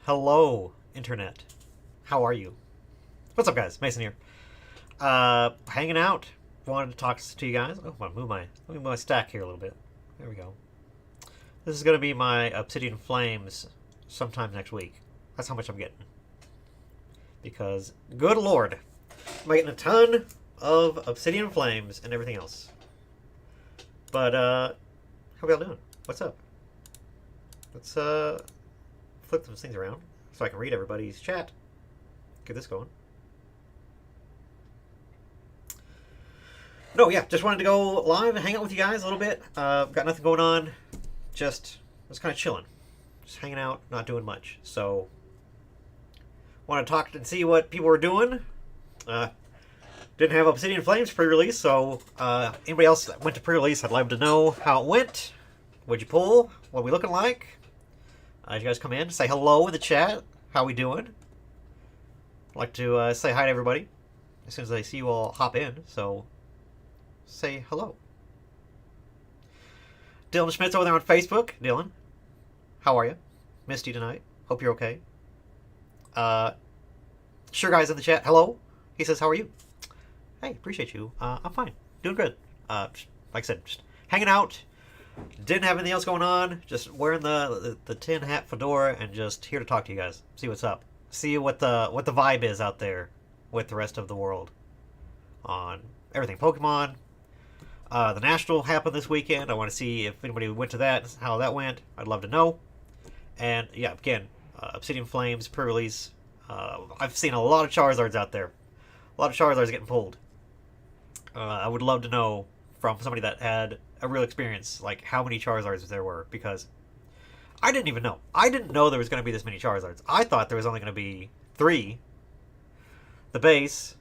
Hello, Internet. How are you? What's up, guys? Mason here. Hanging out. Wanted to talk to you guys. Oh, let me move my stack here a little bit. There we go. This is going to be my Obsidian Flames sometime next week. That's how much I'm getting. Because, good lord, I'm getting a ton of Obsidian Flames and everything else. But, how y'all doing? What's up? Let's, flip those things around so I can read everybody's chat. Get this going. No, yeah, just wanted to go live and hang out with you guys a little bit. Got nothing going on. Just kind of chilling. Just hanging out, not doing much. So, want to talk and see what people were doing. Didn't have Obsidian Flames pre-release, so anybody else that went to pre-release, I'd love to know how it went. What'd you pull? What are we looking like? You guys come in, say hello in the chat. How we doing? I'd like to say hi to everybody as soon as I see you all hop in, so say hello. Dylan Schmidt's over there on Facebook. Dylan, how are you? Missed you tonight. Hope you're okay. Sure Guy's in the chat. Hello. He says, how are you? Hey, appreciate you. I'm fine. Doing good. Like I said, just hanging out. Didn't have anything else going on. Just wearing the tin hat fedora and just here to talk to you guys. See what's up. See what the vibe is out there with the rest of the world on everything. Pokemon. The National happened this weekend. I want to see if anybody went to that, how that went. I'd love to know. And yeah, again, Obsidian Flames pre-release. I've seen a lot of Charizards out there. A lot of Charizards getting pulled. I would love to know from somebody that had a real experience, like how many Charizards there were, because I didn't even know. I didn't know there was going to be this many Charizards. I thought there was only going to be 3. The base,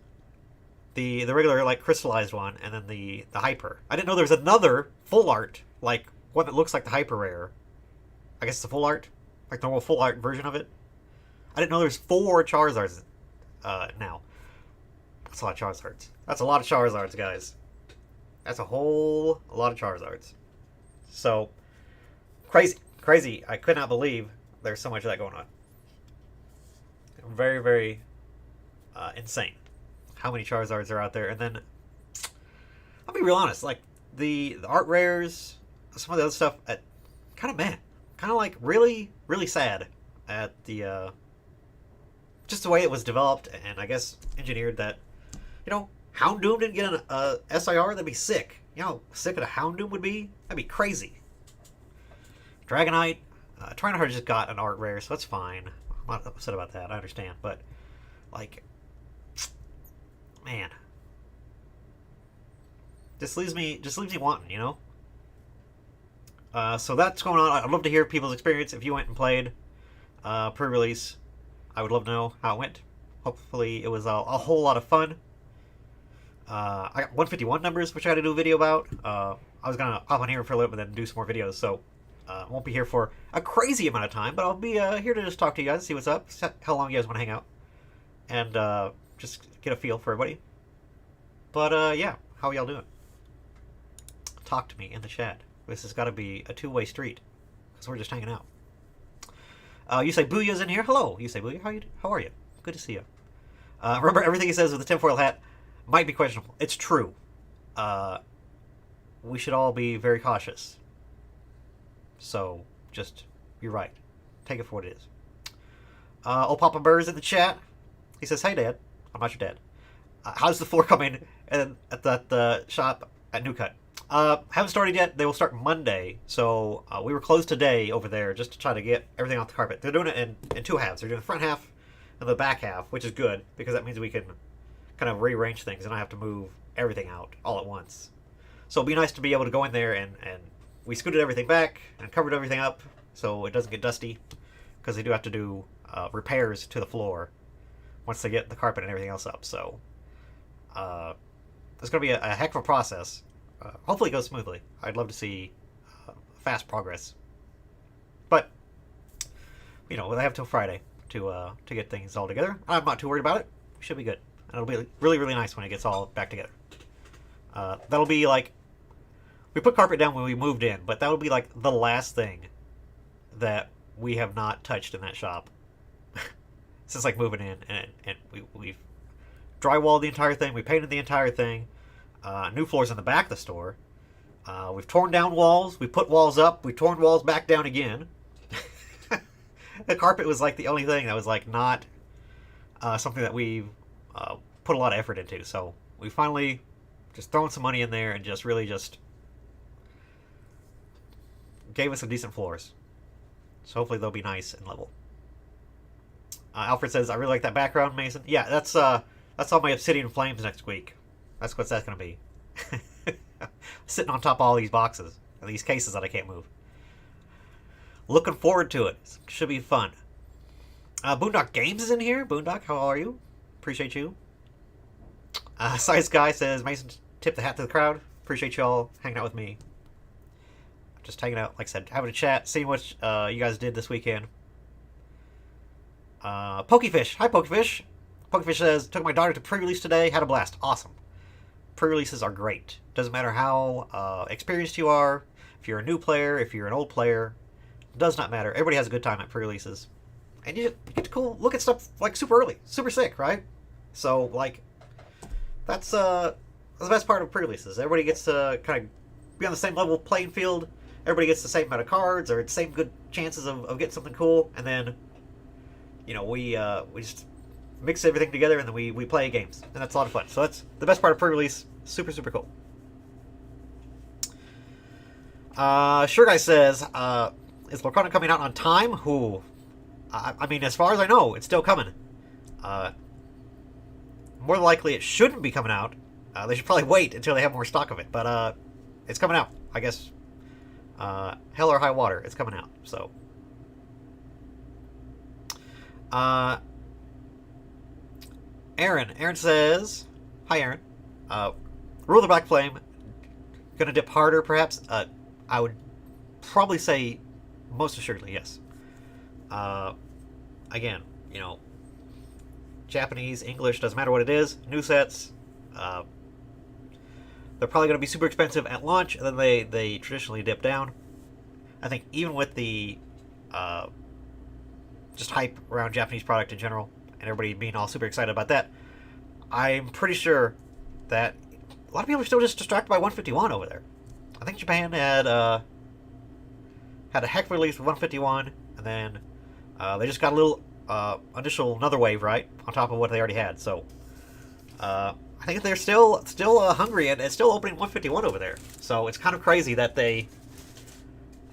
the regular, like, crystallized one, and then the hyper. I didn't know there was another full art, like, one that looks like the hyper rare. I guess it's a full art? Like the normal full art version of it? I didn't know there's 4 Charizards now. That's a lot of Charizards. That's a lot of Charizards, guys. That's a whole lot of Charizards. So, crazy. Crazy. I could not believe there's so much of that going on. Very, very insane how many Charizards are out there. And then, I'll be real honest, like, the art rares, some of the other stuff, kind of meh. Kind of like really, really sad at the, just the way it was developed and I guess engineered that, you know, Houndoom didn't get an SIR? That'd be sick. You know how sick a Houndoom would be? That'd be crazy. Dragonite, Trinehard just got an art rare, so that's fine. I'm not upset about that. I understand, but like, man, just leaves me wanting, you know. So that's going on. I'd love to hear people's experience. If you went and played pre-release, I would love to know how it went. Hopefully, it was a whole lot of fun. I got 151 numbers, which I had to do a video about. I was going to hop on here for a little bit and then do some more videos, so I won't be here for a crazy amount of time, but I'll be here to just talk to you guys, see what's up, how long you guys want to hang out, and just get a feel for everybody. But, yeah, how are y'all doing? Talk to me in the chat. This has got to be a two-way street, because we're just hanging out. You say Booya's in here. Hello, you say Booya. How are you? Good to see you. Remember, everything he says with the tinfoil hat might be questionable. It's true. We should all be very cautious. So, just, you're right. Take it for what it is. Old Papa Burr's in the chat. He says, hey, Dad. I'm not your dad. How's the floor coming at the shop at New Cut? Haven't started yet. They will start Monday. So, we were closed today over there just to try to get everything off the carpet. They're doing it in 2 halves. They're doing the front half and the back half, which is good because that means we can kind of rearrange things and I have to move everything out all at once. So it'll be nice to be able to go in there and we scooted everything back and covered everything up so it doesn't get dusty because they do have to do repairs to the floor once they get the carpet and everything else up. So it's going to be a heck of a process. Hopefully it goes smoothly. I'd love to see fast progress. But, you know, they have till Friday to get things all together. I'm not too worried about it. We should be good. And it'll be really, really nice when it gets all back together. That'll be like, we put carpet down when we moved in, but that'll be like the last thing that we have not touched in that shop since like moving in, and we've drywalled the entire thing. We painted the entire thing. New floors in the back of the store. We've torn down walls. We put walls up. We've torn walls back down again. The carpet was like the only thing that was like not something that we've put a lot of effort into. So we finally just thrown some money in there and just really just gave us some decent floors. So hopefully they'll be nice and level. Alfred says, I really like that background, Mason. Yeah, that's all my Obsidian Flames next week. That's what that's going to be. Sitting on top of all these boxes, and these cases that I can't move. Looking forward to it. Should be fun. Boondock Games is in here. Boondock, how are you? Appreciate you. Size Guy says, Mason, tip the hat to the crowd. Appreciate y'all hanging out with me. Just hanging out, like I said, having a chat, seeing what you guys did this weekend. Pokefish. Hi, Pokefish. Pokefish says, took my daughter to pre-release today. Had a blast. Awesome. Pre-releases are great. Doesn't matter how experienced you are. If you're a new player, if you're an old player. Does not matter. Everybody has a good time at pre-releases. And you get to cool look at stuff like super early. Super sick, right? So, like, that's the best part of pre-releases. Everybody gets to kind of be on the same level playing field. Everybody gets the same amount of cards or the same good chances of getting something cool. And then, you know, we just mix everything together and then we play games. And that's a lot of fun. So that's the best part of pre-release. Super, super cool. Sure Guy says, is Lorcana coming out on time? Who? I mean, as far as I know, it's still coming. More than likely, it shouldn't be coming out. They should probably wait until they have more stock of it. But it's coming out. I guess hell or high water, it's coming out. So, Aaron says, hi, Aaron. Rule the Black Flame. Gonna dip harder, perhaps? I would probably say most assuredly, yes. Again, you know, Japanese, English, doesn't matter what it is. New sets, they're probably going to be super expensive at launch, and then they traditionally dip down. I think even with the just hype around Japanese product in general, and everybody being all super excited about that, I'm pretty sure that a lot of people are still just distracted by 151 over there. I think Japan had a heck release with 151, and then they just got a little initial another wave right on top of what they already had. So I think they're still hungry and it's still opening 151 over there. So it's kind of crazy that they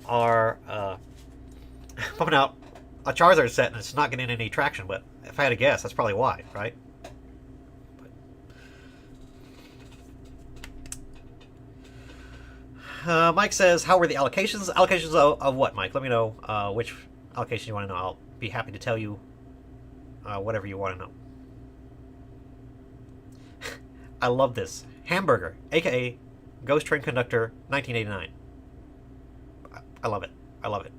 are pumping out a Charizard set and it's not getting any traction. But if I had to guess, that's probably why, right? Mike says, how were the allocations? Allocations of what, Mike? Let me know which allocation you want to know. I'll be happy to tell you whatever you want to know. I love this. Hamburger, a.k.a. Ghost Train Conductor, 1989. I love it. I love it.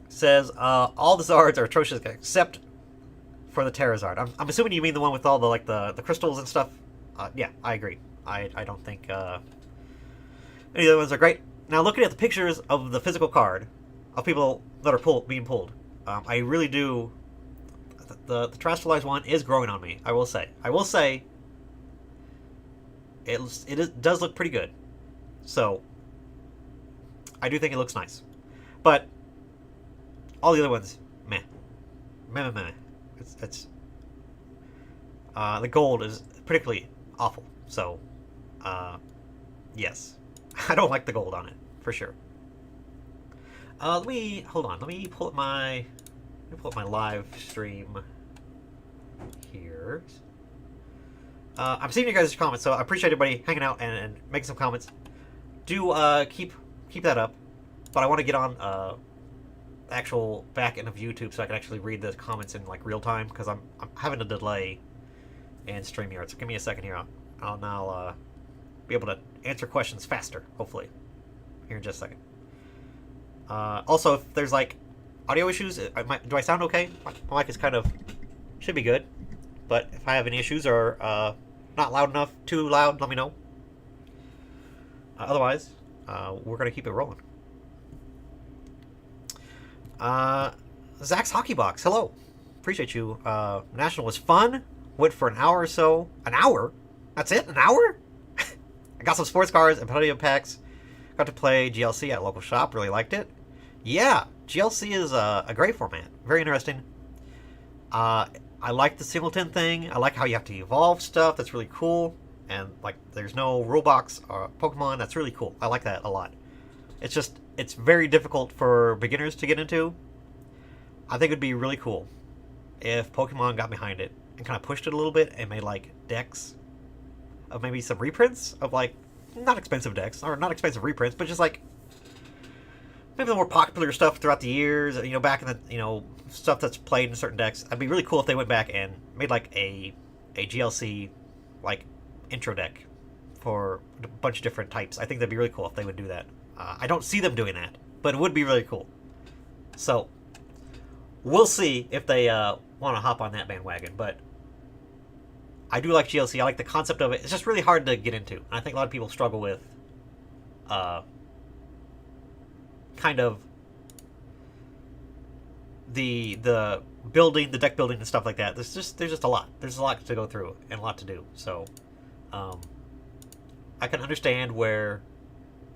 Says, all the Zards are atrocious except for the Terra Zard. I'm assuming you mean the one with all the crystals and stuff. Yeah, I agree. I don't think any of the other ones are great. Now, looking at the pictures of the physical card of people that are being pulled, I really do. The Terastallized one is growing on me. I will say. It does look pretty good. So I do think it looks nice, but all the other ones, meh. It's the gold is particularly awful. So, yes, I don't like the gold on it for sure. Let me pull up my live stream here. I'm seeing you guys' comments, so I appreciate everybody hanging out and making some comments. Do keep that up, but I want to get on the actual back end of YouTube so I can actually read the comments in like real time because I'm having a delay in StreamYard. So give me a second here. I'll now be able to answer questions faster, hopefully, here in just a second. Also, if there's like audio issues, do I sound okay? My mic is should be good, but if I have any issues or not loud enough, too loud, let me know. Otherwise, we're gonna keep it rolling. Zach's Hockey Box, hello. Appreciate you. National was fun. Went for an hour or so. An hour? That's it? An hour? I got some sports cards and plenty of packs. Got to play GLC at a local shop. Really liked it. Yeah, GLC is a great format. Very interesting. I like the singleton thing. I like how you have to evolve stuff. That's really cool. And like, there's no rule box or Pokemon. That's really cool. I like that a lot. It's just, it's very difficult for beginners to get into. I think it'd be really cool if Pokemon got behind it and kind of pushed it a little bit and made like decks of maybe some reprints of like, not expensive decks, or not expensive reprints, but just like maybe the more popular stuff throughout the years, you know, back in the, you know, stuff that's played in certain decks. It'd be really cool if they went back and made like a GLC like intro deck for a bunch of different types. I think that'd be really cool if they would do that. I don't see them doing that, but it would be really cool. So we'll see if they want to hop on that bandwagon. But I do like GLC. I like the concept of it. It's just really hard to get into. And I think a lot of people struggle with kind of the building, the deck building and stuff like that. There's just a lot. There's a lot to go through and a lot to do. So I can understand where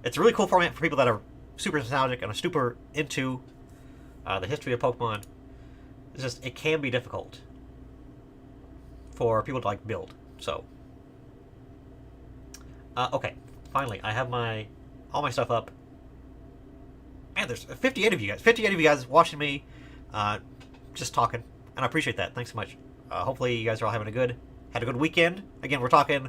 it's a really cool format for people that are super nostalgic and are super into the history of Pokemon. It's just, it can be difficult for people to like build. So okay, finally I have all my stuff up. Man, there's 58 of you guys. 58 of you guys watching me, just talking, and I appreciate that. Thanks so much. Hopefully you guys are all had a good weekend. Again, we're talking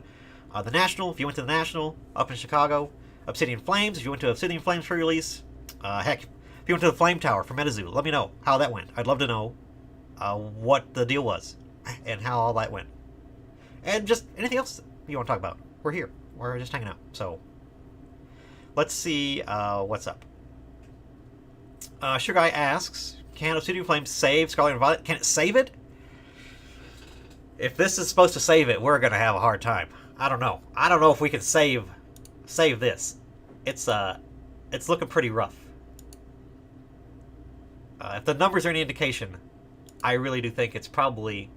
the National. If you went to the National up in Chicago, Obsidian Flames. If you went to Obsidian Flames pre-release, heck, if you went to the Flame Tower for MetaZoo, let me know how that went. I'd love to know what the deal was and how all that went, and just anything else you want to talk about. We're here. We're just hanging out. So let's see what's up. Sugar Guy asks, can Obsidian Flame save Scarlet and Violet? Can it save it? If this is supposed to save it, we're going to have a hard time. I don't know. I don't know if we can save this. It's looking pretty rough. If the numbers are any indication, I really do think it's probably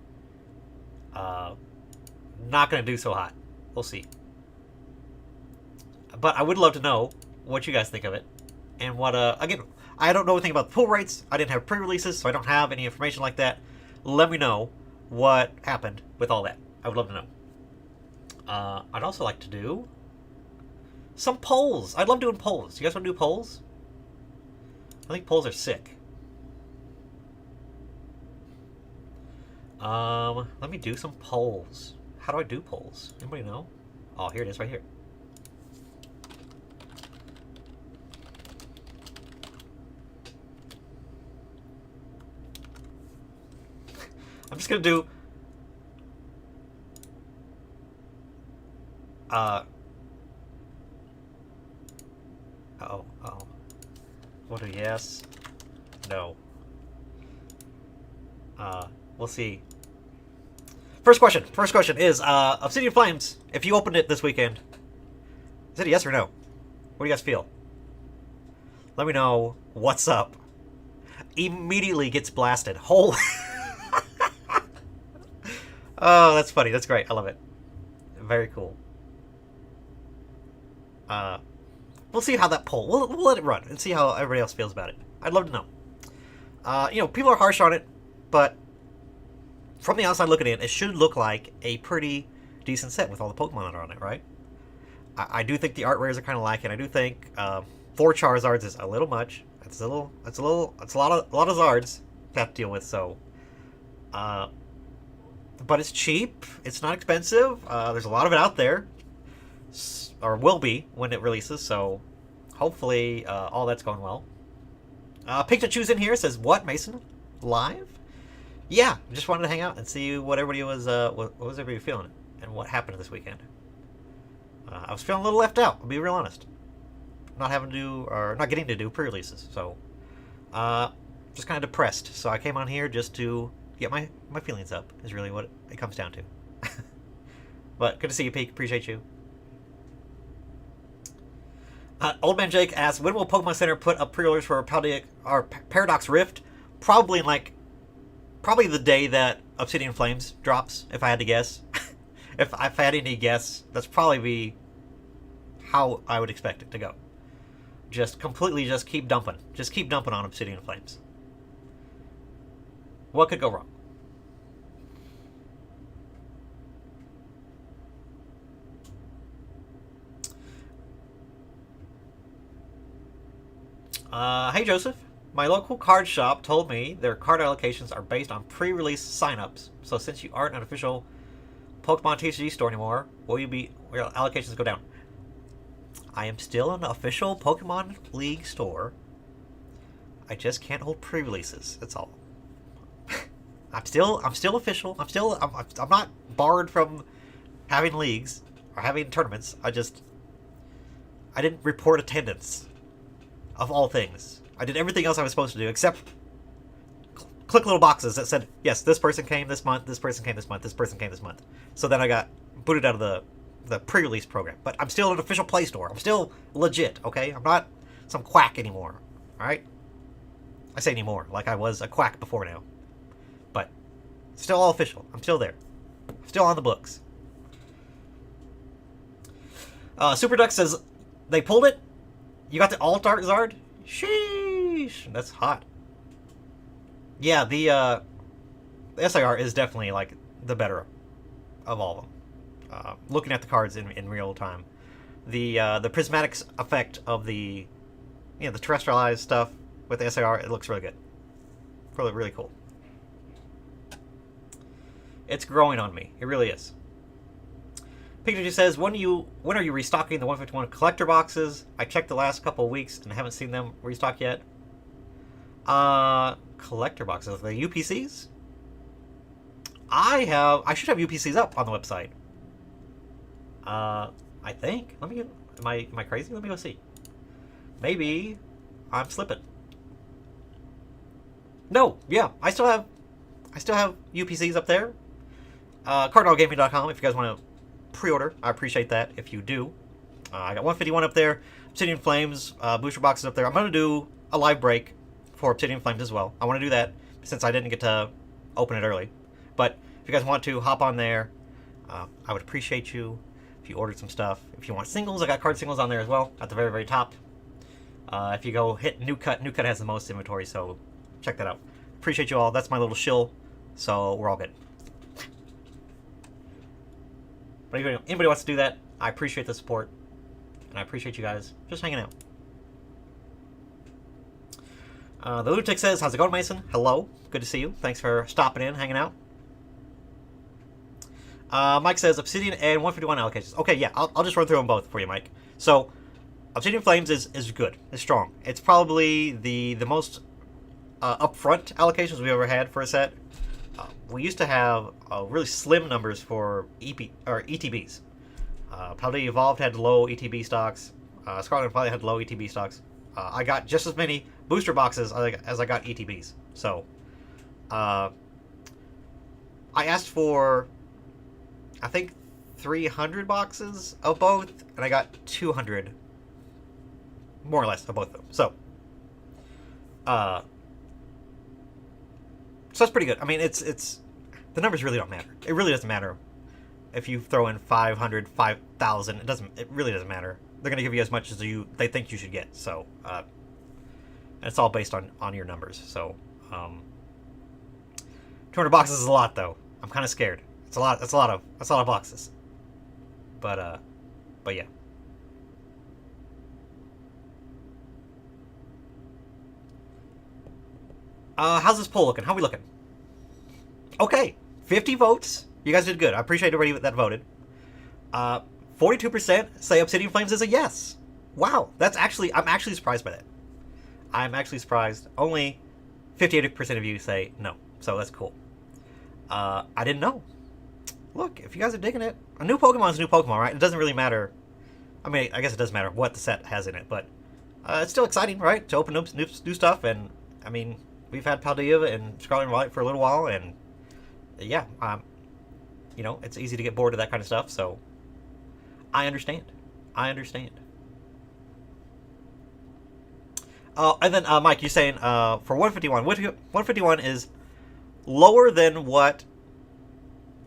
not going to do so hot. We'll see. But I would love to know what you guys think of it. And what, again, I don't know anything about the pull rates. I didn't have pre-releases, so I don't have any information like that. Let me know what happened with all that. I would love to know. I'd also like to do some polls. I love doing polls. You guys want to do polls? I think polls are sick. Let me do some polls. How do I do polls? Anybody know? Oh, here it is right here. I'm just going to do We'll do yes, no. We'll see. First question is Obsidian Flames. If you opened it this weekend, is it a yes or no? What do you guys feel? Let me know what's up. Immediately gets blasted. Holy. Oh, that's funny. That's great. I love it. Very cool. We'll see how that poll. We'll let it run and see how everybody else feels about it. I'd love to know. You know, people are harsh on it, but from the outside looking in, it should look like a pretty decent set with all the Pokemon that are on it, right? I do think the art rares are kind of lacking. I do think 4 Charizards is a little much. It's a lot of Zards to have to deal with. So, but it's cheap. It's not expensive. There's a lot of it out there, or will be when it releases. So, hopefully, all that's going well. Pikachu's in here says, "What, Mason? Live?" Yeah, just wanted to hang out and see what everybody was. What was everybody feeling, and what happened this weekend. I was feeling a little left out. I'll be real honest. Not getting to do pre-releases. So, just kind of depressed. So I came on here just to get my feelings up. Is really what it comes down to. But good to see you, Peak. Appreciate you. Old Man Jake asks, when will Pokemon Center put up pre-orders for Paradox Rift? probably in like probably the day that Obsidian Flames drops, if I had to guess. if I had any guess, that's probably be how I would expect it to go. Just completely just keep dumping. Just keep dumping on Obsidian Flames. What could go wrong? Hey Joseph. My local card shop told me their card allocations are based on pre-release signups. So since you aren't an official Pokemon TCG store anymore, will your allocations go down? I am still an official Pokemon League store. I just can't hold pre-releases. That's all. I'm still official. I'm not barred from having leagues or having tournaments. I didn't report attendance. Of all things, I did everything else I was supposed to do except click little boxes that said, yes, this person came this month, this person came this month, this person came this month. So then I got booted out of the pre-release program. But I'm still an official Play Store. I'm still legit, okay? I'm not some quack anymore, all right? I say anymore, like I was a quack before now. But still all official. I'm still there. I'm still on the books. Super Duck says, they pulled it? You got the Alt Art Zard? Sheesh. That's hot. Yeah, the SIR is definitely, like, the better of all of them. Looking at the cards in real time. The prismatic effect of the terrestrialized stuff with the SIR, it looks really good. Really, really cool. It's growing on me. It really is. Pikachu says, when are you restocking the 151 collector boxes? I checked the last couple of weeks and haven't seen them restock yet. Collector boxes, the UPCs? I should have UPCs up on the website. I think. Am I crazy? Let me go see. Maybe I'm slipping. No, yeah, I still have UPCs up there. CardinalGaming.com if you guys want to pre-order. I appreciate that if you do. I got 151 up there. Obsidian Flames booster boxes up there. I'm going to do a live break for Obsidian Flames as well. I want to do that since I didn't get to open it early. But if you guys want to, hop on there. I would appreciate you if you ordered some stuff. If you want singles, I got card singles on there as well at the very, very top. If you go hit New Cut has the most inventory, so check that out. Appreciate you all. That's my little shill, so we're all good. But if anybody wants to do that, I appreciate the support. And I appreciate you guys just hanging out. The Lutic says, how's it going, Mason? Hello. Good to see you. Thanks for stopping in, hanging out. Mike says, Obsidian and 151 allocations. Okay, yeah, I'll just run through them both for you, Mike. So, Obsidian Flames is good. It's strong. It's probably the most upfront allocations we've ever had for a set. We used to have really slim numbers for ETBs. Paldea Evolved had low ETB stocks. Scarlet Violet had low ETB stocks. I got just as many booster boxes as I got ETBs. So, I asked for, I think, 300 boxes of both, and I got 200, more or less, of both of them. So that's pretty good. I mean, it's the numbers really don't matter. It really doesn't matter if you throw in 500, 5,000. It really doesn't matter. They're gonna give you as much as they think you should get. So, and it's all based on your numbers. So, 200 boxes is a lot, though. I'm kind of scared. It's a lot. That's a lot of boxes. But yeah. How's this poll looking? How are we looking? Okay, 50 votes. You guys did good. I appreciate everybody that voted. 42% say Obsidian Flames is a yes. Wow, I'm actually surprised by that. I'm actually surprised. Only 58% of you say no, so that's cool. I didn't know. Look, if you guys are digging it, a new Pokemon's a new Pokemon, right? It doesn't really matter. I mean, I guess it does matter what the set has in it, but it's still exciting, right? To open new stuff, and I mean, we've had Paldea and Scarlet and Violet for a little while, and yeah, it's easy to get bored of that kind of stuff, so I understand. And then Mike, you're saying for 151, 151 is lower than what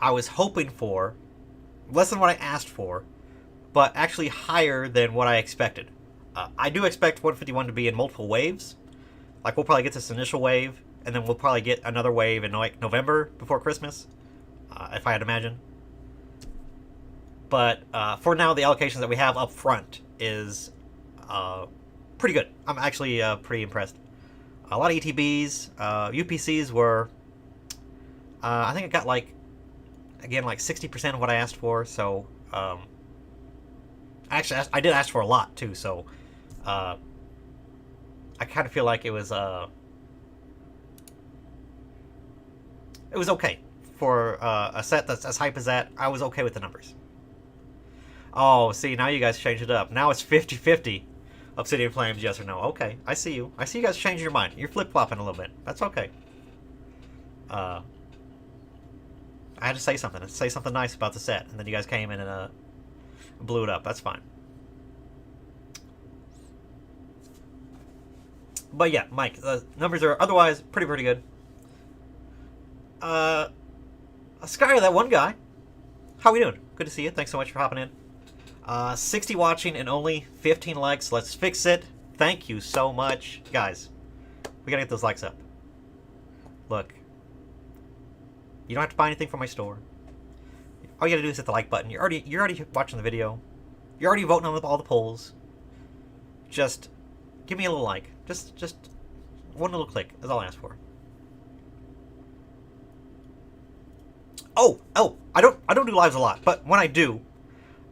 I was hoping for, less than what I asked for, but actually higher than what I expected. I do expect 151 to be in multiple waves. Like, we'll probably get this initial wave, and then we'll probably get another wave in like November before Christmas, if I had to imagine. But for now, the allocations that we have up front is pretty good. I'm actually pretty impressed. A lot of ETBs, UPCs were, I think I got like, again, like 60% of what I asked for. So, actually, I did ask for a lot too. So, I kind of feel like it was okay for a set that's as hype as that. I was okay with the numbers. Oh, see, now you guys changed it up. Now it's 50-50. Obsidian Flames, yes or no. Okay, I see you. I see you guys changing your mind. You're flip-flopping a little bit. That's okay. I had to say something nice about the set, and then you guys came in and blew it up. That's fine. But yeah, Mike, the numbers are otherwise pretty good. Sky, that one guy. How we doing? Good to see you. Thanks so much for hopping in. 60 watching and only 15 likes. Let's fix it. Thank you so much. Guys, we gotta get those likes up. Look, you don't have to buy anything from my store. All you gotta do is hit the like button. You're already watching the video. You're already voting on all the polls. Just give me a little like. Just one little click is all I ask for. Oh, I don't do lives a lot, but when I do,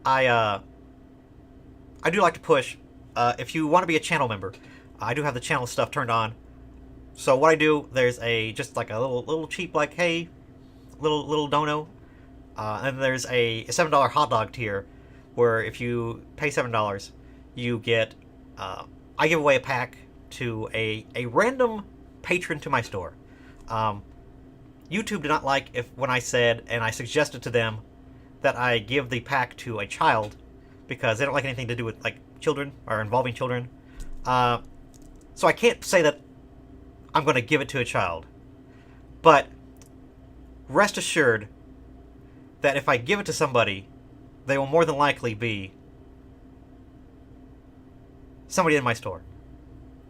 I do like to push. If you want to be a channel member, I do have the channel stuff turned on. So what I do, there's just like a little cheap, like, hey, little dono, and there's a $7 hot dog tier, where if you pay $7, you get I give away a pack to a random patron to my store. YouTube did not like when I said, and I suggested to them, that I give the pack to a child, because they don't like anything to do with like children or involving children. So I can't say that I'm going to give it to a child. But rest assured that if I give it to somebody, they will more than likely be somebody in my store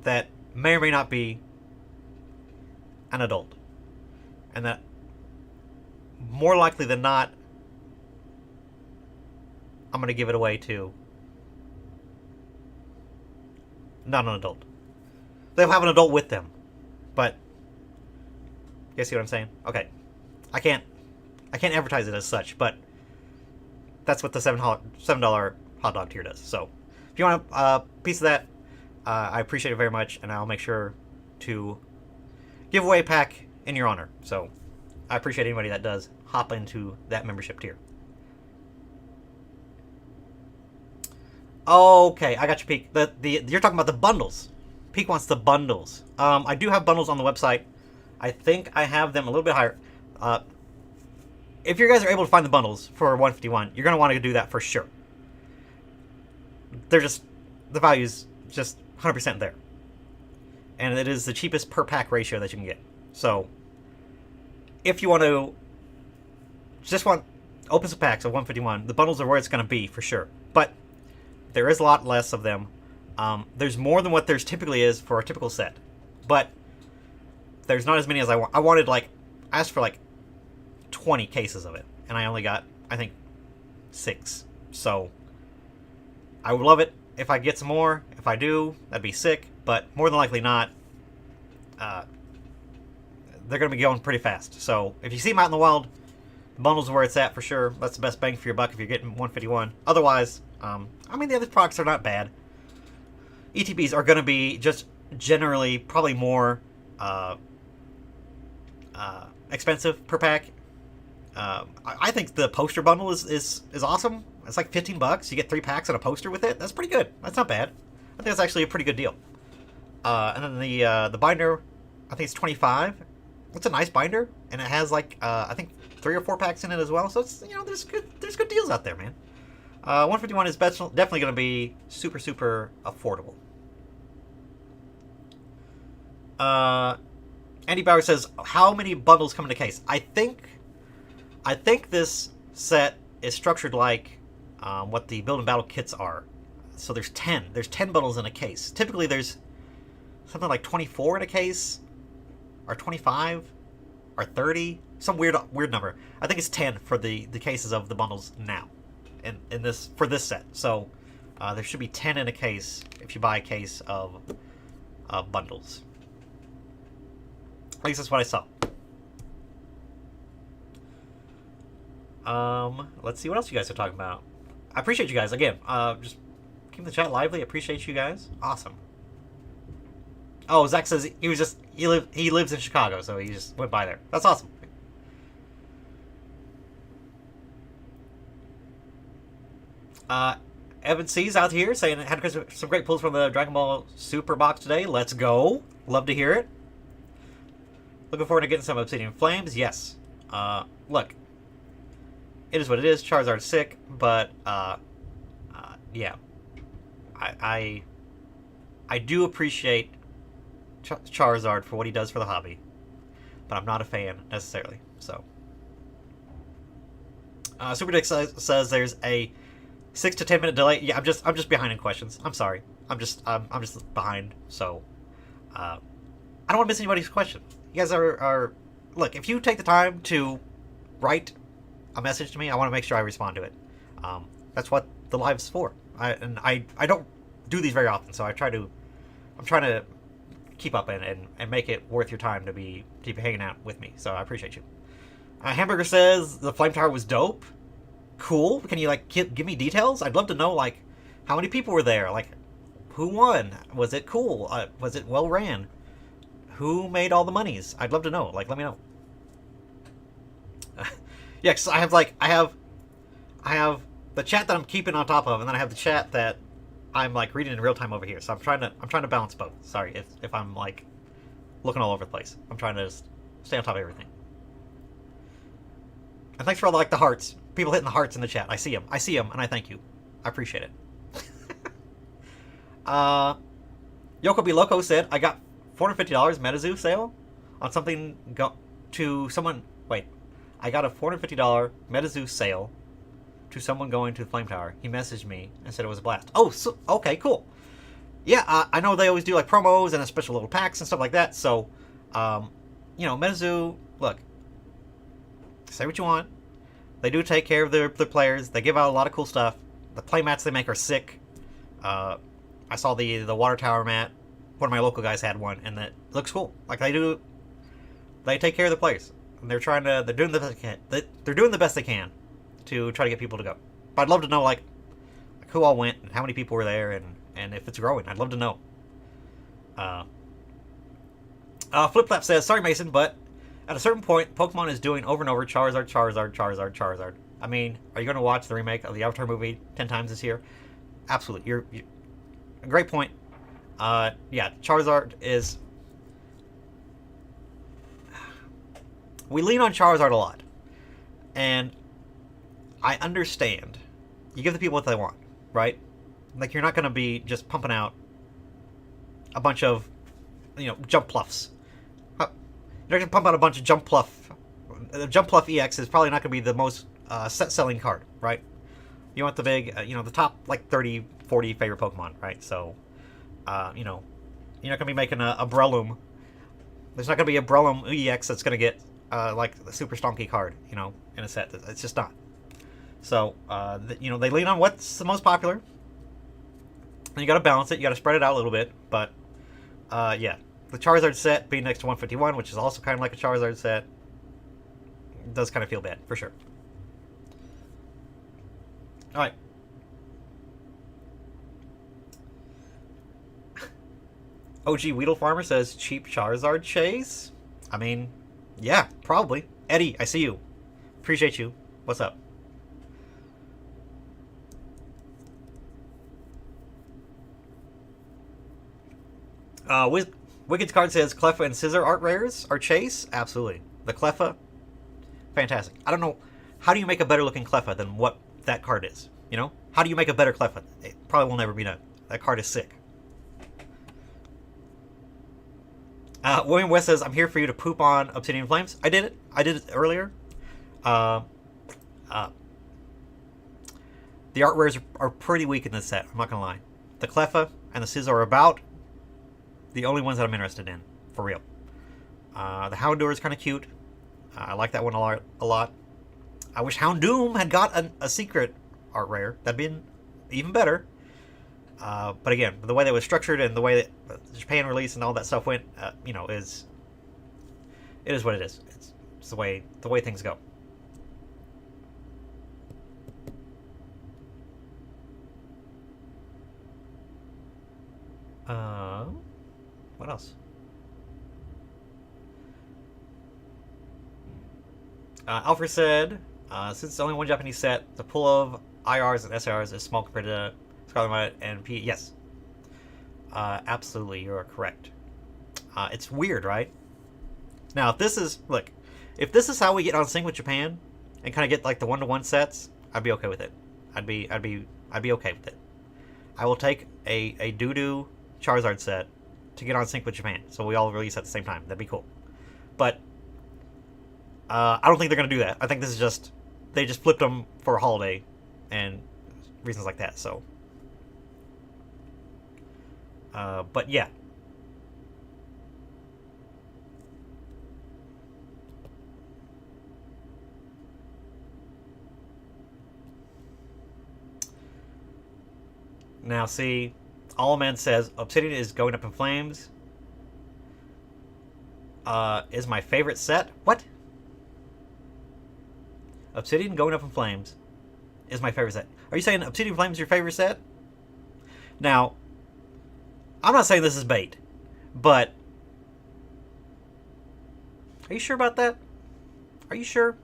that may or may not be an adult. And that more likely than not, I'm going to give it away to not an adult. They'll have an adult with them. But you see what I'm saying? Okay. I can't advertise it as such, but that's what the $7 hot dog tier does. So if you want a piece of that, I appreciate it very much, and I'll make sure to give away a pack in your honor. So I appreciate anybody that does hop into that membership tier. Okay, I got you, Peak. You're talking about the bundles. Peak wants the bundles. I do have bundles on the website. I think I have them a little bit higher. If you guys are able to find the bundles for 151, you're going to want to do that for sure. The value's just 100% there. And it is the cheapest per pack ratio that you can get. So, if you want to open some packs of 151, the bundles are where it's going to be for sure. But there is a lot less of them. There's more than what there's typically is for a typical set. But there's not as many as I want. I asked for like 20 cases of it. And I only got, I think, 6. So, I would love it if I get some more. If I do, that'd be sick. But more than likely not. They're going to be going pretty fast. So, if you see them out in the wild, the bundles are where it's at for sure. That's the best bang for your buck if you're getting 151. Otherwise, the other products are not bad. ETBs are going to be just generally probably more expensive per pack. I think the poster bundle is awesome. It's like $15. You get 3 packs and a poster with it. That's pretty good. That's not bad. I think that's actually a pretty good deal. And then the binder, I think it's $25. It's a nice binder, and it has like I think 3 or 4 packs in it as well. So it's there's good deals out there, man. 151 is definitely going to be super affordable. Andy Bauer says, how many bundles come in a case? I think this set is structured like what the build and battle kits are. So there's 10. There's 10 bundles in a case. Typically there's something like 24 in a case, or 25, or 30, some weird number. I think it's 10 for the cases of the bundles now, in this for this set. So there should be 10 in a case if you buy a case of bundles. At least that's what I saw. Let's see what else you guys are talking about. I appreciate you guys again. Just keep the chat lively. I appreciate you guys. Awesome. Oh, Zach says he lives in Chicago, so he just went by there. That's awesome. Evan C's out here saying had some great pulls from the Dragon Ball Super box today. Let's go. Love to hear it. Looking forward to getting some Obsidian Flames. Yes. Look. It is what it is. Charizard's sick, but yeah. I do appreciate Charizard for what he does for the hobby, but I'm not a fan necessarily. So, Super Dick says there's a 6 to 10 minute delay. Yeah, I'm just behind in questions. I'm sorry. I'm just behind. So, I don't want to miss anybody's question. You guys are look. If you take the time to write a message to me, I want to make sure I respond to it. That's what the live's for. I don't do these very often, so I'm trying to keep up and make it worth your time to be hanging out with me. So I appreciate you. Hamburger says the Flame Tower was dope. Cool. Can you like give me details? I'd love to know like how many people were there. Like who won? Was it cool? Was it well ran? Who made all the monies? I'd love to know. Like let me know. Yeah, cause I have the chat that I'm keeping on top of, and then I have the chat that I'm like reading in real time over here. So I'm trying to balance both. Sorry if I'm like looking all over the place. I'm trying to just stay on top of everything. And thanks for all like the hearts. People hitting the hearts in the chat. I see them, and I thank you. I appreciate it. Yoko Be Loco said, I got $450 MetaZoo sale on something to someone. Wait, I got a $450 MetaZoo sale to someone going to the Flame Tower. He messaged me and said it was a blast. Oh, so, okay, cool. Yeah, I know they always do like promos and special little packs and stuff like that. So, you know, MetaZoo, look, say what you want. They do take care of their players. They give out a lot of cool stuff. The play mats they make are sick. I saw the water tower mat. One of my local guys had one, and that looks cool. Like they take care of the players. And they're doing the best they can. They're doing the best they can to try to get people to go. But I'd love to know like who all went and how many people were there and if it's growing. I'd love to know. Flip Flap says, sorry Mason, but at a certain point, Pokemon is doing over and over Charizard. I mean, are you going to watch the remake of the Avatar movie 10 times this year? Absolutely. You're a great point. Yeah, Charizard is... We lean on Charizard a lot. And I understand. You give the people what they want, right? Like, you're not going to be just pumping out a bunch of, jump pluffs. You're not going to pump out a bunch of jump pluff. Jump pluff EX is probably not going to be the most set-selling card, right? You want the big, the top, like, 30, 40 favorite Pokemon, right? So, you're not going to be making a Breloom. There's not going to be a Breloom EX that's going to get, like, the super stonky card, in a set. It's just not. So, they lean on what's the most popular. And you got to balance it. You got to spread it out a little bit. But, yeah. The Charizard set being next to 151, which is also kind of like a Charizard set, does kind of feel bad, for sure. Alright. OG Weedle Farmer says, cheap Charizard chase? I mean, yeah, probably. Eddie, I see you. Appreciate you. What's up? Wicked's card says Cleffa and Scizor art rares are chase? Absolutely. The Cleffa, fantastic. I don't know, how do you make a better looking Cleffa than what that card is? How do you make a better Cleffa? It probably will never be done. That card is sick. William West says, I'm here for you to poop on Obsidian Flames. I did it. I did it earlier. Uh, uh, the art rares are pretty weak in this set. I'm not going to lie. The Cleffa and the Sizz are about the only ones that I'm interested in. For real. The Houndour is kind of cute. I like that one a lot. I wish Houndoom had got a secret art rare. That'd been even better. But again, the way that was structured and the way that the Japan release and all that stuff went, it is what it is. It's the way things go. What else? Alfred said, since it's only one Japanese set, the pool of IRs and SRs is small compared to Scarlet Violet and P. Yes. Absolutely, you're correct. It's weird, right? Now, if this is how we get on sync with Japan and kind of get like the 1-to-1 sets, I'd be okay with it. I'd be okay with it. I will take a doo-doo Charizard set to get on sync with Japan, so we all release at the same time. That'd be cool. But I don't think they're gonna do that. I think this is just they just flipped them for a holiday and reasons like that. So, but yeah. Now, see, Allman says Obsidian is going up in flames. Is my favorite set. What? Obsidian going up in flames is my favorite set. Are you saying Obsidian Flames is your favorite set? Now, I'm not saying this is bait, but are you sure about that? Are you sure?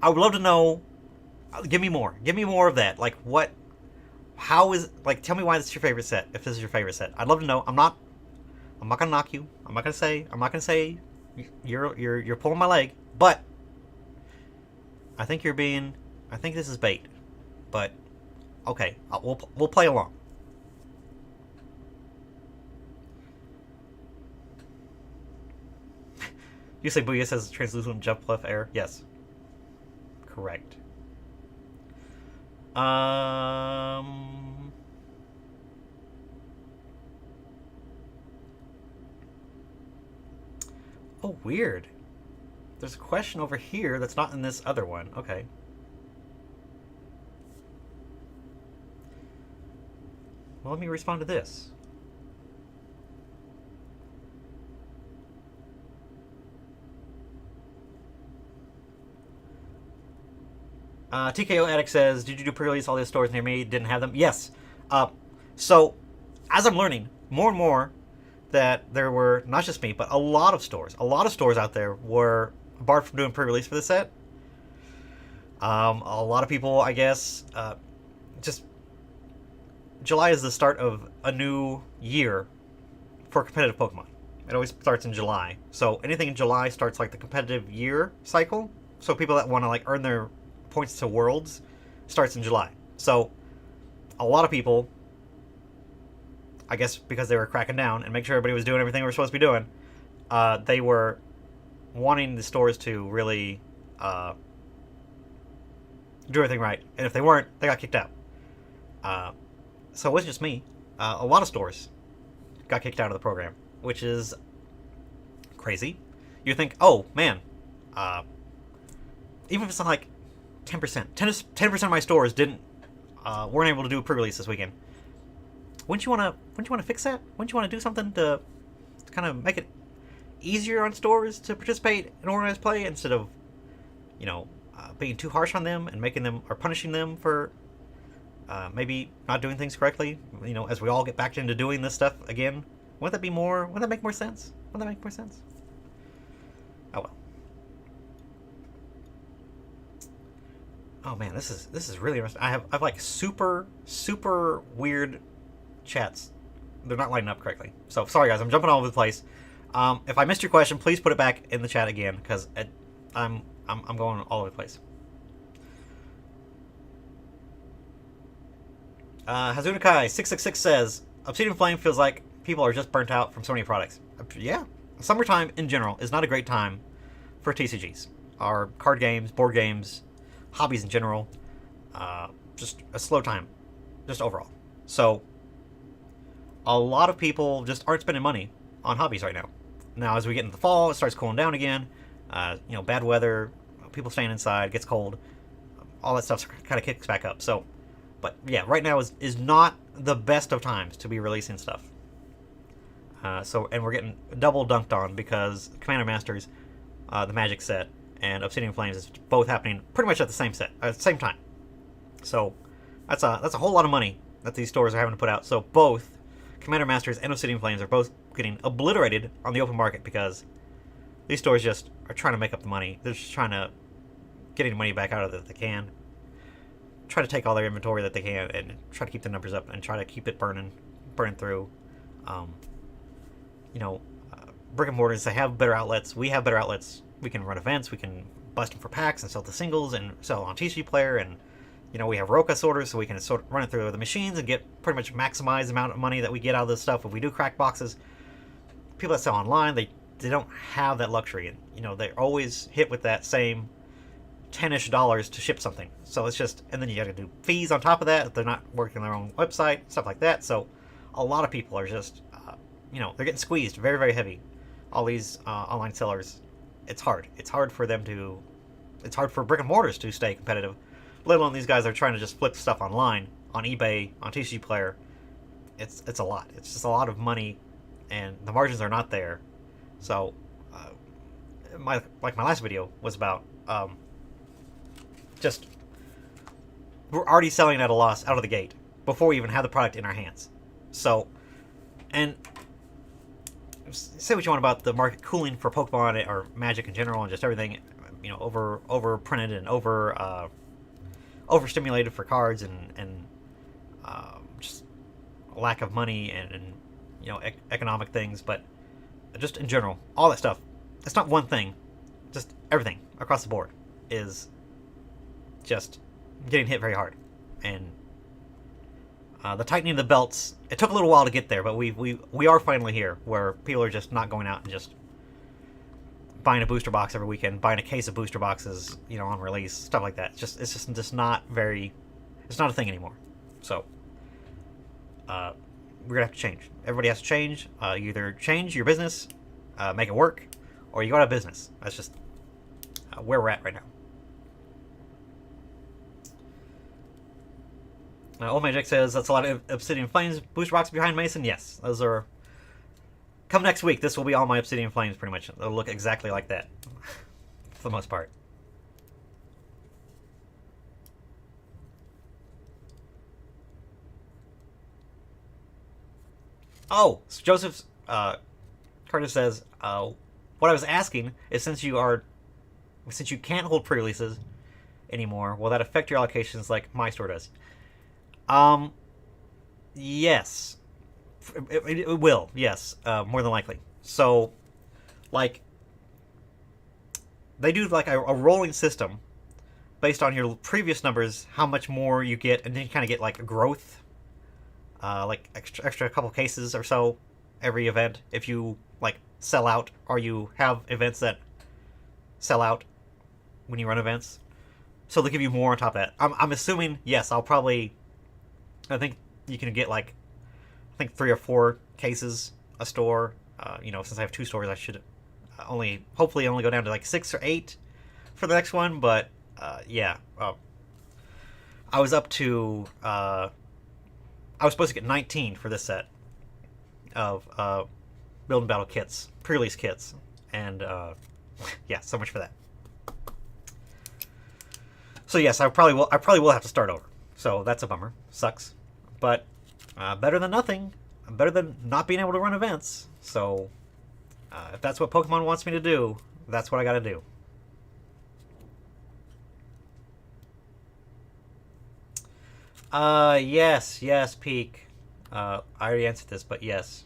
I would love to know. Give me more. Give me more of that. Like what? How is like? Tell me why this is your favorite set. If this is your favorite set, I'd love to know. I'm not gonna knock you. I'm not gonna say you're pulling my leg. But I think you're being. I think this is bait. But okay, we'll play along. You say Booyah says translucent jump left air. Yes. Correct. Oh, weird. There's a question over here that's not in this other one. Okay. Well, let me respond to this. TKO Addict says, did you do pre-release all these stores near me? Didn't have them? Yes. So, as I'm learning more and more that there were, not just me, but a lot of stores out there were barred from doing pre-release for the set. A lot of people, I guess, just... July is the start of a new year for competitive Pokemon. It always starts in July. So anything in July starts like the competitive year cycle. So people that want to like earn their points to Worlds starts in July. So a lot of people, I guess because they were cracking down and make sure everybody was doing everything they were supposed to be doing, they were wanting the stores to really do everything right. And if they weren't, they got kicked out. So it wasn't just me. A lot of stores got kicked out of the program, which is crazy. You think, oh man, even if it's not like 10%, 10% of my stores weren't able to do a pre-release this weekend. Wouldn't you want to fix that? Wouldn't you want to do something to kind of make it easier on stores to participate in organized play instead of, being too harsh on them and making them or punishing them for maybe not doing things correctly? As we all get back into doing this stuff again, wouldn't that make more sense? Wouldn't that make more sense? Oh well. Oh man, this is really interesting. I've like super weird chats. They're not lining up correctly. So sorry guys, I'm jumping all over the place. If I missed your question, please put it back in the chat again because I'm going all over the place. Hazunakai 666 says Obsidian Flame feels like people are just burnt out from so many products. Yeah, summertime in general is not a great time for TCGs. Our card games, board games, hobbies in general, just a slow time, just overall. So a lot of people just aren't spending money on hobbies right now. Now, as we get into the fall, it starts cooling down again. Bad weather, people staying inside, gets cold, all that stuff kind of kicks back up. So, but yeah, right now is not the best of times to be releasing stuff. And we're getting double dunked on because Commander Masters, the Magic set, and Obsidian Flames is both happening pretty much at the same time. So that's a whole lot of money that these stores are having to put out. So both Commander Masters and Obsidian Flames are both getting obliterated on the open market because these stores just are trying to make up the money. They're just trying to get any money back out of it that they can. Try to take all their inventory that they can and try to keep the numbers up and try to keep it burning through. Brick and mortars, they have better outlets. We have better outlets. We can run events. We can bust them for packs and sell the singles and sell on TCG Player. And, we have Roka sorters, so we can sort of run it through the machines and get pretty much maximize the amount of money that we get out of this stuff. If we do crack boxes, people that sell online, they don't have that luxury. And, they're always hit with that same $10-ish to ship something. So it's just, and then you got to do fees on top of that if they're not working their own website, stuff like that. So a lot of people are just, they're getting squeezed very, very heavy. All these online sellers, it's hard. It's hard for brick and mortars to stay competitive, let alone these guys are trying to just flip stuff online, on eBay, on TCG Player. It's a lot. It's just a lot of money, and the margins are not there. So, my last video was about just we're already selling at a loss out of the gate before we even have the product in our hands. So, and say what you want about the market cooling for Pokemon or Magic in general and just everything, over printed and overstimulated for cards and just lack of money and economic things, but just in general, all that stuff. It's not one thing, just everything across the board is just getting hit very hard. And the tightening of the belts, it took a little while to get there, but we are finally here, where people are just not going out and just buying a booster box every weekend, buying a case of booster boxes, on release, stuff like that. It's just not it's not a thing anymore. So, we're gonna have to change. Everybody has to change. You either change your business, make it work, or you go out of business. That's just where we're at right now. Old Magic says that's a lot of Obsidian Flames booster box behind Mason. Yes, those are. Come next week, this will be all my Obsidian Flames pretty much. They'll look exactly like that for the most part. Oh, so Joseph Curtis says, what I was asking is since you can't hold pre-releases anymore, will that affect your allocations like my store does? Yes. It will, yes, more than likely. So, they do a rolling system based on your previous numbers, how much more you get, and then you kind of get a growth, extra couple cases or so every event if you sell out, or you have events that sell out when you run events. So they give you more on top of that. I'm assuming, yes, I think you can get 3 or 4 cases a store. Since I have 2 stores, I should hopefully only go down to 6 or 8 for the next one. But yeah, I was up to I was supposed to get 19 for this set of build and battle kits, pre-release kits, and yeah, so much for that. So yes, I probably will have to start over. So that's a bummer. Sucks, but better than nothing. Better than not being able to run events. So if that's what Pokemon wants me to do, that's what I got to do. Yes, Peak. I already answered this, but yes.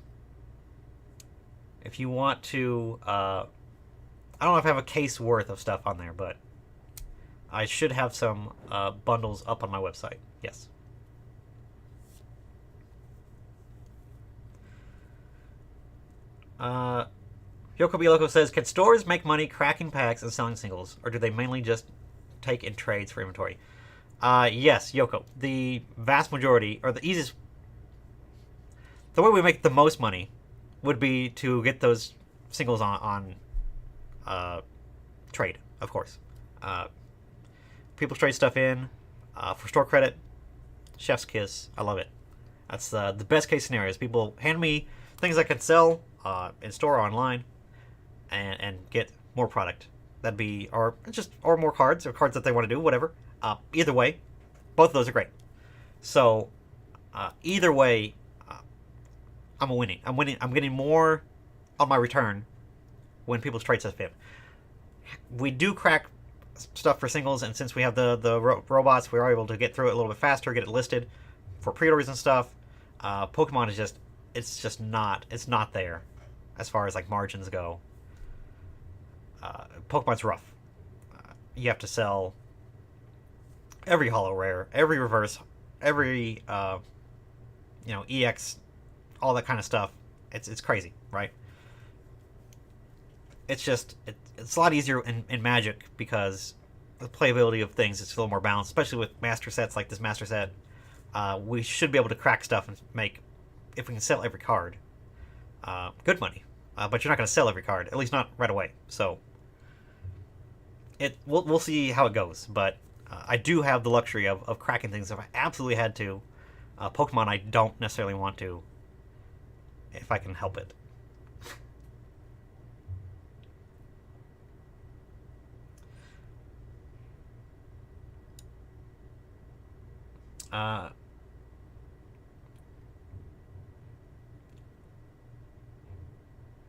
If you want to, I don't know if I have a case worth of stuff on there, but I should have some bundles up on my website. Yes. Uh, Yoko Bieloko says, can stores make money cracking packs and selling singles, or do they mainly just take in trades for inventory? Yes, Yoko. The vast majority, or the easiest, the way we make the most money would be to get those singles on trade, of course. Uh, People trade stuff in for store credit. Chef's kiss. I love it. That's the best case scenario. Is people hand me things I can sell in store or online, and get more product. That'd be or more cards or cards that they want to do, whatever. Either way, both of those are great. So either way, I'm winning. I'm winning. I'm getting more on my return when people trade stuff in. We do crack stuff for singles, and since we have the robots, we are able to get through it a little bit faster, get it listed for pre-orders and stuff. Pokemon is it's not there as far as like margins go. Pokemon's rough. You have to sell every holo rare, every reverse, every EX, all that kind of stuff. It's crazy, right? It's a lot easier in Magic because the playability of things is a little more balanced, especially with master sets like this master set. We should be able to crack stuff and make, if we can sell every card, good money. But you're not going to sell every card, at least not right away. So we'll see how it goes. But I do have the luxury of cracking things if I absolutely had to. Pokemon, I don't necessarily want to, if I can help it.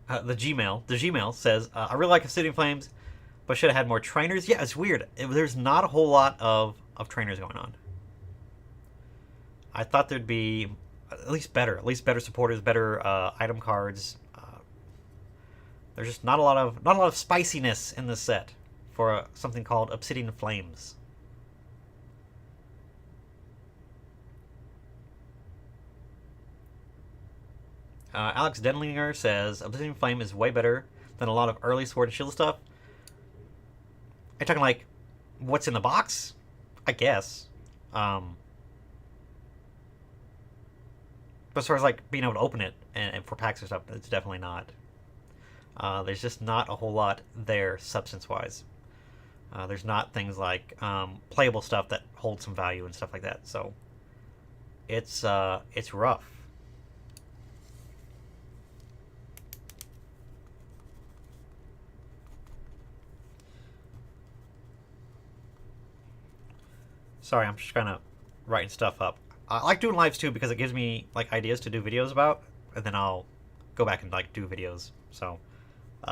The Gmail says, I really like Obsidian Flames, but should have had more trainers. Yeah, it's weird. There's not a whole lot of trainers going on. I thought there'd be at least better supporters, better item cards. There's just not a lot of spiciness in this set for something called Obsidian Flames. Alex Denlinger says Obsidian Flame is way better than a lot of early Sword and Shield stuff. Are you talking like what's in the box? I guess. But as far as like being able to open it and for packs or stuff, it's definitely not. There's just not a whole lot there substance-wise. There's not things like playable stuff that holds some value and stuff like that. So it's rough. Sorry, I'm just kind of writing stuff up. I like doing lives too because it gives me like ideas to do videos about, and then I'll go back and like do videos. So,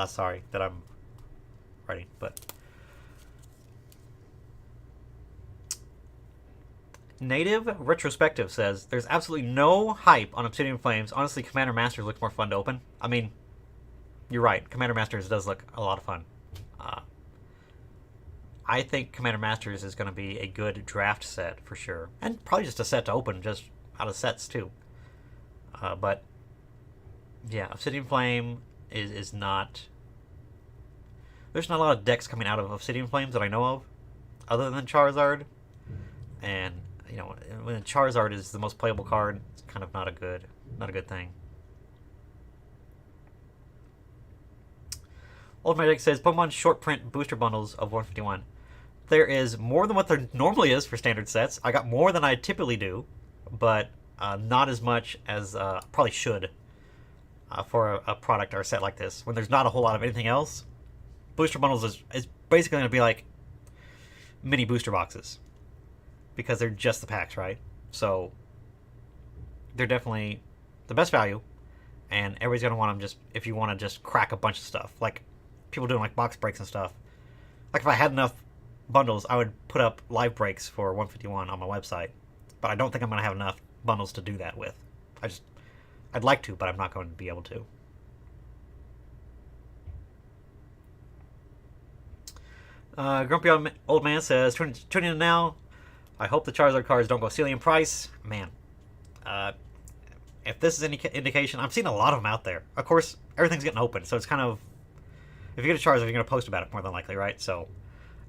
sorry that I'm writing, but Native Retrospective says there's absolutely no hype on Obsidian Flames. Honestly, Commander Masters looks more fun to open. I mean, you're right. Commander Masters does look a lot of fun. I think Commander Masters is going to be a good draft set for sure, and probably just a set to open just out of sets too. But yeah, Obsidian Flame is not. There's not a lot of decks coming out of Obsidian Flames that I know of, other than Charizard, and when Charizard is the most playable card, it's kind of not a good thing. Old Magic says Pokemon short print booster bundles of 151. There is more than what there normally is for standard sets. I got more than I typically do, but not as much as probably should for a product or a set like this. When there's not a whole lot of anything else, booster bundles is basically going to be like mini booster boxes because they're just the packs, right? So they're definitely the best value, and everybody's going to want them just if you want to just crack a bunch of stuff. Like people doing like box breaks and stuff. Like if I had enough bundles, I would put up live breaks for 151 on my website, but I don't think I'm going to have enough bundles to do that with. I'd like to, but I'm not going to be able to. Grumpy Old Man says, tuning in now. I hope the Charizard cards don't go silly in price. Man, if this is any indication, I'm seeing a lot of them out there. Of course, everything's getting open, so it's kind of, if you get a Charizard, you're going to post about it more than likely, right? So,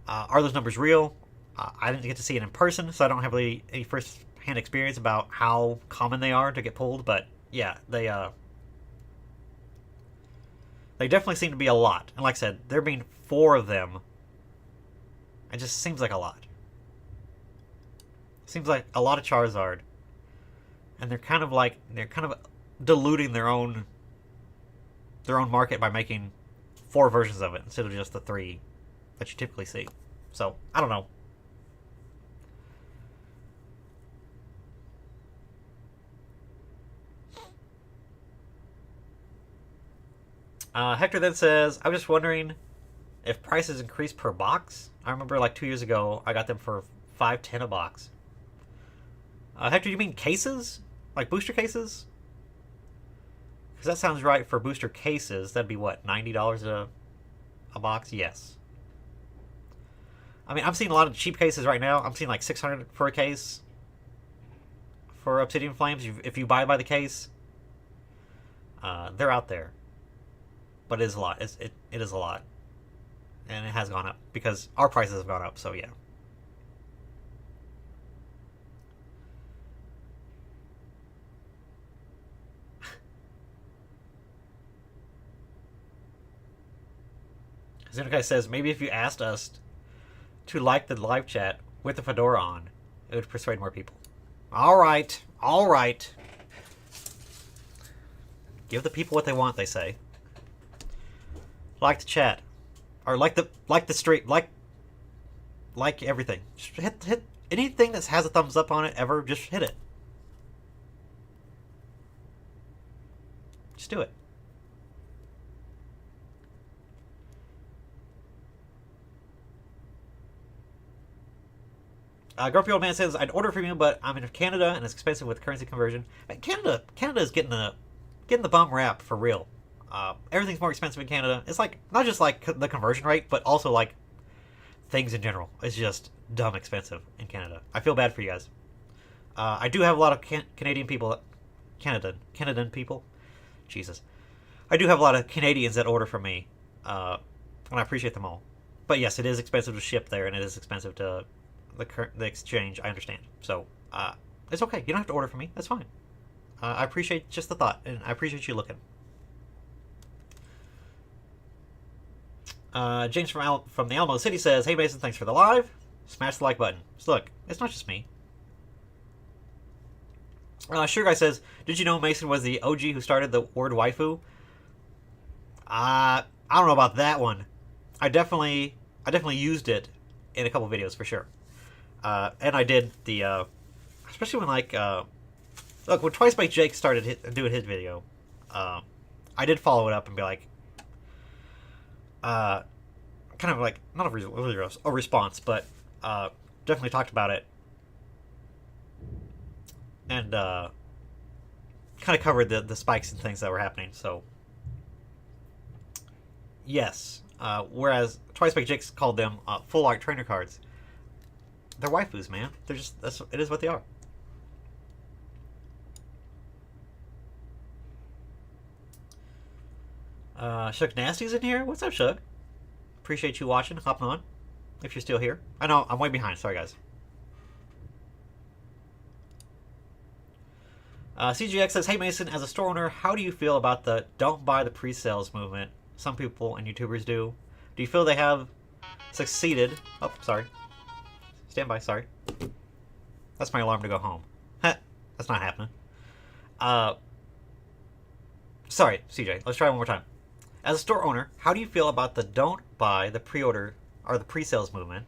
are those numbers real? I didn't get to see it in person, so I don't have really any first-hand experience about how common they are to get pulled. But yeah, they definitely seem to be a lot. And like I said, there being 4 of them, it just seems like a lot. Seems like a lot of Charizard, and they're kind of diluting their own market by making 4 versions of it instead of just the 3 that you typically see. So I don't know. Hector then says, I was just wondering if prices increase per box. I remember like 2 years ago, I got them for $5.10 a box. Hector, you mean cases? Like booster cases? Because that sounds right for booster cases. That'd be what, $90 a box? Yes. I mean, I'm seeing a lot of cheap cases right now. I'm seeing like $600 for a case for Obsidian Flames. If you buy by the case, they're out there. But it is a lot. It is a lot. And it has gone up because our prices have gone up, so yeah. Xenokai says, maybe if you asked us to like the live chat with the fedora on, it would persuade more people. Alright. Alright. Give the people what they want, they say. Like the chat. Or like the stream. Like everything. Just hit anything that has a thumbs up on it ever, just hit it. Just do it. Grumpy Old Man says, I'd order from you, but I'm in Canada and it's expensive with currency conversion. Canada is getting the bum rap for real. Everything's more expensive in Canada. It's like, not just like the conversion rate, but also like things in general. It's just dumb expensive in Canada. I feel bad for you guys. I do have a lot of Canadian people, Canadian people. Jesus. I do have a lot of Canadians that order from me, and I appreciate them all. But yes, it is expensive to ship there, and it is expensive to the exchange. I understand. So it's okay. You don't have to order from me. That's fine. I appreciate just the thought, and I appreciate you looking. James from the Alamo City says, hey Mason, thanks for the live. Smash the like button. So look, it's not just me. Sugar Guy says, did you know Mason was the OG who started the word waifu? I don't know about that one. I definitely used it in a couple videos for sure. And I did the, especially when like, look, when Twice Baked Jake started doing his video, I did follow it up and be like, kind of like, not a response, but definitely talked about it. And kind of covered the spikes and things that were happening. So, yes. Whereas Twice Baked Jake's called them full art trainer cards. They're waifus, man. They're just, it is what they are. Shug Nasty's in here. What's up, Shug? Appreciate you watching, hopping on. If you're still here. I know, I'm way behind. Sorry, guys. CGX says, hey Mason, as a store owner, how do you feel about the don't buy the pre-sales movement some people and YouTubers do? Do you feel they have succeeded? Oh, sorry. Stand by, sorry. That's my alarm to go home. That's not happening. Sorry, CJ. Let's try one more time. As a store owner, how do you feel about the don't buy the pre-order or the pre-sales movement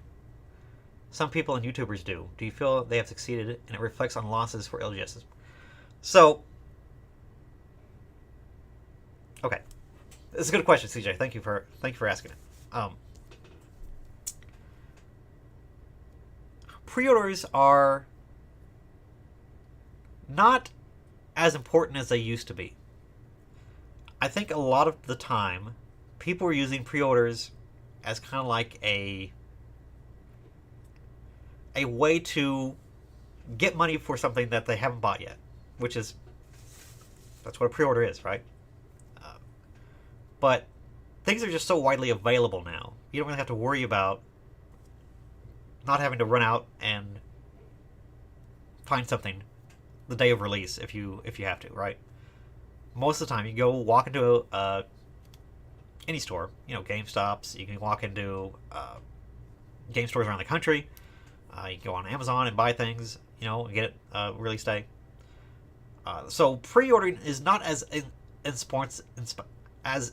some people and YouTubers do? Do you feel they have succeeded and it reflects on losses for LGSs? So, okay, this is a good question, CJ. Thank you for asking it. Pre-orders are not as important as they used to be. I think a lot of the time, people are using pre-orders as kind of like a way to get money for something that they haven't bought yet, which is That's what a pre-order is, right? But things are just so widely available now. You don't really have to worry about not having to run out and find something the day of release if you have to, right? Most of the time, you go walk into any store, GameStops. You can walk into game stores around the country. You can go on Amazon and buy things, and get it release day. So pre-ordering is not as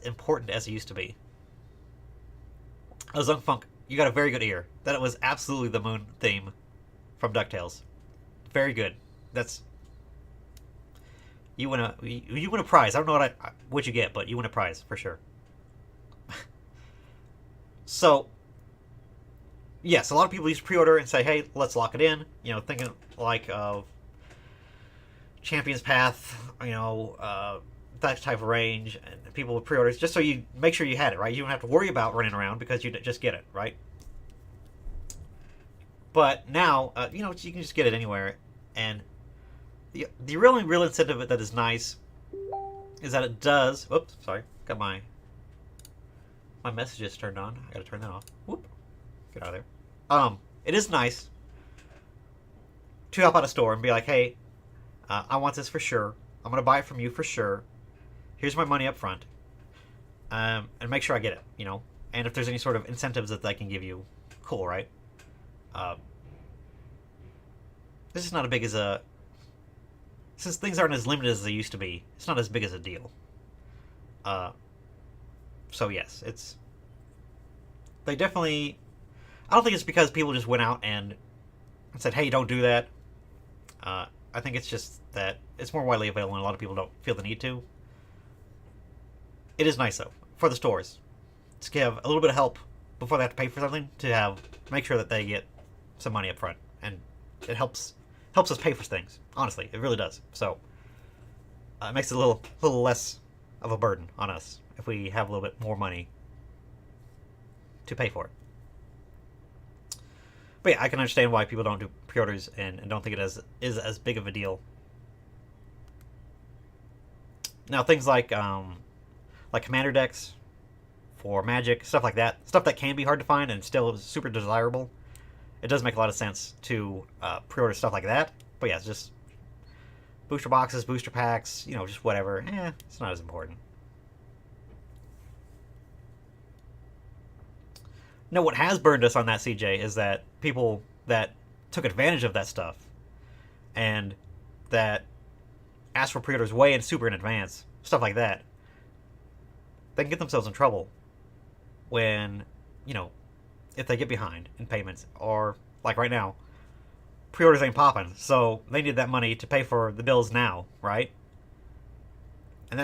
important as it used to be. Zung Funk, you got a very good ear. That was absolutely the moon theme from DuckTales. Very good. That's you win a prize. I don't know what you get, but you win a prize for sure. So, yes, a lot of people use pre-order and say, "Hey, let's lock it in." Thinking like of Champion's Path, that type of range, and people with pre-orders, just so you make sure you had it, right? You don't have to worry about running around because you just get it, right? But now, you can just get it anywhere, and the real incentive that is nice is that it does. Oops, sorry, got my messages turned on. I gotta turn that off. Whoop, get out of there. It is nice to help out a store and be like, hey, I want this for sure. I'm gonna buy it from you for sure. Here's my money up front, and make sure I get it. And if there's any sort of incentives that they can give you, cool, right? This is not as big as a. Since things aren't as limited as they used to be, it's not as big as a deal. So yes, they definitely. I don't think it's because people just went out and said, "Hey, don't do that." I think it's just that it's more widely available, and a lot of people don't feel the need to. It is nice though for the stores to give a little bit of help before they have to pay for something to make sure that they get some money up front, and it helps us pay for things. Honestly, it really does. So it makes it a little less of a burden on us if we have a little bit more money to pay for it. But yeah, I can understand why people don't do pre-orders and don't think it is as big of a deal. Now things like commander decks for Magic, stuff like that, stuff that can be hard to find and still is super desirable. It does make a lot of sense to pre-order stuff like that. But yeah, it's just booster boxes, booster packs, just whatever. It's not as important. Now, what has burned us on that, CJ, is that people that took advantage of that stuff and that asked for pre-orders way and super in advance, stuff like that, they can get themselves in trouble when, if they get behind in payments, or like right now, pre-orders ain't popping, so they need that money to pay for the bills now, right? And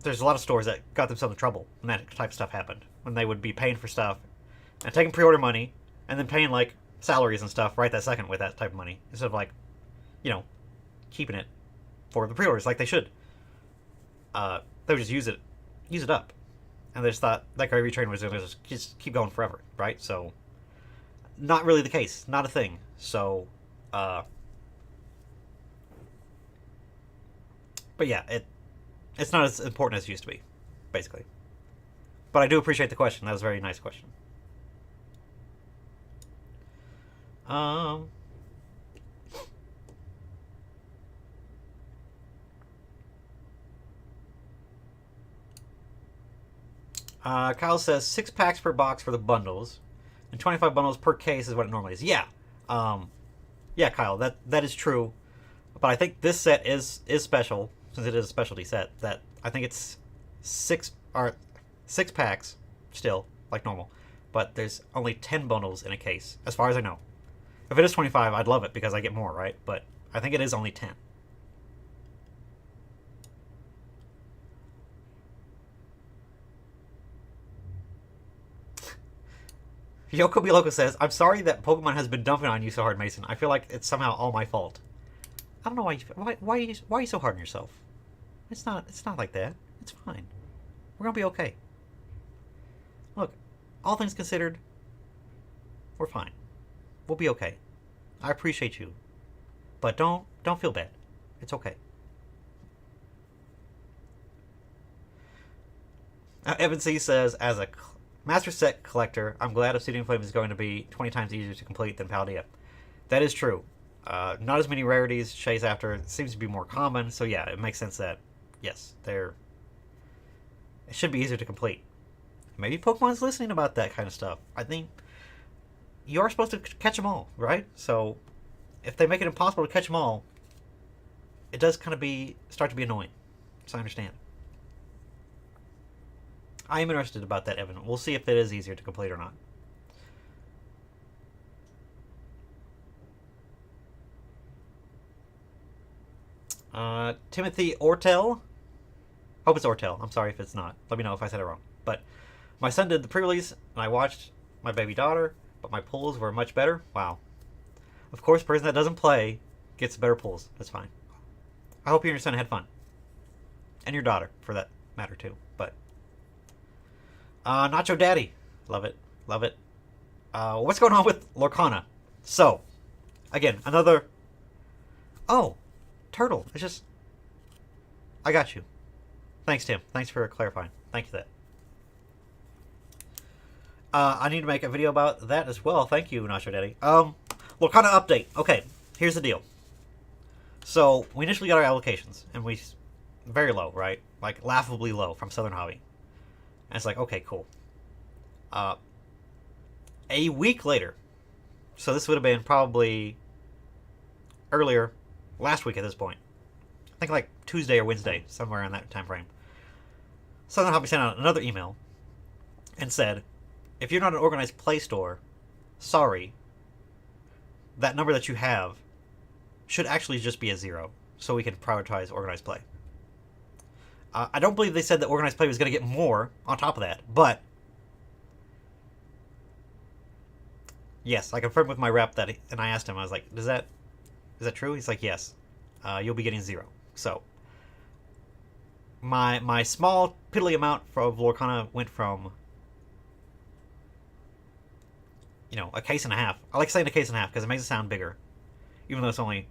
there's a lot of stores that got themselves in trouble when that type of stuff happened, when they would be paying for stuff and taking pre-order money and then paying like salaries and stuff right that second with that type of money instead of keeping it for the pre-orders like they should. They would just use it up, and they just thought that gravy train was going to just keep going forever, right? So not really the case, not a thing. So but yeah, it's not as important as it used to be, basically. But I do appreciate the question. That was a very nice question. Kyle says 6 packs per box for the bundles, and 25 bundles per case is what it normally is. Yeah, yeah, Kyle, that is true. But I think this set is special since it is a specialty set. That I think it's 6 packs still like normal, but there's only 10 bundles in a case, as far as I know. If it is 25, I'd love it because I get more, right? But I think it is only 10. Yoko Biloco says, I'm sorry that Pokemon has been dumping on you so hard, Mason. I feel like it's somehow all my fault. I don't know why are you so hard on yourself? It's not like that. It's fine. We're gonna be okay. Look, all things considered, we're fine. We'll be okay. I appreciate you. But don't feel bad. It's okay. Evan C says, as a master set collector, I'm glad Obsidian Flame is going to be 20 times easier to complete than Paldea. That is true. Not as many rarities to chase after. It seems to be more common, so yeah, it makes sense that, yes, it should be easier to complete. Maybe Pokemon's listening about that kind of stuff. I think you are supposed to catch them all, right? So if they make it impossible to catch them all, it does kind of start to be annoying. So I understand. I am interested about that, Evan. We'll see if it is easier to complete or not. Timothy Ortel. Hope it's Ortel. I'm sorry if it's not. Let me know if I said it wrong. But my son did the pre-release, and I watched my baby daughter, but my pulls were much better. Wow. Of course, a person that doesn't play gets better pulls. That's fine. I hope you and your son had fun. And your daughter, for that matter, too. But Nacho Daddy. Love it. Love it. What's going on with Lorcana? So, again, another... Oh, Turtle. It's just... I got you. Thanks, Tim. Thanks for clarifying. Thank you for that. I need to make a video about that as well. Thank you, Nacho Daddy. Lorcana update. Okay, here's the deal. So, we initially got our allocations, and we... Very low, right? Like, laughably low from Southern Hobby. And it's like, okay, cool. A week later, so this would have been probably earlier, last week at this point. I think like Tuesday or Wednesday, somewhere in that time frame. Southern Hobby sent out another email and said, if you're not an organized play store, sorry, that number that you have should actually just be a 0, so we can prioritize organized play. I don't believe they said that organized play was going to get more on top of that, but yes, I confirmed with my rep that, and I asked him, I was like, is that true? He's like, yes, you'll be getting 0. So my small piddly amount of Lorcana went from, a case and a half. I like saying a case and a half because it makes it sound bigger, even though it's only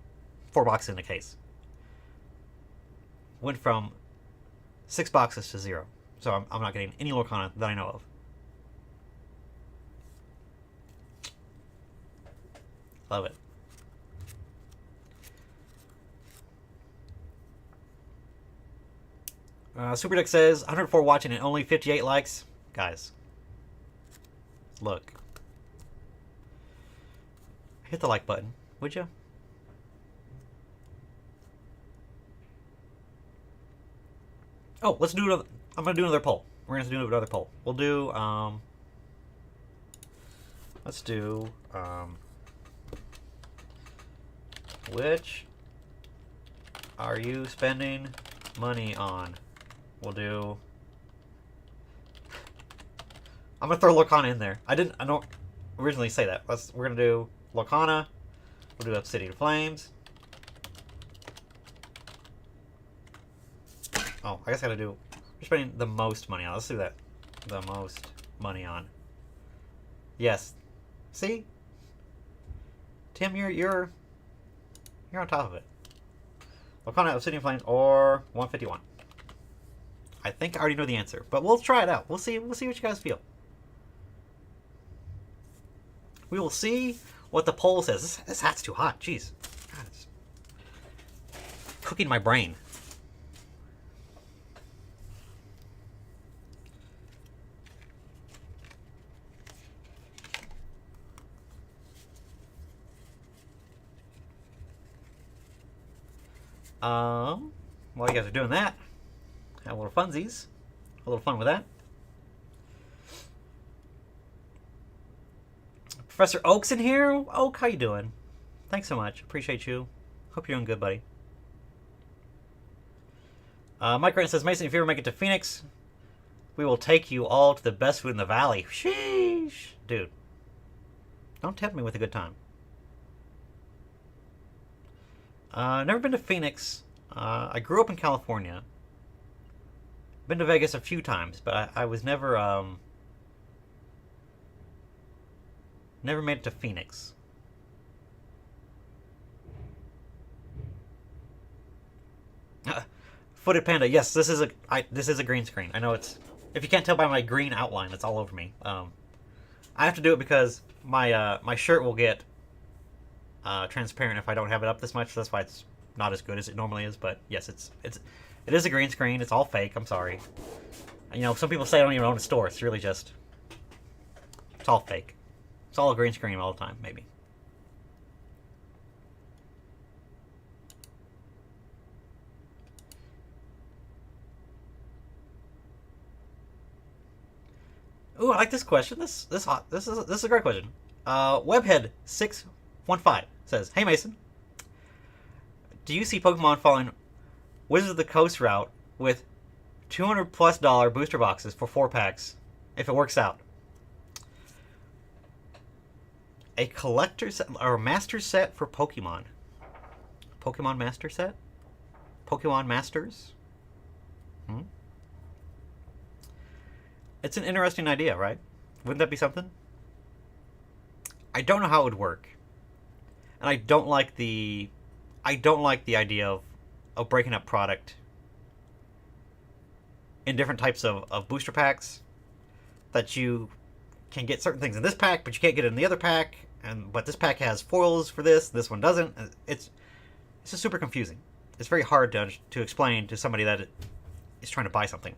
4 boxes in a case. Went from 6 boxes to 0. So I'm not getting any Lorcana that I know of. Love it. Super Duck says 104 watching and only 58 likes. Guys, look. Hit the like button, would you? Oh, let's do another. I'm gonna do another poll. We're gonna do another poll. We'll do. Let's do. Which are you spending money on? We'll do. I'm gonna throw Lorcana in there. I don't originally say that. We're gonna do Lorcana. We'll do Obsidian Flames. Oh, I guess I gotta do. We're spending the most money on. Let's do that. The most money on. Yes. See, Tim, you're on top of it. Lorcana, Obsidian Flames, or 151. I think I already know the answer, but we'll try it out. We'll see what you guys feel. We will see what the poll says. This hat's too hot. Jeez. God, it's cooking my brain. While you guys are doing that, have a little funsies. A little fun with that. Professor Oak's in here. Oak, how you doing? Thanks so much. Appreciate you. Hope you're doing good, buddy. Mike Grant says, Mason, if you ever make it to Phoenix, we will take you all to the best food in the valley. Sheesh. Dude, don't tempt me with a good time. Never been to Phoenix. I grew up in California. Been to Vegas a few times, but I was never never made it to Phoenix. Footed Panda. Yes, this is a green screen. I know it's If you can't tell by my green outline that's all over me, I have to do it because my shirt will get transparent if I don't have it up this much. That's why it's not as good as it normally is. But yes, it is a green screen. It's all fake. I'm sorry. You know, some people say I don't even own a store. It's really just, it's all fake. It's all a green screen all the time, maybe. Ooh, I like this question. This is a great question. Webhead615 says, "Hey Mason, do you see Pokemon following Wizards of the Coast route with $200+ booster boxes for 4 packs if it works out? A collector set or master set for Pokemon? Pokemon master set? Pokemon Masters? It's an interesting idea, right? Wouldn't that be something? I don't know how it would work, and I don't like the idea of breaking up product in different types of booster packs. That you can get certain things in this pack, but you can't get it in the other pack, but this pack has foils for this one doesn't. It's just super confusing. It's very hard to explain to somebody that is trying to buy something.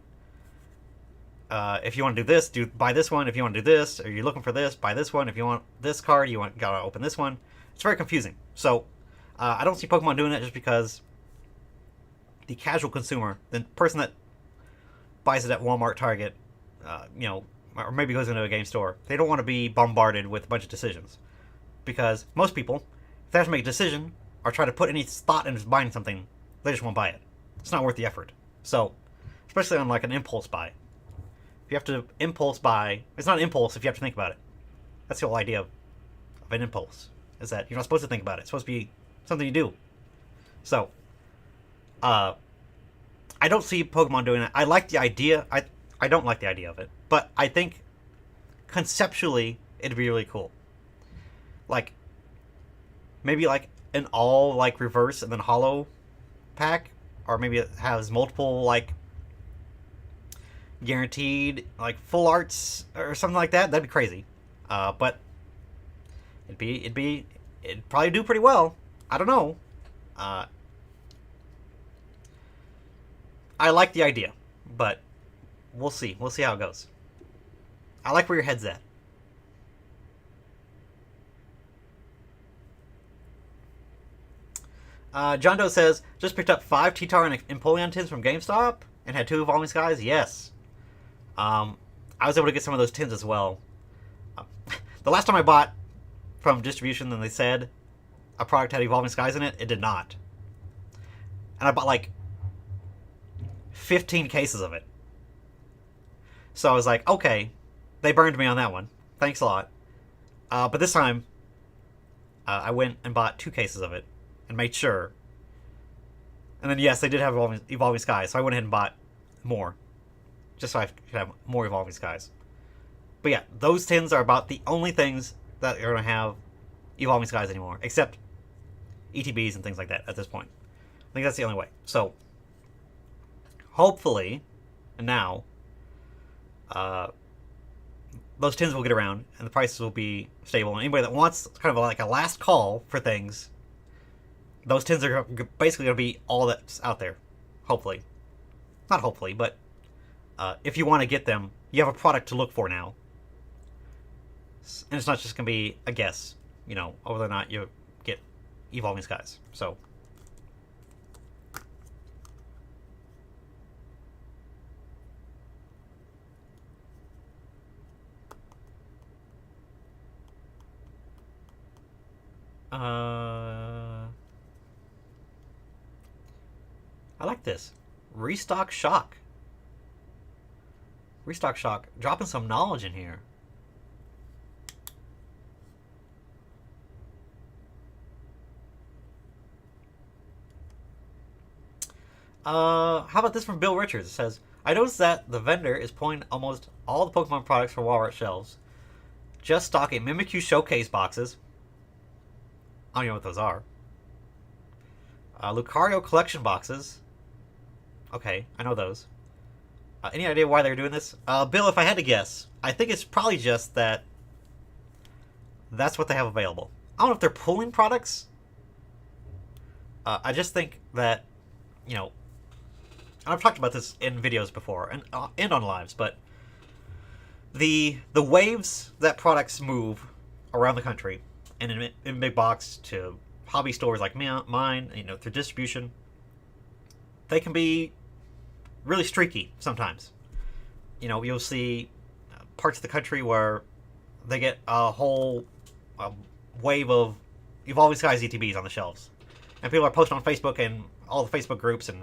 If you want to do this, buy this one. If you want to do this, or you're looking for this, buy this one. If you want this card, gotta open this one. It's very confusing. So I don't see Pokemon doing that just because the casual consumer, the person that buys it at Walmart, Target, or maybe goes into a game store, they don't want to be bombarded with a bunch of decisions. Because most people, if they have to make a decision or try to put any thought into buying something, they just won't buy it. It's not worth the effort. So, especially on like an impulse buy. If you have to impulse buy, it's not an impulse if you have to think about it. That's the whole idea of an impulse, is that you're not supposed to think about it. It's supposed to be something you do. So, I don't see Pokemon doing that. I like the idea. I don't like the idea of it. But I think conceptually it'd be really cool. Like, maybe like an all like reverse and then hollow pack. Or maybe it has multiple like guaranteed like full arts or something like that. That'd be crazy. But it'd probably do pretty well. I don't know. I like the idea, but we'll see. We'll see how it goes. I like where your head's at. John Doe says, just picked up 5 T-Tar and Empoleon tins from GameStop and had 2 Evolving Skies. Yes. I was able to get some of those tins as well. The last time I bought from distribution and they said a product had Evolving Skies in it, it did not. And I bought like 15 cases of it. So I was like, okay, they burned me on that one. Thanks a lot. But this time, I went and bought 2 cases of it and made sure. And then, yes, they did have Evolving Skies, so I went ahead and bought more. Just so I could have more Evolving Skies. But yeah, those tins are about the only things that are going to have Evolving Skies anymore, except ETBs and things like that at this point. I think that's the only way. So, hopefully, now, those tins will get around and the prices will be stable. And anybody that wants kind of like a last call for things, those tins are basically going to be all that's out there. Hopefully. Not hopefully, but if you want to get them, you have a product to look for now. And it's not just going to be a guess, whether or not you get Evolving Skies. So, I like this. Restock Shock. Restock Shock. Dropping some knowledge in here. How about this from Bill Richards? It says, I noticed that the vendor is pulling almost all the Pokemon products from Walmart shelves. Just stocking Mimikyu showcase boxes. I don't know what those are. Lucario collection boxes. Okay, I know those. Any idea why they're doing this? Bill, if I had to guess, I think it's probably just that that's what they have available. I don't know if they're pulling products. I just think that, you know, I've talked about this in videos before and on lives, but the waves that products move around the country and in big box to hobby stores like mine, you know, through distribution, they can be really streaky sometimes. You know, you'll see parts of the country where they get a whole wave of Evolving Skies ETBs on the shelves, and people are posting on Facebook and all the Facebook groups and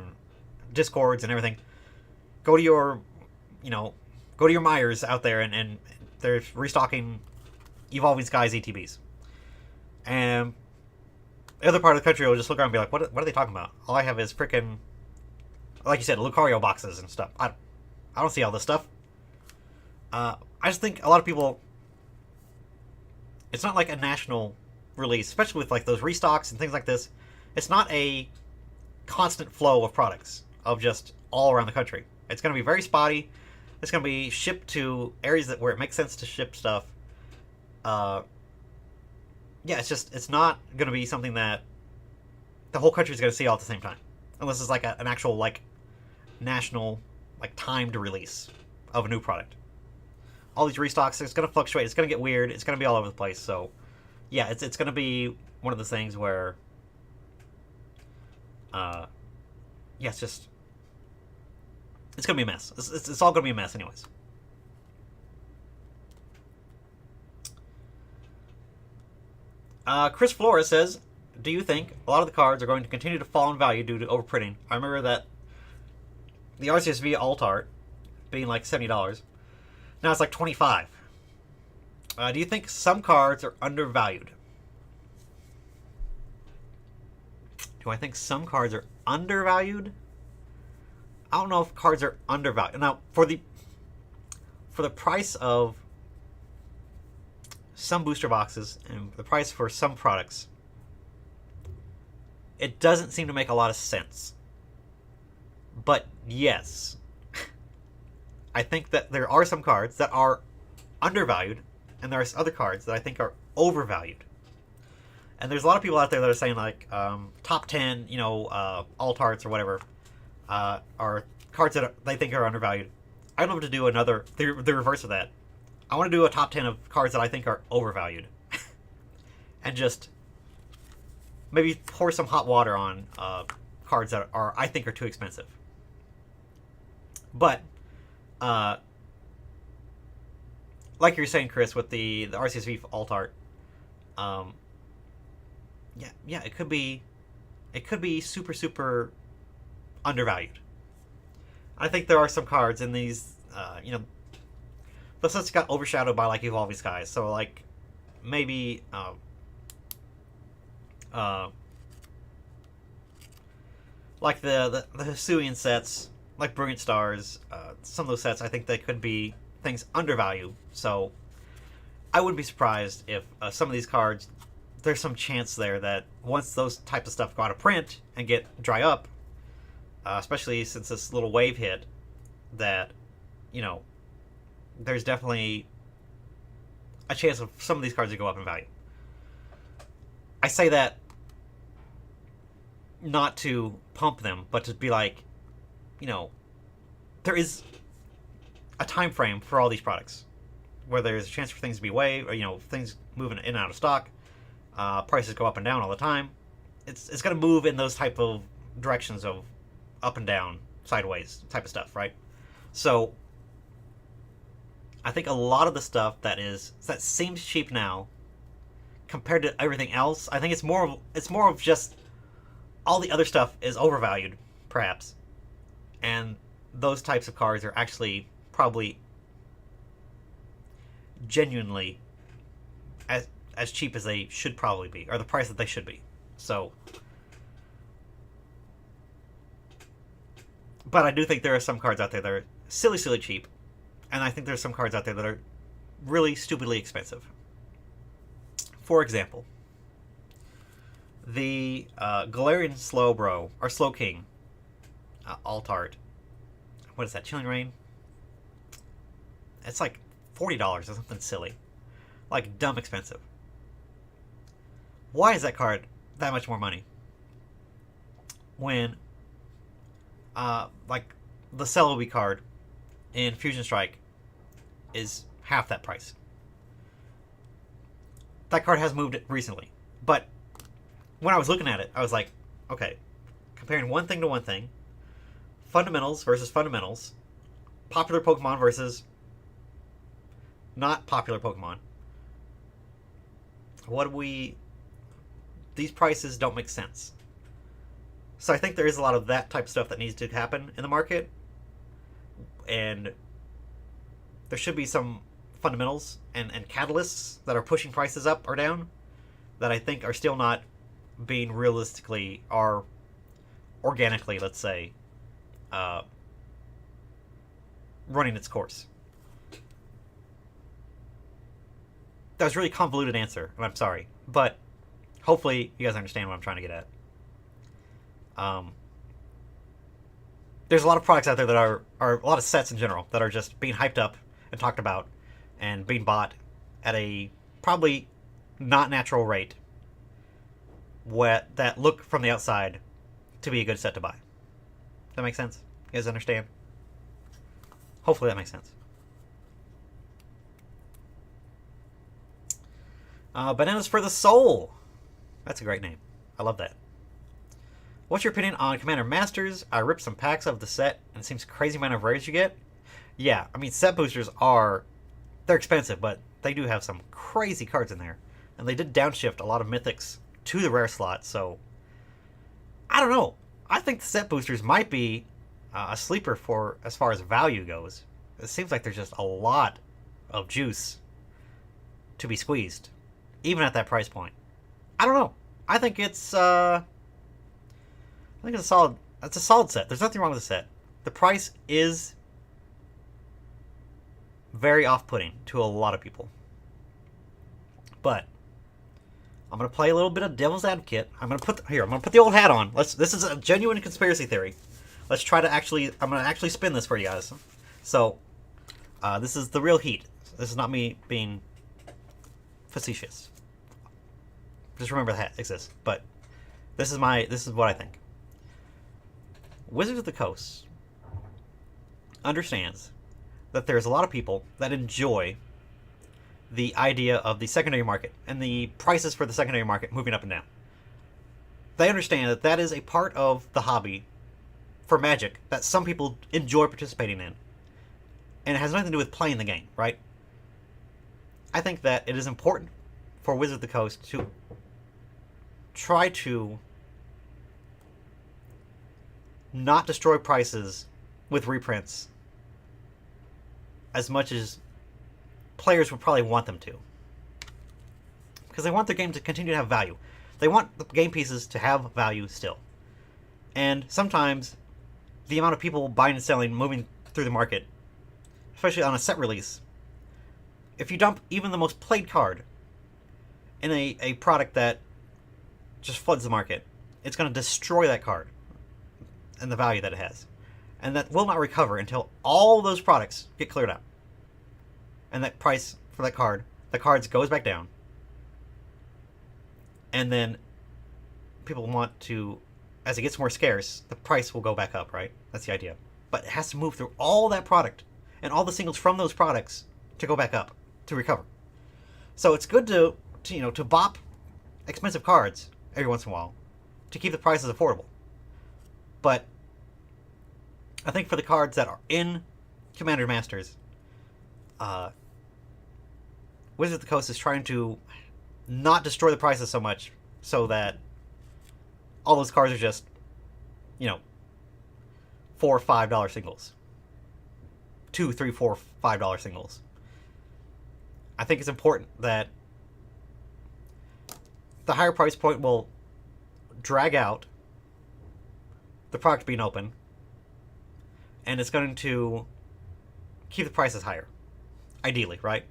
Discords and everything. Go to your, you know, go to your Myers out there, and they're restocking Evolving Skies ETBs. And the other part of the country will just look around and be like, what are they talking about? All I have is freaking, like you said, Lucario boxes and stuff. I don't see all this stuff. I just think a lot of people, it's not like a national release, especially with like those restocks and things like this. It's not a constant flow of products of just all around the country. It's going to be very spotty. It's going to be shipped to areas where it makes sense to ship stuff. Yeah, it's not going to be something that the whole country is going to see all at the same time, unless it's like an actual like national like timed release of a new product. All these restocks, it's going to fluctuate. It's going to get weird. It's going to be all over the place. So, yeah, it's going to be one of the things where, yeah, it's going to be a mess. It's all going to be a mess, anyways. Chris Flores says, do you think a lot of the cards are going to continue to fall in value due to overprinting? I remember that the RCSV alt art being like $70. Now it's like $25. Do you think some cards are undervalued? Do I think some cards are undervalued? I don't know if cards are undervalued. Now, for the price of some booster boxes and the price for some products, it doesn't seem to make a lot of sense. But yes, I think that there are some cards that are undervalued, and there are other cards that I think are overvalued. And there's a lot of people out there that are saying like top 10, you know, alt arts or whatever, are cards that they think are undervalued. I'd love to do the reverse of that. I want to do a top 10 of cards that I think are overvalued. And just maybe pour some hot water on cards that I think are too expensive. But, like you're saying, Chris, with the RCSV alt art, yeah, it could be super, super undervalued. I think there are some cards in these, you know, the sets got overshadowed by like Evolving Skies, so like maybe like the Hisuian sets, like Brilliant Stars, some of those sets I think they could be things undervalued. So I wouldn't be surprised if some of these cards, there's some chance there that once those types of stuff go out of print and get dry up, especially since this little wave hit, that, you know, there's definitely a chance of some of these cards to go up in value. I say that not to pump them, but to be like, you know, there is a time frame for all these products where there's a chance for things to be waived, or, you know, things moving in and out of stock. Prices go up and down all the time. It's going to move in those type of directions of up and down, sideways type of stuff, right? So I think a lot of the stuff that seems cheap now compared to everything else, I think it's more of just all the other stuff is overvalued, perhaps. And those types of cards are actually probably genuinely as cheap as they should probably be, or the price that they should be. So, but I do think there are some cards out there that are silly cheap, and I think there's some cards out there that are really stupidly expensive. For example, the Galarian Slowbro, or Slow King, alt art. What is that, Chilling Reign? It's like $40 or something silly. Like, dumb expensive. Why is that card that much more money? When, like, the Celebi card in Fusion Strike is half that price. That card has moved recently. But when I was looking at it, I was like, okay, comparing one thing to one thing, fundamentals versus fundamentals, popular Pokemon versus not popular Pokemon. These prices don't make sense. So I think there is a lot of that type of stuff that needs to happen in the market. And there should be some fundamentals and catalysts that are pushing prices up or down that I think are still not being realistically or organically, let's say, running its course. That was a really convoluted answer, and I'm sorry. But hopefully you guys understand what I'm trying to get at. There's a lot of products out there that are a lot of sets in general that are just being hyped up and talked about and being bought at a probably not natural rate that look from the outside to be a good set to buy. Does that make sense? You guys understand? Hopefully that makes sense. Bananas for the Soul. That's a great name. I love that. What's your opinion on Commander Masters? I ripped some packs of the set, and it seems crazy amount of rares you get. Yeah, I mean, set boosters they're expensive, but they do have some crazy cards in there. And they did downshift a lot of mythics to the rare slot, so I don't know. I think the set boosters might be a sleeper for as far as value goes. It seems like there's just a lot of juice to be squeezed, even at that price point. I don't know. I think it's a solid. It's a solid set. There's nothing wrong with the set. The price is very off-putting to a lot of people. But I'm gonna play a little bit of devil's advocate. I'm gonna put the old hat on. This is a genuine conspiracy theory. Let's try to I'm gonna actually spin this for you guys. So, this is the real heat. This is not me being facetious. Just remember the hat exists. But this is what I think. Wizards of the Coast understands that there's a lot of people that enjoy the idea of the secondary market and the prices for the secondary market moving up and down. They understand that that is a part of the hobby for Magic that some people enjoy participating in. And it has nothing to do with playing the game, right? I think that it is important for Wizards of the Coast to try to not destroy prices with reprints as much as players would probably want them to. Because they want their game to continue to have value. They want the game pieces to have value still. And sometimes the amount of people buying and selling, moving through the market, especially on a set release, if you dump even the most played card in a product that just floods the market, it's going to destroy that card and the value that it has. And that will not recover until all those products get cleared out. And that price for that card, the cards goes back down. And then people want to, as it gets more scarce, the price will go back up, right? That's the idea. But it has to move through all that product and all the singles from those products to go back up, to recover. So it's good to bop expensive cards every once in a while to keep the prices affordable. But I think for the cards that are in Commander Masters, Wizards of the Coast is trying to not destroy the prices so much so that all those cards are just, $4 or $5 singles. $2, $3, $4, $5 singles. I think it's important that the higher price point will drag out the product being open, and it's going to keep the prices higher. Ideally, right?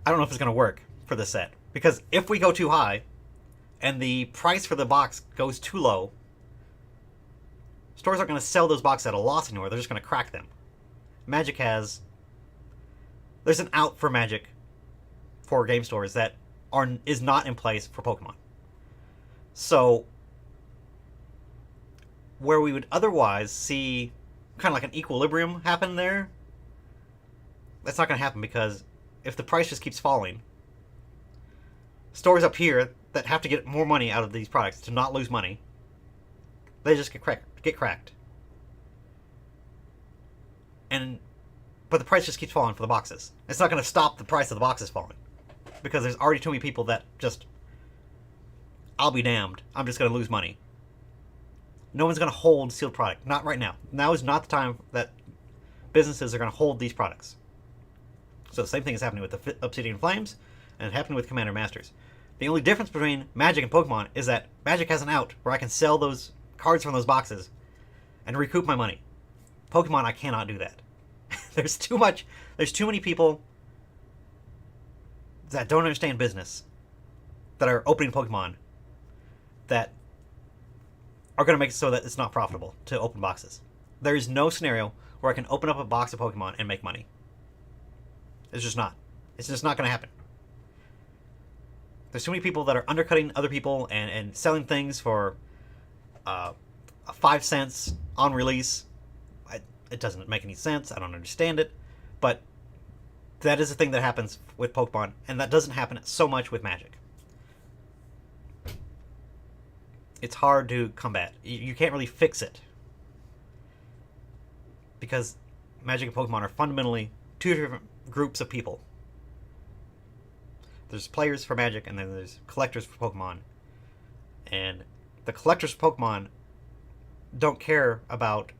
I don't know if it's going to work for this set. Because if we go too high, and the price for the box goes too low, stores aren't going to sell those boxes at a loss anymore. They're just going to crack them. Magic has... There's an out for Magic for game stores that is not in place for Pokemon. So, where we would otherwise see kind of like an equilibrium happen there, that's not going to happen because if the price just keeps falling, stores up here that have to get more money out of these products to not lose money, they just get cracked. But the price just keeps falling for the boxes. It's not going to stop the price of the boxes falling because there's already too many people that just, I'll be damned, I'm just going to lose money. No one's going to hold sealed product. Not right now. Now is not the time that businesses are going to hold these products. So the same thing is happening with the Obsidian Flames, and it's happening with Commander Masters. The only difference between Magic and Pokemon is that Magic has an out where I can sell those cards from those boxes and recoup my money. Pokemon, I cannot do that. There's too many people that don't understand business that are opening Pokemon that are going to make it so that it's not profitable to open boxes. There is no scenario where I can open up a box of Pokemon and make money. It's just not. It's just not going to happen. There's too many people that are undercutting other people and selling things for 5 cents on release. It doesn't make any sense. I don't understand it. But that is a thing that happens with Pokemon, and that doesn't happen so much with Magic. It's hard to combat. You can't really fix it. Because Magic and Pokemon are fundamentally two different groups of people. There's players for Magic, and then there's collectors for Pokemon. And the collectors for Pokemon don't care about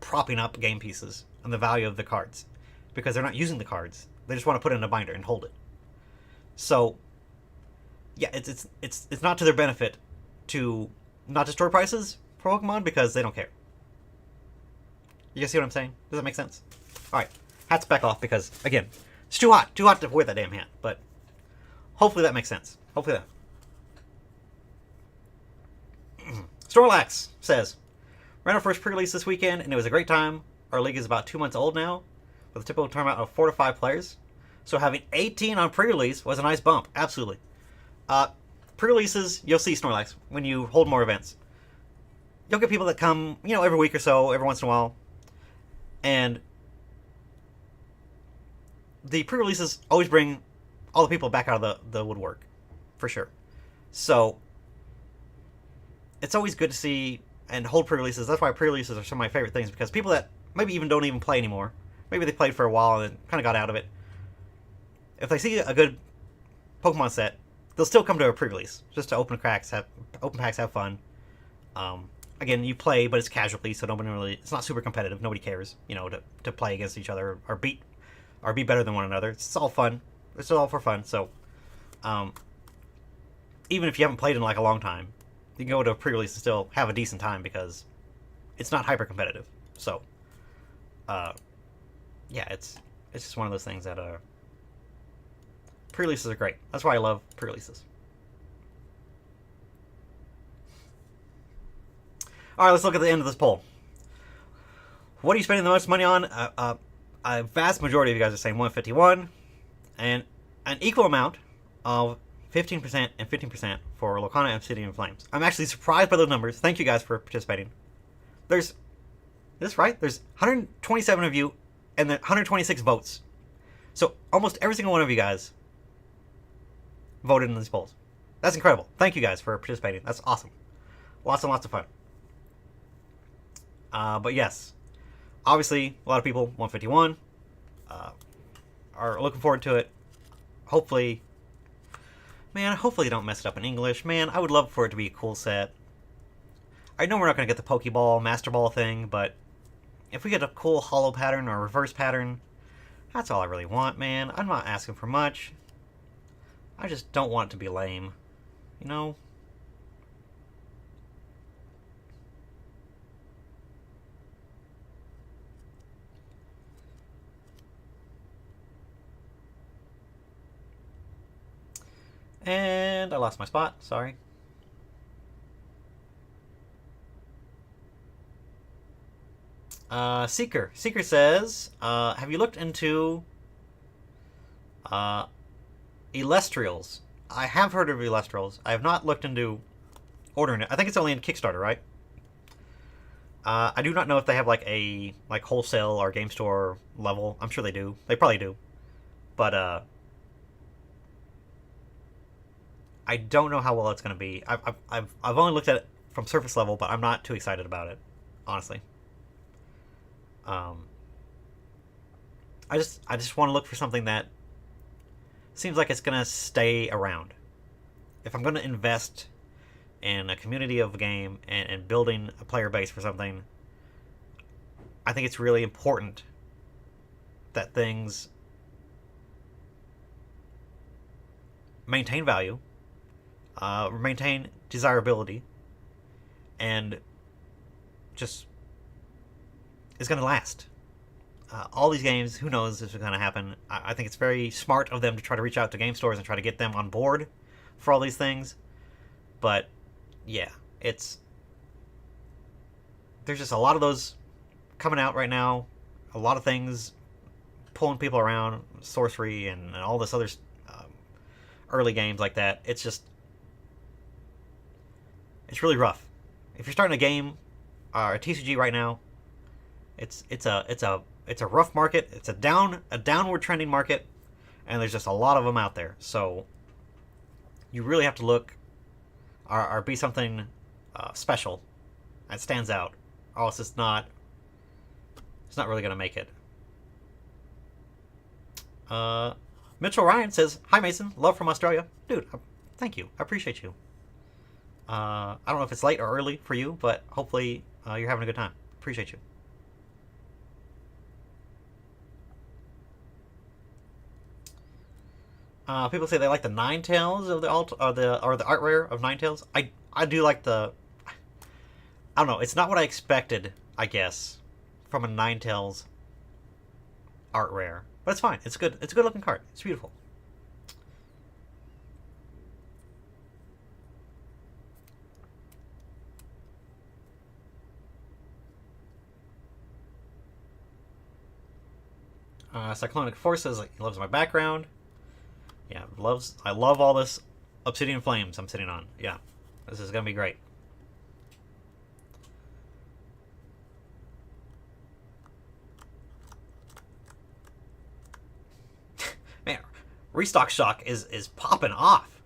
propping up game pieces and the value of the cards, because they're not using the cards. They just want to put it in a binder and hold it. So, yeah, it's not to their benefit to not destroy prices for Pokemon because they don't care. You guys see what I'm saying? Does that make sense? Alright, hat's back off because, again, it's too hot to wear that damn hat, but hopefully that makes sense. Hopefully that. Snorlax says, ran our first pre-release this weekend and it was a great time. Our league is about 2 months old now, with a typical tournament of 4 to 5 players. So having 18 on pre-release was a nice bump. Absolutely. Pre-releases, you'll see Snorlax when you hold more events. You'll get people that come, every week or so, every once in a while. And the pre-releases always bring all the people back out of the woodwork, for sure. So it's always good to see and hold pre-releases. That's why pre-releases are some of my favorite things, because people that maybe even don't even play anymore, maybe they played for a while and then kind of got out of it, if they see a good Pokemon set, they'll still come to a pre-release just to open packs, have fun. Again, you play, but it's casually, so it's not super competitive. Nobody cares, to play against each other or be better than one another. It's all fun. It's all for fun. So, even if you haven't played in like a long time, you can go to a pre-release and still have a decent time because it's not hyper competitive. So, yeah, it's just one of those things that pre-releases are great. That's why I love pre-releases. Alright, let's look at the end of this poll. What are you spending the most money on? A vast majority of you guys are saying 151, and an equal amount of 15% and 15% for Locana and Obsidian Flames. I'm actually surprised by those numbers. Thank you guys for participating. Is this right? There's 127 of you and then 126 votes. So almost every single one of you guys voted in these polls. That's incredible. Thank you guys for participating. That's awesome. Lots and lots of fun. But yes, obviously a lot of people, 151, are looking forward to it. Hopefully they don't mess it up in English. Man, I would love for it to be a cool set. I know we're not going to get the Pokeball, Master Ball thing, but if we get a cool hollow pattern or reverse pattern, that's all I really want, man. I'm not asking for much. I just don't want it to be lame, And I lost my spot, sorry. Seeker says, have you looked into uh, Illustrials? I have heard of Illustrials. I have not looked into ordering it. I think it's only in Kickstarter, right? I do not know if they have like a wholesale or game store level. I'm sure they do. They probably do, but I don't know how well it's going to be. I've only looked at it from surface level, but I'm not too excited about it, honestly. Um, I just want to look for something that seems like it's going to stay around. If I'm going to invest in a community of a game and building a player base for something, I think it's really important that things maintain value, maintain desirability, and just is going to last. All these games, who knows if it's going to happen. I think it's very smart of them to try to reach out to game stores and try to get them on board for all these things. But yeah, there's just a lot of those coming out right now. A lot of things pulling people around, sorcery and all this other early games like that. It's really rough. If you're starting a game or a TCG right now, it's a rough market. It's a downward trending market, and there's just a lot of them out there. So you really have to look or be something special that stands out, or else it's not really going to make it. Mitchell Ryan says, "Hi Mason, love from Australia, dude. Thank you, I appreciate you. I don't know if it's late or early for you, but hopefully you're having a good time. Appreciate you." People say they like the Ninetales of the art rare of Ninetales. I do like the. I don't know. It's not what I expected, I guess, from a Ninetales art rare, but it's fine. It's good. It's a good looking card. It's beautiful. Cyclonic Force says he loves my background. Yeah, I love all this Obsidian Flames I'm sitting on. Yeah, this is gonna be great. Man, Restock Shock is popping off.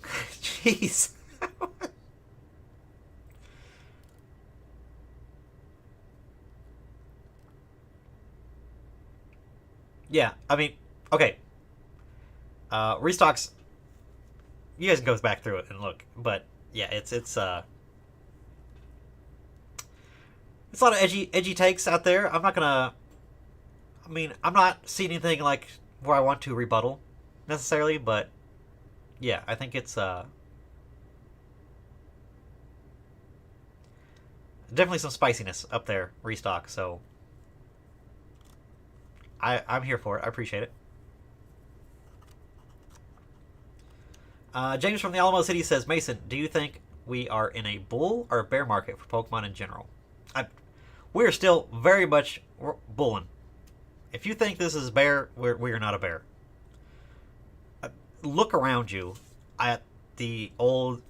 Jeez. Yeah, I mean, okay. Restocks. You guys can go back through it and look, but yeah, it's a lot of edgy takes out there. I'm not gonna. I mean, I'm not seeing anything like where I want to rebuttal necessarily, but yeah, I think it's definitely some spiciness up there. Restock, so I'm here for it. I appreciate it. James from the Alamo City says, Mason, do you think we are in a bull or a bear market for Pokemon in general? We're still very much bulling. If you think this is bear, we are not a bear. Look around you at the old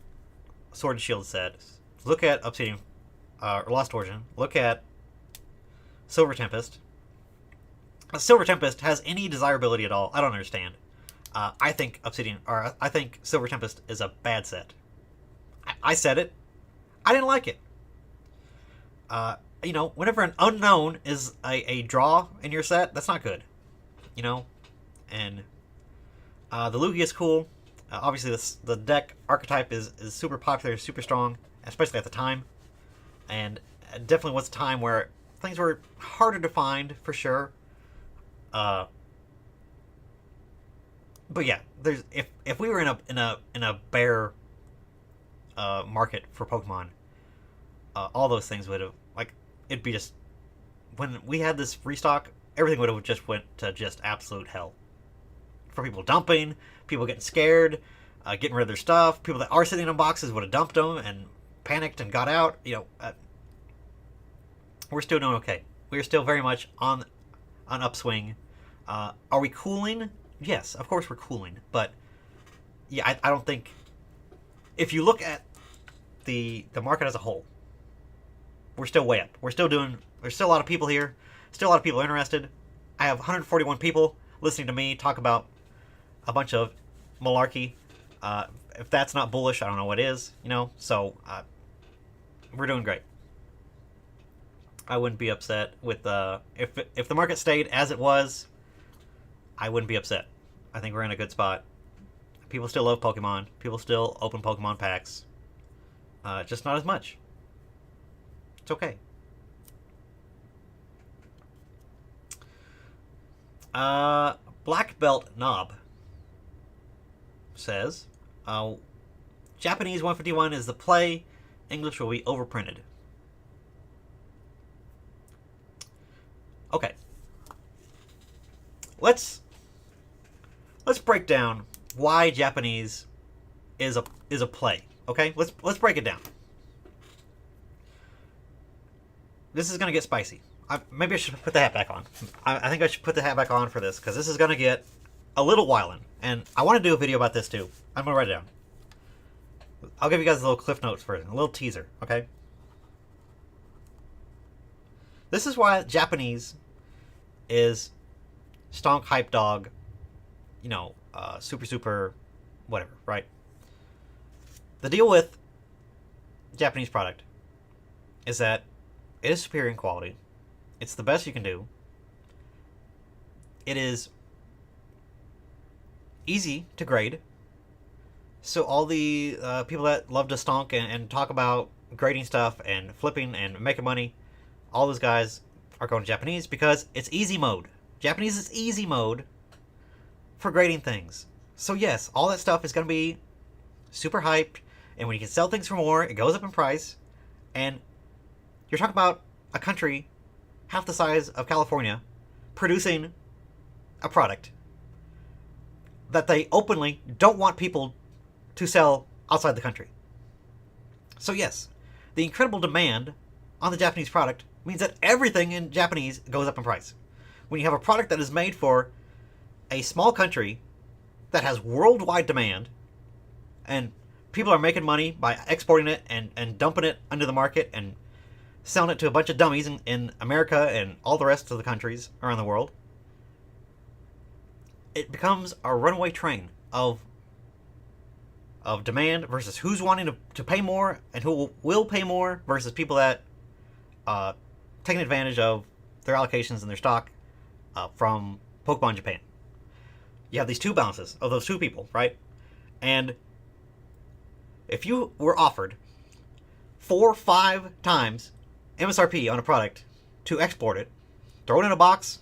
Sword and Shield set. Look at Obsidian, Lost Origin. Look at Silver Tempest. Silver Tempest has any desirability at all. I don't understand. I think I think Silver Tempest is a bad set. I said it. I didn't like it. Whenever an unknown is a draw in your set, that's not good. And the Lugia is cool. Obviously, the deck archetype is super popular, super strong, especially at the time. And it definitely was a time where things were harder to find, for sure. But yeah, if we were in a bear market for Pokemon, all those things would have it'd be just when we had this restock, everything would have just went to just absolute hell. For people dumping, people getting scared, getting rid of their stuff. People that are sitting in boxes would have dumped them and panicked and got out. we're still doing okay. We're still very much on an upswing. Are we cooling? Yes, of course we're cooling. But yeah, I don't think, if you look at the market as a whole, we're still way up. We're still doing. There's still a lot of people here. Still a lot of people interested. I have 141 people listening to me talk about a bunch of malarkey. If that's not bullish, I don't know what is. So we're doing great. I wouldn't be upset with if the market stayed as it was. I wouldn't be upset. I think we're in a good spot. People still love Pokemon. People still open Pokemon packs. Just not as much. It's okay. Black Belt Knob says, Japanese 151 is the play. English will be overprinted. Okay. Let's break down why Japanese is a play. Okay? Let's break it down. This is gonna get spicy. Maybe I should put the hat back on. I think I should put the hat back on for this, because this is gonna get a little wildin', and I want to do a video about this too. I'm gonna write it down. I'll give you guys a little Cliff Notes version, a little teaser. Okay. This is why Japanese is stonk hype dog, super whatever, right? The deal with Japanese product is that it is superior in quality. It's the best you can do. It is easy to grade. So all the people that love to stonk and talk about grading stuff and flipping and making money, all those guys are going to Japanese because it's easy mode. Japanese is easy mode for grading things. So yes, all that stuff is going to be super hyped, and when you can sell things for more, it goes up in price. And you're talking about a country half the size of California producing a product that they openly don't want people to sell outside the country. So yes, the incredible demand on the Japanese product means that everything in Japanese goes up in price. When you have a product that is made for a small country that has worldwide demand, and people are making money by exporting it and dumping it under the market and selling it to a bunch of dummies in America and all the rest of the countries around the world, it becomes a runaway train of demand versus who's wanting to pay more and who will pay more versus people that taking advantage of their allocations and their stock from Pokemon Japan. You have these two balances of those two people, right? And if you were offered 4 or 5 times MSRP on a product to export it, throw it in a box,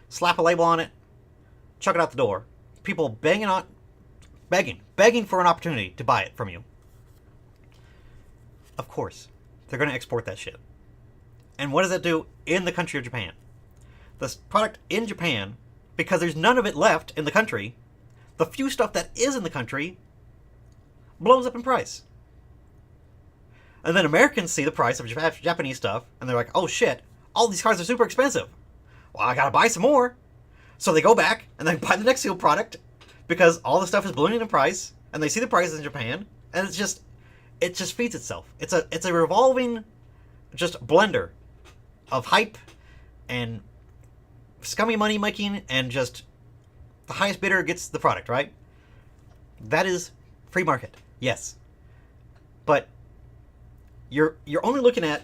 slap a label on it, chuck it out the door, people begging for an opportunity to buy it from you, of course, they're going to export that shit. And what does that do in the country of Japan? This product in Japan, because there's none of it left in the country, the few stuff that is in the country blows up in price. And then Americans see the price of Japanese stuff, and they're like, oh shit, all these cards are super expensive. Well, I gotta buy some more. So they go back, and they buy the next sealed product, because all the stuff is ballooning in price, and they see the prices in Japan, and it just feeds itself. It's a revolving just blender of hype and scummy money making, and just the highest bidder gets the product, right? That is free market, yes. But you're only looking at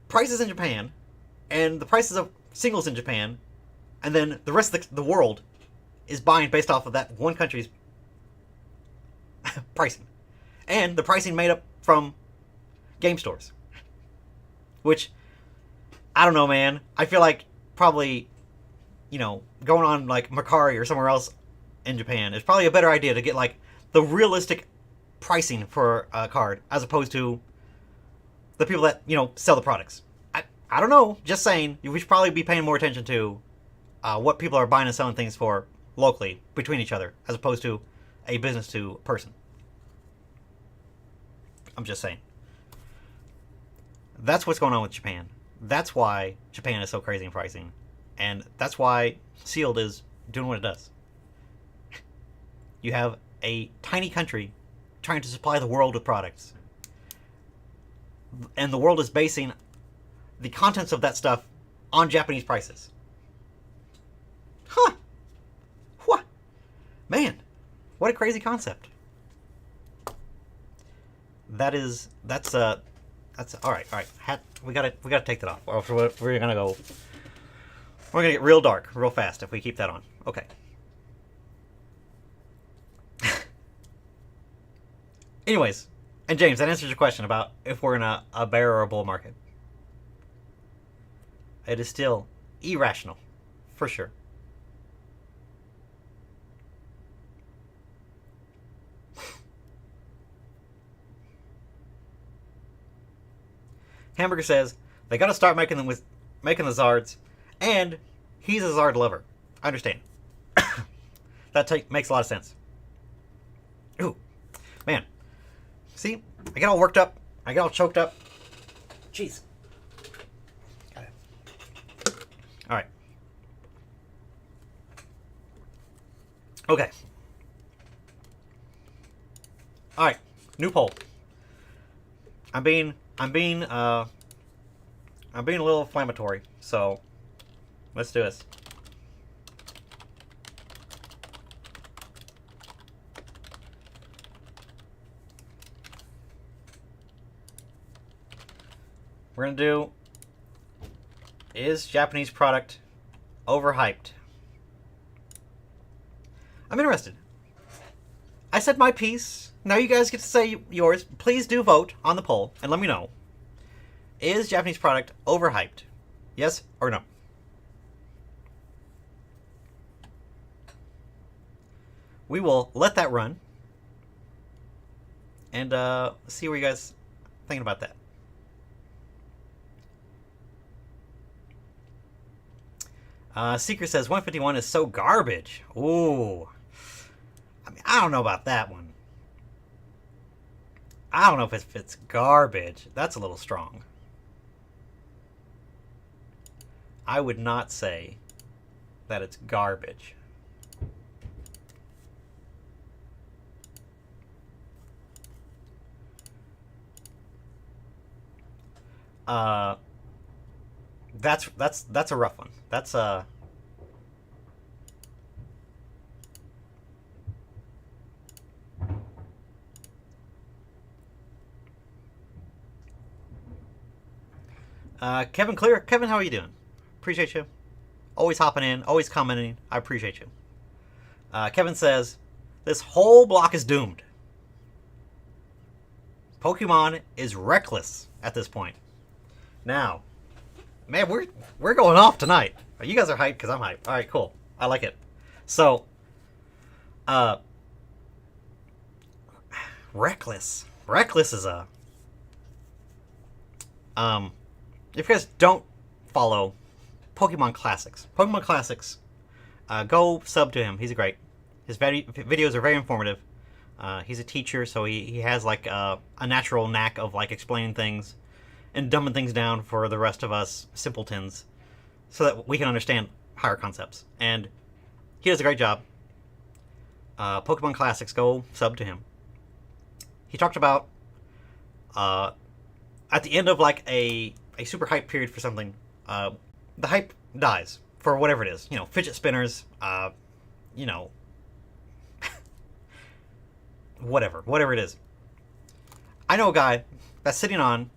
prices in Japan and the prices of singles in Japan, and then the rest of the world is buying based off of that one country's pricing. And the pricing made up from game stores. Which, I don't know, man. I feel like probably, going on like Mercari or somewhere else in Japan is probably a better idea to get like the realistic pricing for a card as opposed to the people that, sell the products. I don't know. Just saying, we should probably be paying more attention to what people are buying and selling things for locally between each other as opposed to a business to person. I'm just saying. That's what's going on with Japan. That's why Japan is so crazy in pricing. And that's why Sealed is doing what it does. You have a tiny country trying to supply the world with products. And the world is basing the contents of that stuff on Japanese prices. Huh. What? Man, what a crazy concept. That's all right. We gotta take that off. Or we're gonna get real dark real fast if we keep that on. Okay. Anyways, and James, that answers your question about if we're in a bear or a bull market. It is still irrational, for sure. Hamburger says they got to start making the Zards, and he's a Zard lover. I understand. That makes a lot of sense. Ooh, man. See, I get all worked up. I get all choked up. Jeez. Got it. All right. Okay. All right. New poll. I'm being a little inflammatory, so let's do this. We're gonna do, is Japanese product overhyped? I'm interested. I said my piece. Now you guys get to say yours. Please do vote on the poll and let me know. Is Japanese product overhyped? Yes or no? We will let that run and see what you guys thinking about that. Seeker says 151 is so garbage. Ooh. I mean, I don't know about that one. I don't know if it's garbage. That's a little strong. I would not say that it's garbage. That's a rough one. That's Kevin Clear. Kevin, how are you doing? Appreciate you. Always hopping in, always commenting. I appreciate you. Kevin says, this whole block is doomed. Pokemon is reckless at this point. Now, man, we're going off tonight. You guys are hyped because I'm hyped. All right, cool. I like it. So, reckless. Reckless is a if you guys don't follow Pokemon Classics, go sub to him. He's great. His videos are very informative. He's a teacher, so he has like a natural knack of like explaining things and dumbing things down for the rest of us simpletons so that we can understand higher concepts. And he does a great job. Pokemon Classics, go sub to him. He talked about at the end of like a super hype period for something, the hype dies for whatever it is. You know, fidget spinners, you know, whatever it is. I know a guy that's sitting on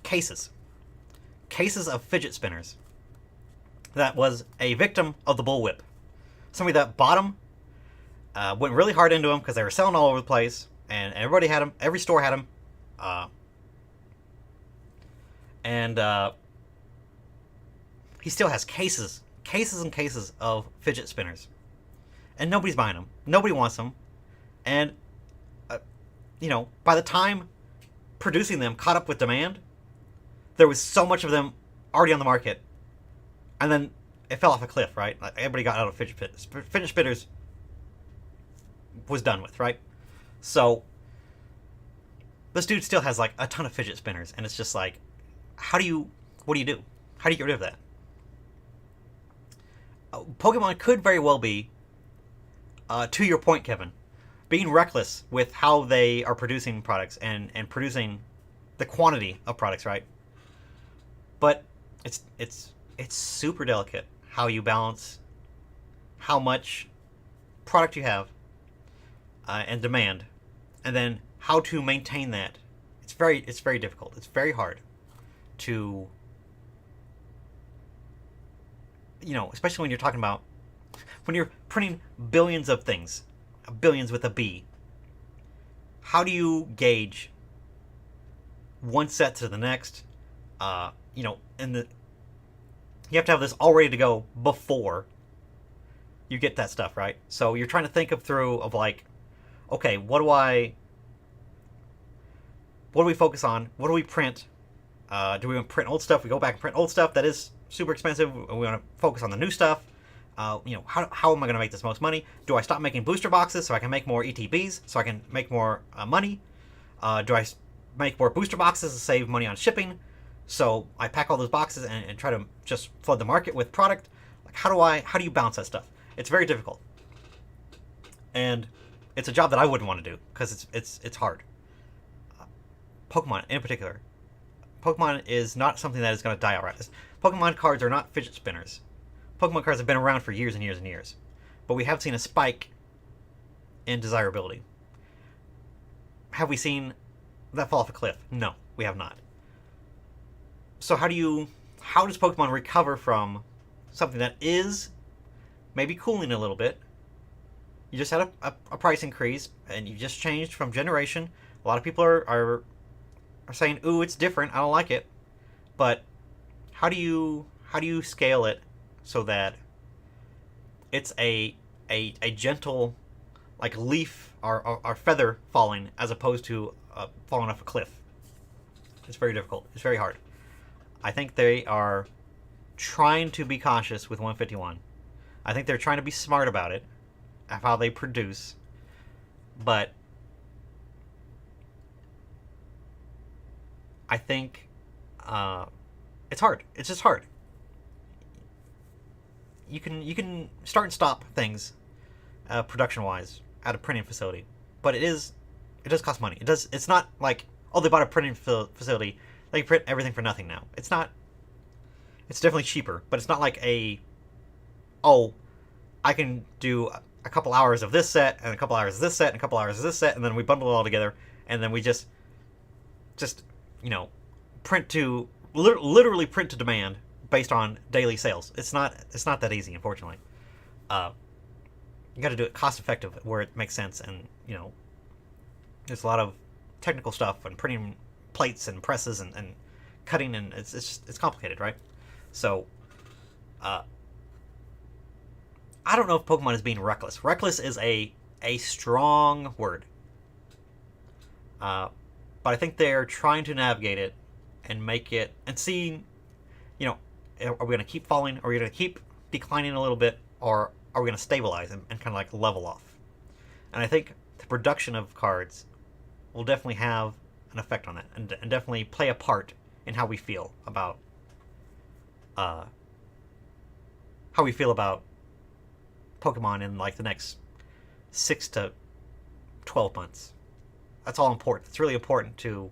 cases of fidget spinners that was a victim of the bullwhip. Somebody that bought them, went really hard into them because they were selling all over the place, and everybody had them. Every store had them. And he still has cases and cases of fidget spinners, and nobody's buying them. Nobody wants them, and you know, by the time producing them caught up with demand, there was so much of them already on the market, and then it fell off a cliff. Right, like everybody got out of fidget spinners. Was done with, right? So this dude still has like a ton of fidget spinners, and it's just like, how do you what do you do? How do you get rid of that? Pokemon could very well be, to your point, Kevin, being reckless with how they are producing products and producing the quantity of products, right? But it's super delicate how you balance how much product you have and demand, and then how to maintain that. It's very difficult. It's very hard to, especially when you're talking about when you're printing billions of things, billions with a B. How do you gauge one set to the next? And you have to have this all ready to go before you get that stuff, right? So you're trying to think of like, okay, what do we focus on? What do we print? Do we want to print old stuff? We go back and print old stuff that is super expensive. We want to focus on the new stuff. How am I going to make this most money? Do I stop making booster boxes so I can make more ETBs so I can make more money? Do I make more booster boxes to save money on shipping? So I pack all those boxes and try to just flood the market with product. Like how do you balance that stuff? It's very difficult, and it's a job that I wouldn't want to do because it's hard. Pokemon in particular, Pokemon is not something that is going to die outright. Pokemon cards are not fidget spinners. Pokemon cards have been around for years and years and years, but we have seen a spike in desirability. Have we seen that fall off a cliff? No, we have not. So how does Pokemon recover from something that is maybe cooling a little bit? You just had a price increase, and you just changed from generation. A lot of people are saying, "Ooh, it's different. I don't like it." But how do you scale it so that it's a gentle, like leaf or feather falling, as opposed to falling off a cliff? It's very difficult. It's very hard. I think they are trying to be cautious with 151. I think they're trying to be smart about it, of how they produce, but I think it's hard. It's just hard. You can start and stop things production wise at a printing facility, but it does cost money. It's not like, oh, they bought a printing facility, they can print everything for nothing now. It's not. It's definitely cheaper, but it's not like I can do a couple hours of this set and a couple hours of this set and a couple hours of this set, and then we bundle it all together, and then we just print to literally print to demand based on daily sales. It's not that easy, unfortunately. You got to do it cost effective where it makes sense, and there's a lot of technical stuff and printing plates and presses and cutting, and it's complicated, right? So I don't know if Pokemon is being reckless. Reckless is a strong word, but I think they're trying to navigate it and make it and see, are we going to keep falling? Are we going to keep declining a little bit, or are we going to stabilize and kind of like level off? And I think the production of cards will definitely have an effect on that, and definitely play a part in how we feel about Pokemon in like the next 6 to 12 months. That's all important. It's really important to,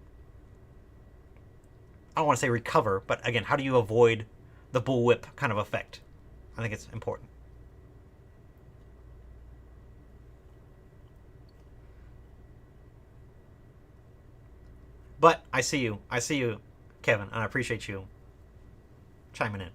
I don't want to say recover, but again, how do you avoid the bullwhip kind of effect? I think it's important. But I see you, Kevin, and I appreciate you chiming in.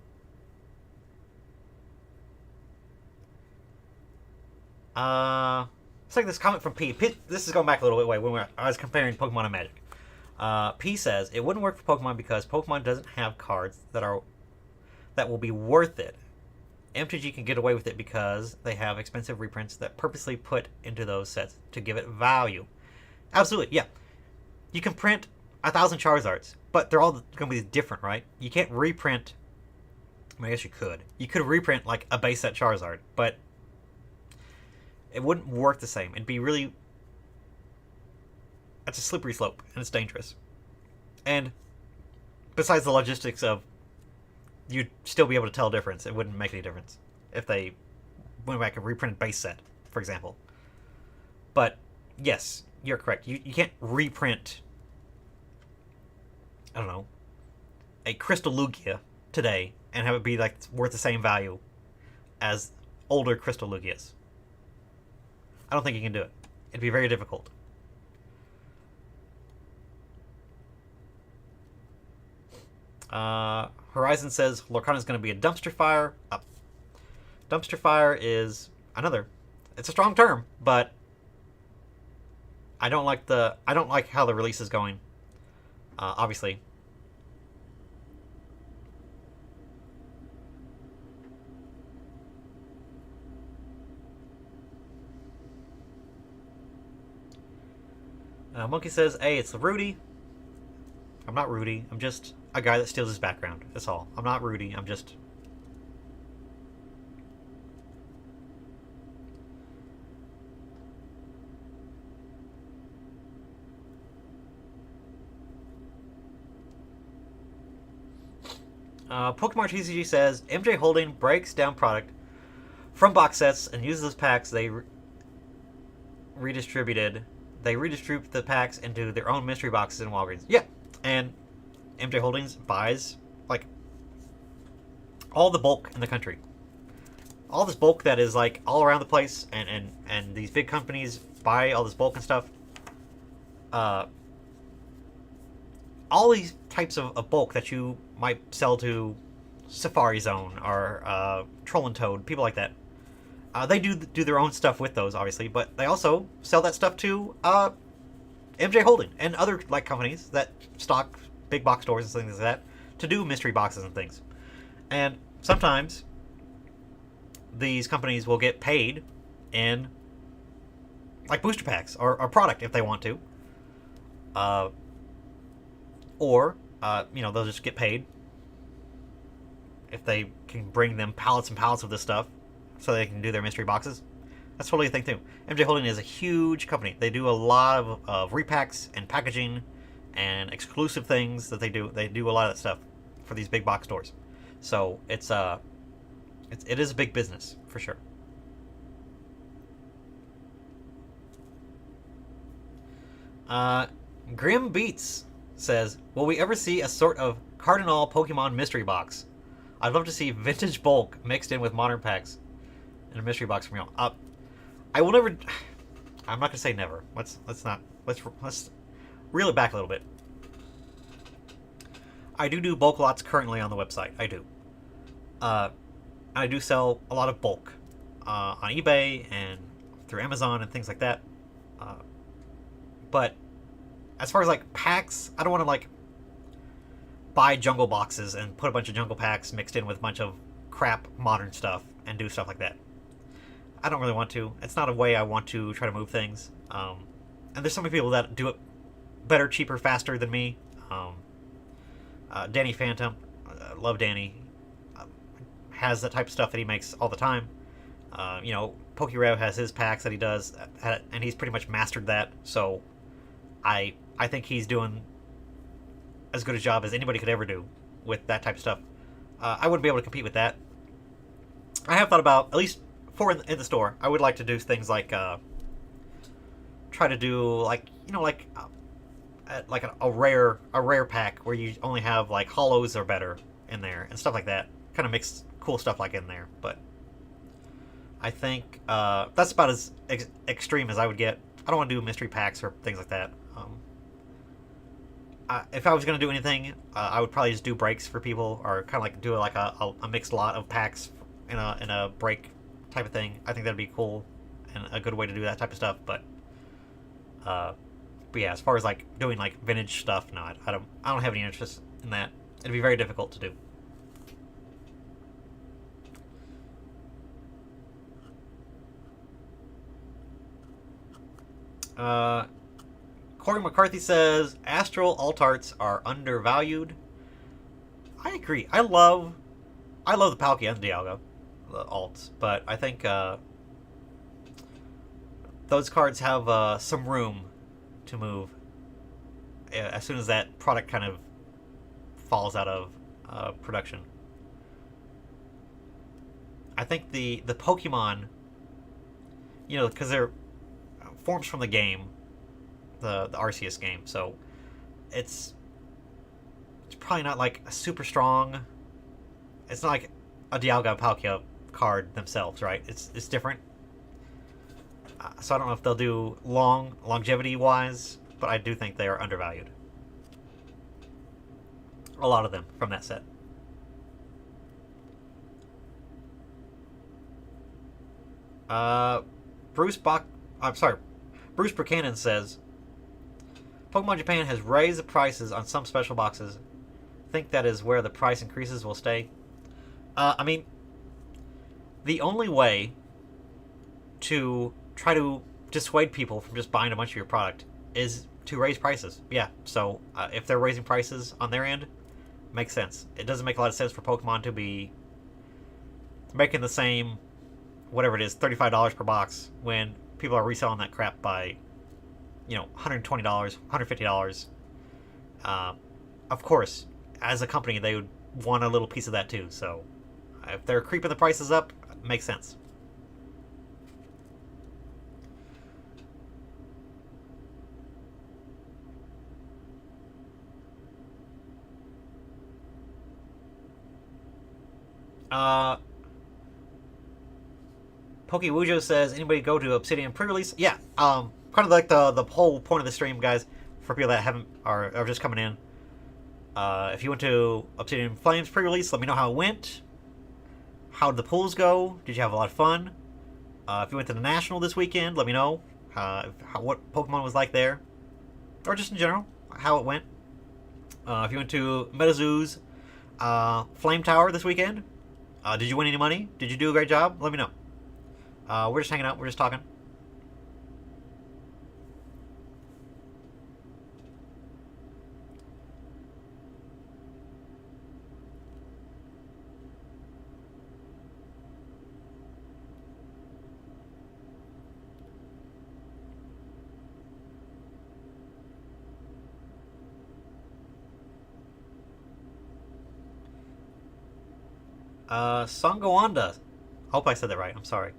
It's like this comment from P. This is going back a little bit way when I was comparing Pokemon and Magic. P says it wouldn't work for Pokemon because Pokemon doesn't have cards that will be worth it. MTG can get away with it because they have expensive reprints that purposely put into those sets to give it value. Absolutely, yeah. You can print 1,000 Charizards, but they're all going to be different, right? You can't reprint. I guess you could. You could reprint like a base set Charizard, but it wouldn't work the same. It'd be really. That's a slippery slope, and it's dangerous. And besides the logistics of you'd still be able to tell a difference. It wouldn't make any difference if they went back and reprinted base set, for example. But yes, you're correct. You can't reprint, I don't know, a Crystal Lugia today and have it be like worth the same value as older Crystal Lugias. I don't think you can do it. It'd be very difficult. Horizon says Lorcana is going to be a dumpster fire. Dumpster fire is another. It's a strong term, but I don't like how the release is going. Obviously. Monkey says, "Hey, it's Rudy." I'm not Rudy. I'm just a guy that steals his background. That's all. I'm not Rudy. I'm just... Pokemon TCG says, MJ Holding breaks down product from box sets and uses those packs they redistributed. They redistribute the packs into their own mystery boxes in Walgreens. Yeah, and MJ Holdings buys, like, all the bulk in the country. All this bulk that is, like, all around the place, and these big companies buy all this bulk and stuff. All these types of bulk that you might sell to Safari Zone or Troll and Toad, people like that. They do their own stuff with those, obviously, but they also sell that stuff to MJ Holding and other like companies that stock big box stores and things like that to do mystery boxes and things. And sometimes these companies will get paid in like booster packs or product if they want to. Or they'll just get paid if they can bring them pallets and pallets of this stuff so they can do their mystery boxes. That's totally a thing too. MJ Holding is a huge company. They do a lot of repacks and packaging and exclusive things that they do. They do a lot of that stuff for these big box stores. So it is a big business for sure. Grim Beats says, will we ever see a sort of Cardinal Pokemon mystery box? I'd love to see vintage bulk mixed in with modern packs in a mystery box from y'all. I will never. I'm not gonna say never. Let's reel it back a little bit. I do bulk lots currently on the website. I do. I do sell a lot of bulk on eBay and through Amazon and things like that. But as far as like packs, I don't want to like buy jungle boxes and put a bunch of jungle packs mixed in with a bunch of crap modern stuff and do stuff like that. I don't really want to. It's not a way I want to try to move things. And there's so many people that do it better, cheaper, faster than me. Danny Phantom, love Danny, has that type of stuff that he makes all the time. PokeRev has his packs that he does, and he's pretty much mastered that. So I think he's doing as good a job as anybody could ever do with that type of stuff. I wouldn't be able to compete with that. I have thought about, at least for in the store, I would like to do things like try to do like a rare pack where you only have like hollows or better in there and stuff like that. Kind of mix cool stuff like in there, but I think that's about as extreme as I would get. I don't want to do mystery packs or things like that. If I was going to do anything, I would probably just do breaks for people, or kind of like do like a mixed lot of packs in a break type of thing. I think that'd be cool and a good way to do that type of stuff. But yeah, as far as like doing like vintage stuff, no, I don't have any interest in that. It'd be very difficult to do. Corey McCarthy says Astral alt arts are undervalued. I agree. I love the Palkia and Dialga, the alts, but I think those cards have some room to move as soon as that product kind of falls out of production. I think the Pokemon, because they're forms from the game, the Arceus game, so it's probably not like a super strong. It's not like a Dialga and Palkia card themselves, right? It's different. So I don't know if they'll do longevity wise, but I do think they are undervalued. A lot of them from that set. Bruce Buchanan says, Pokemon Japan has raised the prices on some special boxes. Think that is where the price increases will stay. I mean, the only way to try to dissuade people from just buying a bunch of your product is to raise prices. Yeah, so if they're raising prices on their end, makes sense. It doesn't make a lot of sense for Pokemon to be making the same, whatever it is, $35 per box when people are reselling that crap by, $120, $150. Of course, as a company, they would want a little piece of that too. So if they're creeping the prices up, it makes sense. Pokewujo says, anybody go to Obsidian Prerelease? Yeah, kind of like the whole point of the stream, guys, for people that are just coming in. If you went to Obsidian Flames Prerelease, let me know how it went. How did the pools go? Did you have a lot of fun? If you went to the National this weekend, let me know what Pokemon was like there. Or just in general, how it went. If you went to MetaZoo's Flame Tower this weekend, did you win any money? Did you do a great job? Let me know. We're just hanging out. We're just talking. Songawanda, I hope I said that right, I'm sorry,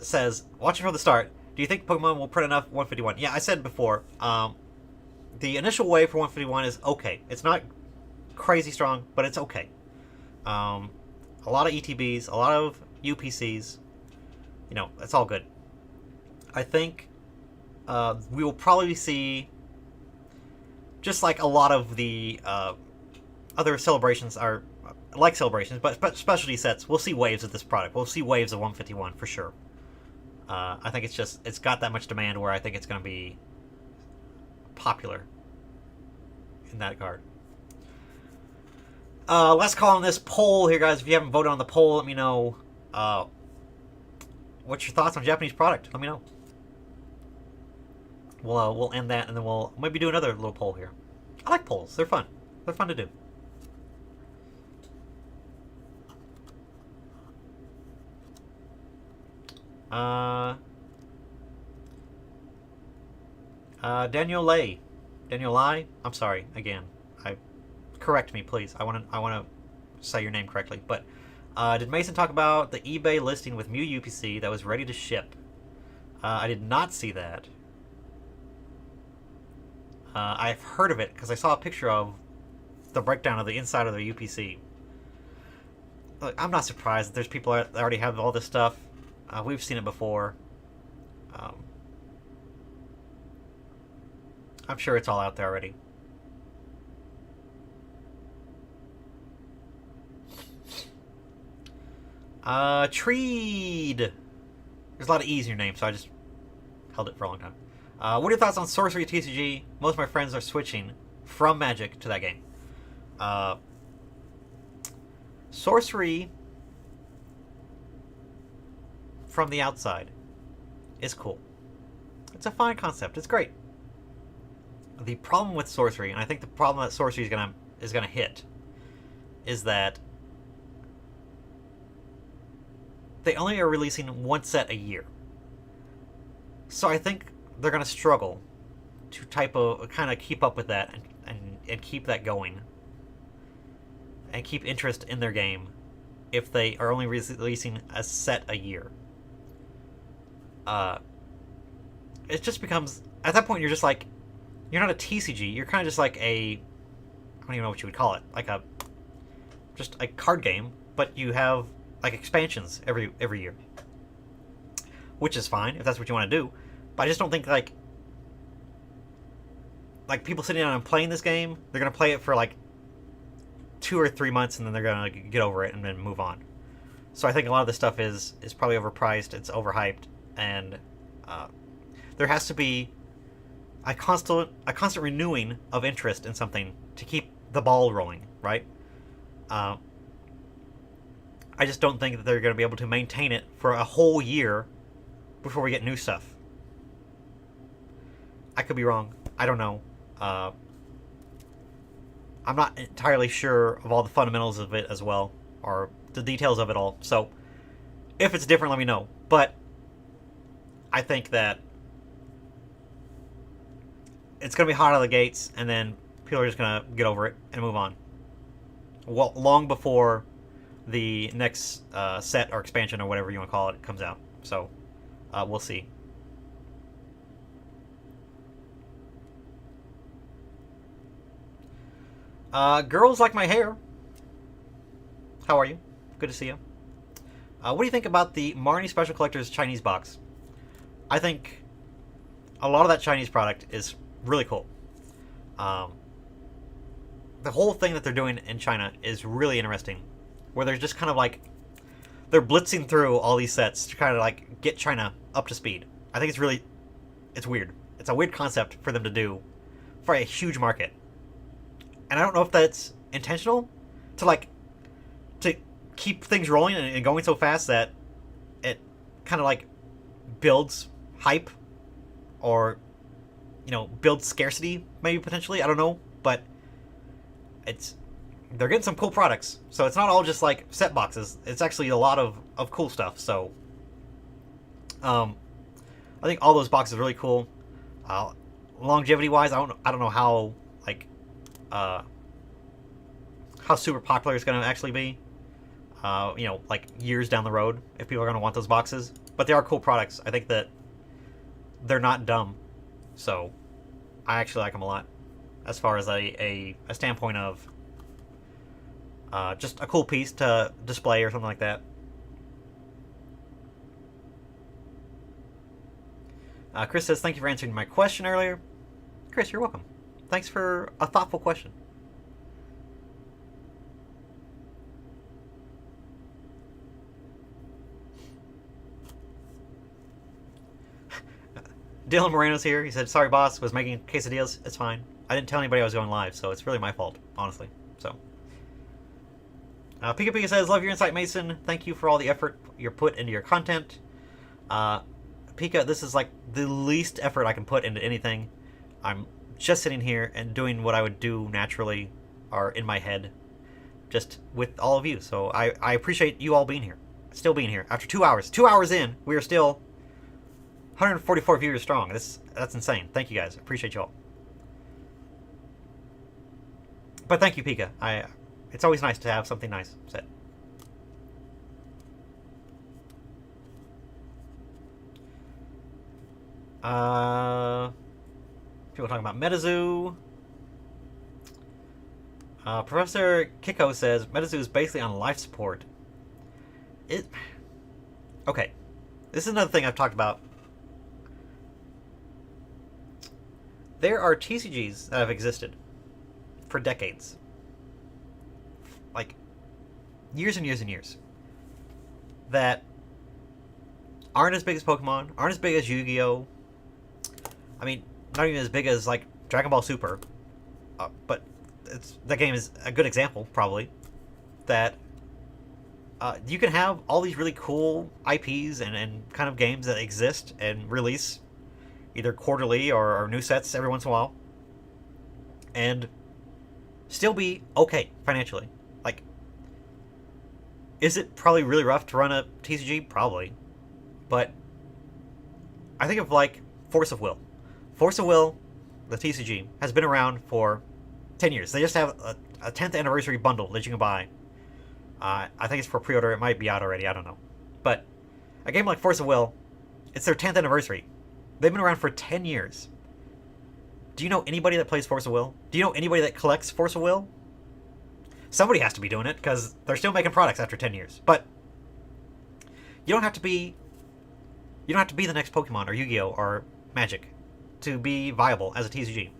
says, watching from the start, do you think Pokemon will print enough 151? Yeah, I said before, the initial wave for 151 is okay. It's not crazy strong, but it's okay. A lot of ETBs, a lot of UPCs, it's all good. I think we will probably see, just like a lot of the other celebrations are like celebrations, but specialty sets, we'll see waves of this product. We'll see waves of 151 for sure. I think it's got that much demand where I think it's going to be popular in that regard. Let's call on this poll here, guys. If you haven't voted on the poll, let me know what's your thoughts on Japanese product. Let me know. We'll end that, and then we'll maybe do another little poll here. I like polls. They're fun. They're fun to do. Daniel Lai, I'm sorry again. Correct me, please. I want to say your name correctly. But did Mason talk about the eBay listing with Mew UPC that was ready to ship? I did not see that. I've heard of it because I saw a picture of the breakdown of the inside of the UPC. Look, I'm not surprised that there's people that already have all this stuff. We've seen it before. I'm sure it's all out there already. Treed. There's a lot of E's in your name, so I just held it for a long time. What are your thoughts on Sorcery TCG? Most of my friends are switching from Magic to that game. Sorcery from the outside is cool. It's a fine concept. It's great. The problem with Sorcery, and I think the problem that Sorcery is gonna hit, is that they only are releasing one set a year. So I think they're gonna struggle to kind of keep up with that and and keep that going and keep interest in their game if they are only releasing a set a year. It just becomes, at that point, you're just like, you're not a TCG. You're kind of just like a, I don't even know what you would call it, like just a card game, but you have like expansions every year, which is fine if that's what you want to do. But I just don't think like people sitting down and playing this game, they're gonna play it for like 2 or 3 months and then they're gonna get over it and then move on. So I think a lot of this stuff is probably overpriced. It's overhyped, and there has to be a constant renewing of interest in something to keep the ball rolling, right? I just don't think that they're going to be able to maintain it for a whole year before we get new stuff. I could be wrong. I don't know. I'm not entirely sure of all the fundamentals of it as well, or the details of it all. So if it's different, let me know. But I think that it's going to be hot out of the gates, and then people are just going to get over it and move on. Well, long before the next set or expansion or whatever you want to call it comes out. So we'll see. Girls like my hair. How are you? Good to see you. What do you think about the Marnie Special Collector's Chinese box? I think a lot of that Chinese product is really cool. The whole thing that they're doing in China is really interesting, where they're just kind of like, they're blitzing through all these sets to kind of like get China up to speed. I think it's weird. It's a weird concept for them to do for a huge market. And I don't know if that's intentional to keep things rolling and going so fast that it kind of like builds hype, or builds scarcity, maybe potentially. I don't know, but they're getting some cool products, so it's not all just like set boxes. It's actually a lot of cool stuff. So I think all those boxes are really cool. Longevity wise, I don't know how how super popular it's going to actually be. Like years down the road, if people are going to want those boxes. But they are cool products. I think that they're not dumb, so I actually like them a lot. As far as a standpoint of just a cool piece to display or something like that. Chris says, thank you for answering my question earlier. Chris, you're welcome. Thanks for a thoughtful question. Dylan Moreno's here. He said, sorry, boss, was making quesadillas. It's fine. I didn't tell anybody I was going live, so it's really my fault, honestly. So, Pika Pika says, love your insight, Mason. Thank you for all the effort you're put into your content. Pika, this is like the least effort I can put into anything. I'm just sitting here and doing what I would do naturally or in my head, just with all of you. So I appreciate you all being here. Still being here. After 2 hours. 2 hours in, we are still 144 viewers strong. That's insane. Thank you guys. Appreciate you all. But thank you, Pika. It's always nice to have something nice said. People talking about MetaZoo. Professor Kiko says MetaZoo is basically on life support. Okay. This is another thing I've talked about. There are TCGs that have existed for decades. Like, years and years and years. That aren't as big as Pokemon, aren't as big as Yu-Gi-Oh! I mean, not even as big as, like, Dragon Ball Super. But that game is a good example, probably. That you can have all these really cool IPs and kind of games that exist and release either quarterly or new sets every once in a while, and still be okay financially. Like, is it probably really rough to run a TCG? Probably. But I think of, like, Force of Will. Force of Will, the TCG, has been around for 10 years. They just have a 10th anniversary bundle that you can buy. I think it's for pre-order. It might be out already. I don't know. But a game like Force of Will, it's their 10th anniversary. They've been around for 10 years. Do you know anybody that plays Force of Will? Do you know anybody that collects Force of Will? Somebody has to be doing it because they're still making products after 10 years. But you don't have to be the next Pokemon or Yu-Gi-Oh or Magic to be viable as a TCG. You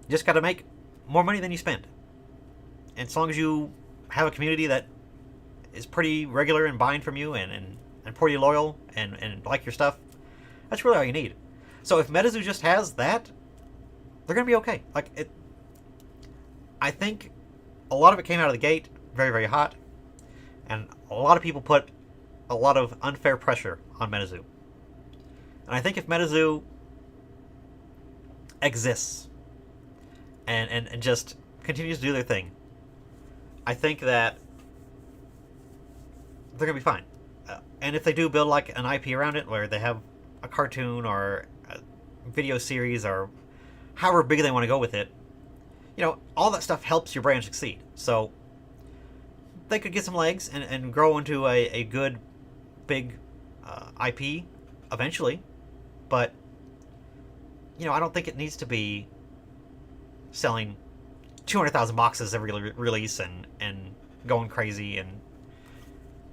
just got to make more money than you spend. And as long as you have a community that is pretty regular in buying from you and pretty loyal and like your stuff, that's really all you need. So if MetaZoo just has that, they're going to be okay. I think a lot of it came out of the gate very, very hot, and a lot of people put a lot of unfair pressure on MetaZoo. And I think if MetaZoo exists and just continues to do their thing, I think that they're going to be fine. And if they do build like an IP around it, where they have a cartoon or a video series or however big they want to go with it, all that stuff helps your brand succeed. So they could get some legs and grow into a good, big IP eventually. But, I don't think it needs to be selling 200,000 boxes every release and going crazy. And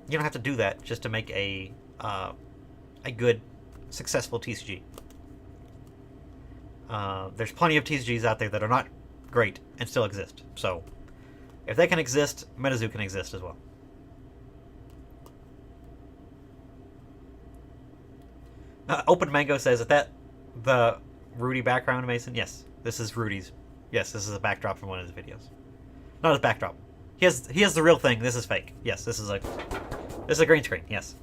you don't have to do that just to make a good, successful TCG. There's plenty of TCGs out there that are not great and still exist. So if they can exist, MetaZoo can exist as well. Open Mango says, is that the Rudy background, Mason? Yes, this is Rudy's. Yes, this is a backdrop from one of his videos. Not his backdrop. He has the real thing. This is fake. Yes, this is a green screen. Yes.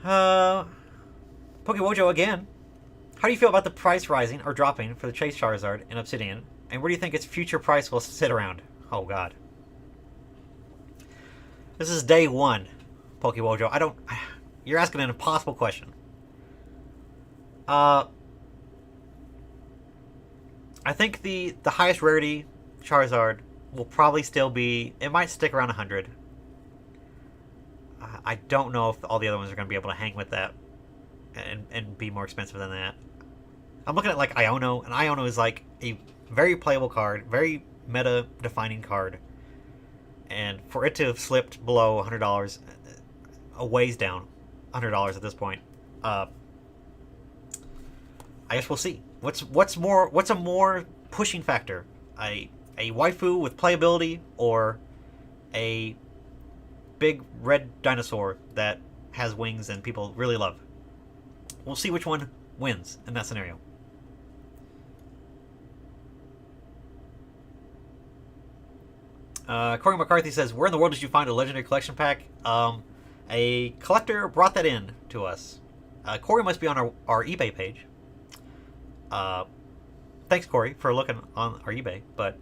Pokewojo again. How do you feel about the price rising or dropping for the Chase Charizard in Obsidian? And where do you think its future price will sit around? Oh, God. This is day one, Pokewojo. You're asking an impossible question. I think the highest rarity Charizard will probably still be... It might stick around 100. I don't know if all the other ones are going to be able to hang with that and be more expensive than that. I'm looking at like Iono, and Iono is like a very playable card, very meta-defining card. And for it to have slipped below $100, a ways down $100 at this point, I guess we'll see. What's a more pushing factor? A waifu with playability or a big red dinosaur that has wings and people really love? We'll see which one wins in that scenario. Corey McCarthy says, where in the world did you find a legendary collection pack? A collector brought that in to us. Corey must be on our eBay page. Thanks, Corey, for looking on our eBay. But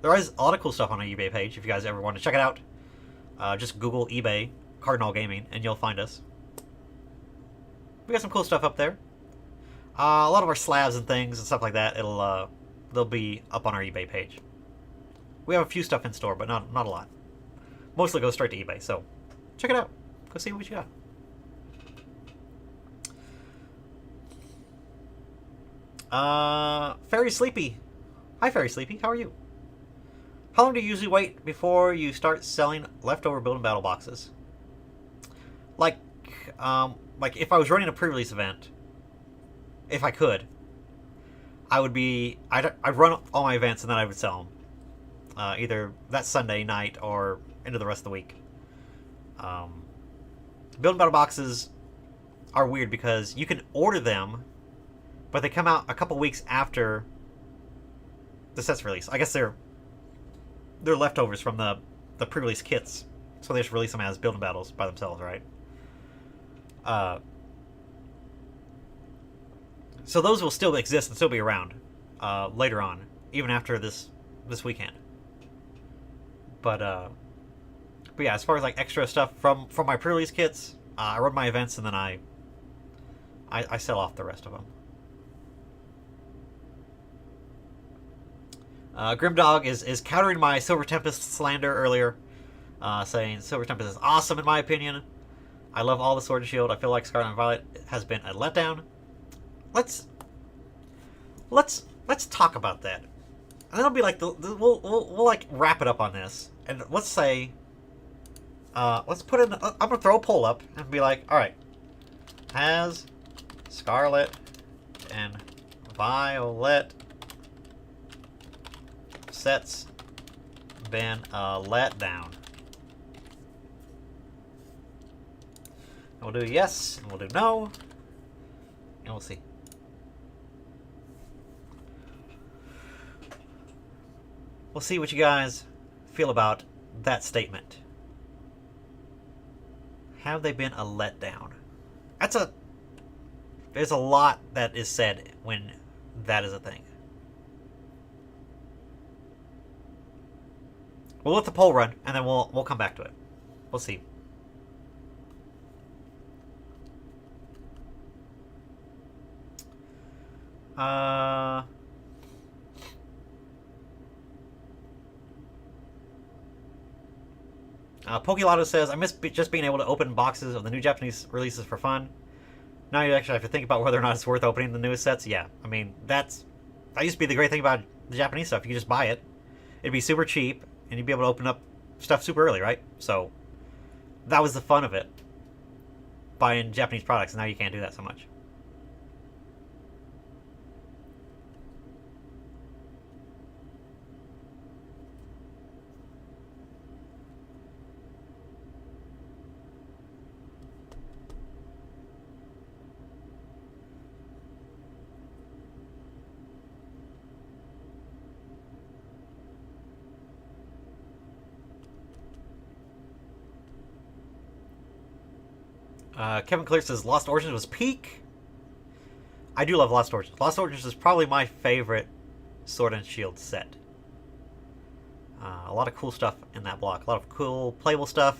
there is a lot of cool stuff on our eBay page. If you guys ever want to check it out, just Google eBay Cardinal Gaming and you'll find us. We got some cool stuff up there. A lot of our slabs and things and stuff like that. They'll be up on our eBay page. We have a few stuff in store, but not a lot. Mostly goes straight to eBay, so check it out. Go see what you got. Fairy Sleepy. Hi, Fairy Sleepy. How are you? How long do you usually wait before you start selling leftover build and battle boxes? Like if I was running a pre-release event, if I could, I'd run all my events and then I would sell them. Either that Sunday night or into the rest of the week. Build and battle boxes are weird because you can order them, but they come out a couple weeks after the set's release. I guess they're leftovers from the pre-release kits, so they just release them as build and battles by themselves, right? So those will still exist and still be around later on, even after this weekend. But yeah, as far as like extra stuff from my pre-release kits, I run my events and then I sell off the rest of them. Grimdog is countering my Silver Tempest slander earlier, saying Silver Tempest is awesome in my opinion. I love all the Sword and Shield. I feel like Scarlet and Violet has been a letdown. Let's talk about that, and then it'll be like we'll like wrap it up on this, and let's say let's put in. I'm gonna throw a poll up and be like, all right, has Scarlet and Violet sets been a letdown? And we'll do yes, and we'll do no, and we'll see. We'll see what you guys feel about that statement. Have they been a letdown? There's a lot that is said when that is a thing. We'll let the poll run, and then we'll come back to it. We'll see. Pokelato says, I miss just being able to open boxes of the new Japanese releases for fun. Now you actually have to think about whether or not it's worth opening the newest sets. Yeah, I mean, that used to be the great thing about the Japanese stuff. You could just buy it. It'd be super cheap, and you'd be able to open up stuff super early, right? So, that was the fun of it. Buying Japanese products, and now you can't do that so much. Kevin Clear says Lost Origins was peak. I do love Lost Origins. Lost Origins is probably my favorite Sword and Shield set. A lot of cool stuff in that block. A lot of cool playable stuff.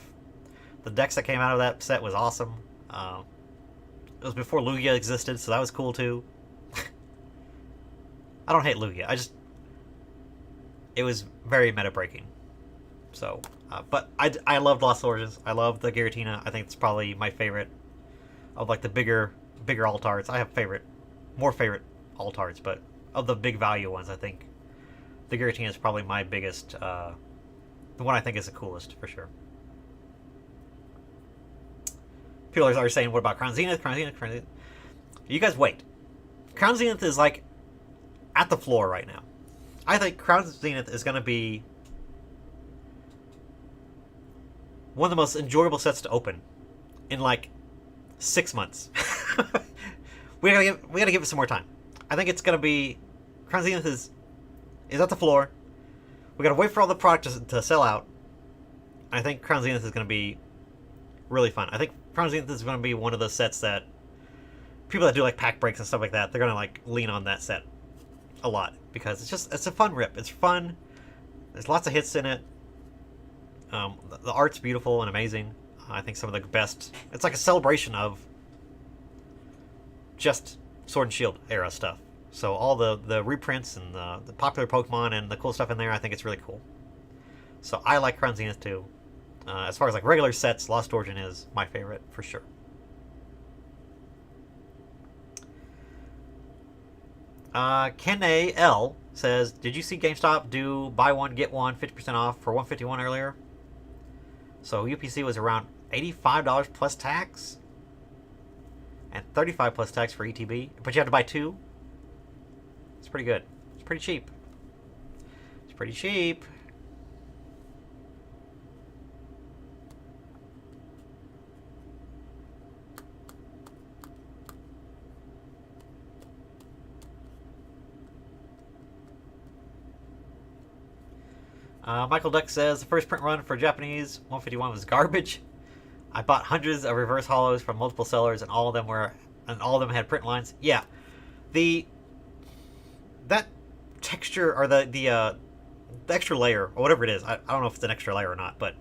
The decks that came out of that set was awesome. It was before Lugia existed, so that was cool too. I don't hate Lugia. It was very meta breaking. So, but I loved Lost Origins. I love the Giratina. I think it's probably my favorite of like the bigger altards. I have more favorite altards, but of the big value ones, I think the Giratina is probably my biggest, the one I think is the coolest for sure. People are saying, what about Crown Zenith? Crown Zenith? You guys wait. Crown Zenith is like at the floor right now. I think Crown Zenith is going to be one of the most enjoyable sets to open in like 6 months. we gotta give it some more time. I think it's gonna be Crown Zenith is at the floor. We gotta wait for all the product to sell out. I think Crown Zenith is gonna be really fun. I think Crown Zenith is gonna be one of those sets that people that do like pack breaks and stuff like that, they're gonna like lean on that set a lot because it's a fun rip. It's fun. There's lots of hits in it. The art's beautiful and amazing. I think some of the best. It's like a celebration of just Sword and Shield era stuff. So all the reprints and the popular Pokemon and the cool stuff in there, I think it's really cool. So I like Crown Zenith too. As far as like regular sets, Lost Origin is my favorite for sure. Ken A. L. says, did you see GameStop do buy one, get one, 50% off for $151 earlier? So UPC was around $85 plus tax and $35 plus tax for ETB, but you have to buy two. It's pretty good. It's pretty cheap. It's pretty cheap. Michael Duck says the first print run for Japanese 151 was garbage. I bought hundreds of reverse hollows from multiple sellers, and all of them had print lines. Yeah, that texture or the extra layer or whatever it is. I don't know if it's an extra layer or not, but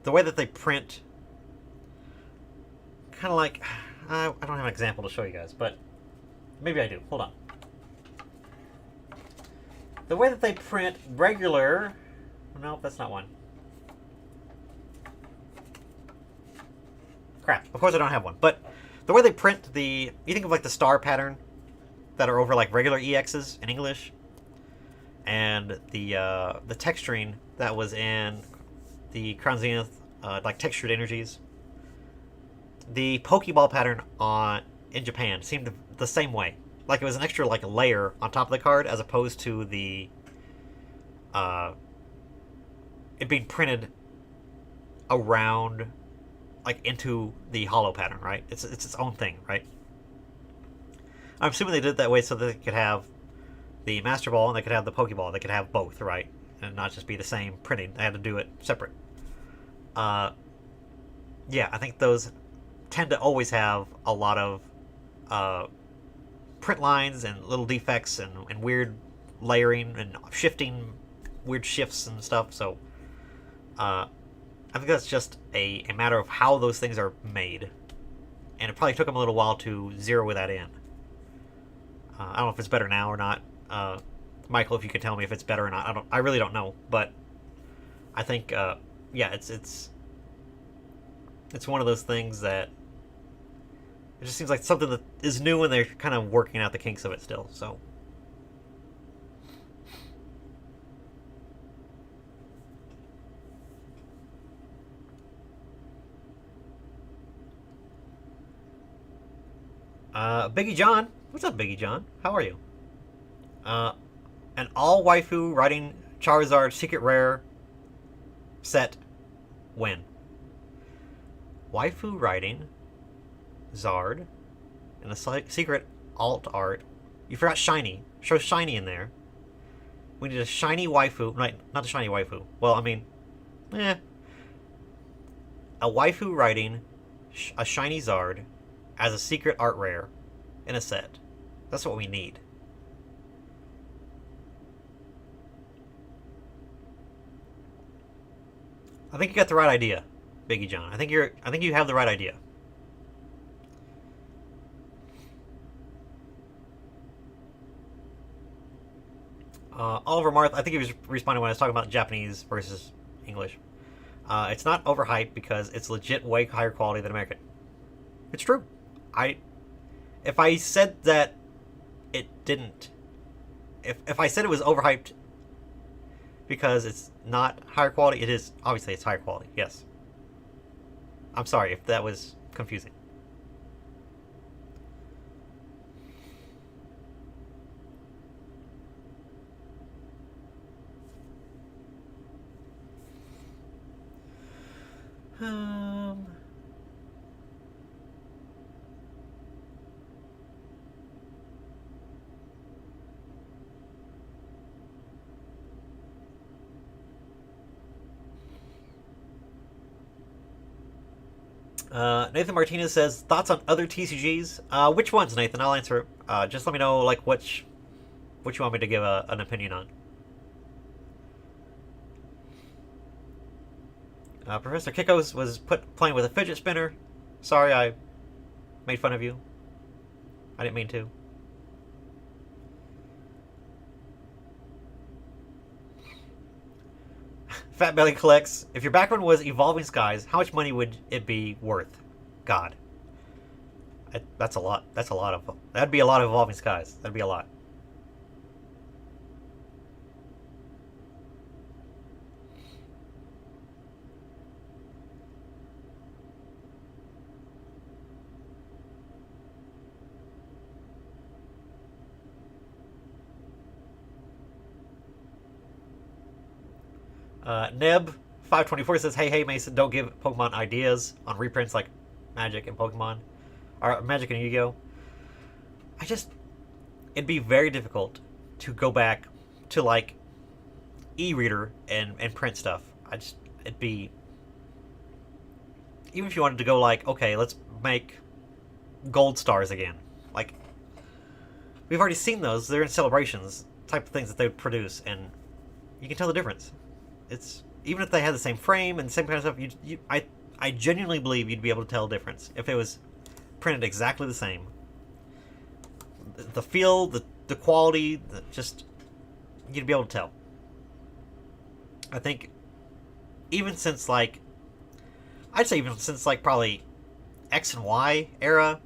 the way that they print, kind of like I don't have an example to show you guys, but maybe I do. Hold on. The way that they print regular... No, that's not one. Crap. Of course I don't have one. But the way they print the... You think of like the star pattern that are over like regular EXs in English, and the texturing that was in the Crown Zenith, like textured energies. The Pokeball pattern in Japan seemed the same way. Like it was an extra like layer on top of the card, as opposed to the it being printed around, like into the hollow pattern, right? It's its own thing, right? I'm assuming they did it that way so that they could have the Master Ball and they could have the Pokeball. They could have both, right? And not just be the same printing. They had to do it separate. Yeah, I think those tend to always have a lot of print lines and little defects and weird layering and shifting, weird shifts and stuff. So I think that's just a matter of how those things are made. And it probably took them a little while to zero that in. I don't know if it's better now or not. Michael, if you could tell me if it's better or not. I really don't know. But I think, yeah, it's one of those things that it just seems like something that is new, and they're kind of working out the kinks of it still. So, Biggie John, what's up, Biggie John? How are you? An all waifu riding Charizard secret rare set win. Waifu riding Zard and a secret alt art. You forgot shiny. Show shiny in there. We need a shiny waifu. Right, not a shiny waifu. Well, I mean, a waifu riding a shiny Zard as a secret art rare in a set. That's what we need. I think you got the right idea, Biggie John. I think you have the right idea. Oliver Marth, I think he was responding when I was talking about Japanese versus English. It's not overhyped because it's legit way higher quality than American. It's true. If I said that it didn't, if I said it was overhyped because it's not higher quality, it is. Obviously, it's higher quality, yes. I'm sorry if that was confusing. Nathan Martinez says, thoughts on other TCGs? Which ones, Nathan? I'll answer. Just let me know like which you want me to give an opinion on. Professor Kikos was playing with a fidget spinner. Sorry, I made fun of you. I didn't mean to. Fat Belly collects. If your background was Evolving Skies, how much money would it be worth? God. That's a lot. That's a lot of... That'd be a lot of Evolving Skies. That'd be a lot. Neb524 says, hey Mason, don't give Pokemon ideas on reprints like Magic and Pokemon, or Magic and Yu-Gi-Oh. It'd be very difficult to go back to like e-reader and print stuff. It'd be, even if you wanted to go like, okay, let's make gold stars again. Like, we've already seen those. They're in celebrations, type of things that they would produce, and you can tell the difference. It's even if they had the same frame and same kind of stuff, I genuinely believe you'd be able to tell the difference if it was printed exactly the same. The feel, the quality, you'd be able to tell. I think even since like, I'd say even since like probably X and Y era,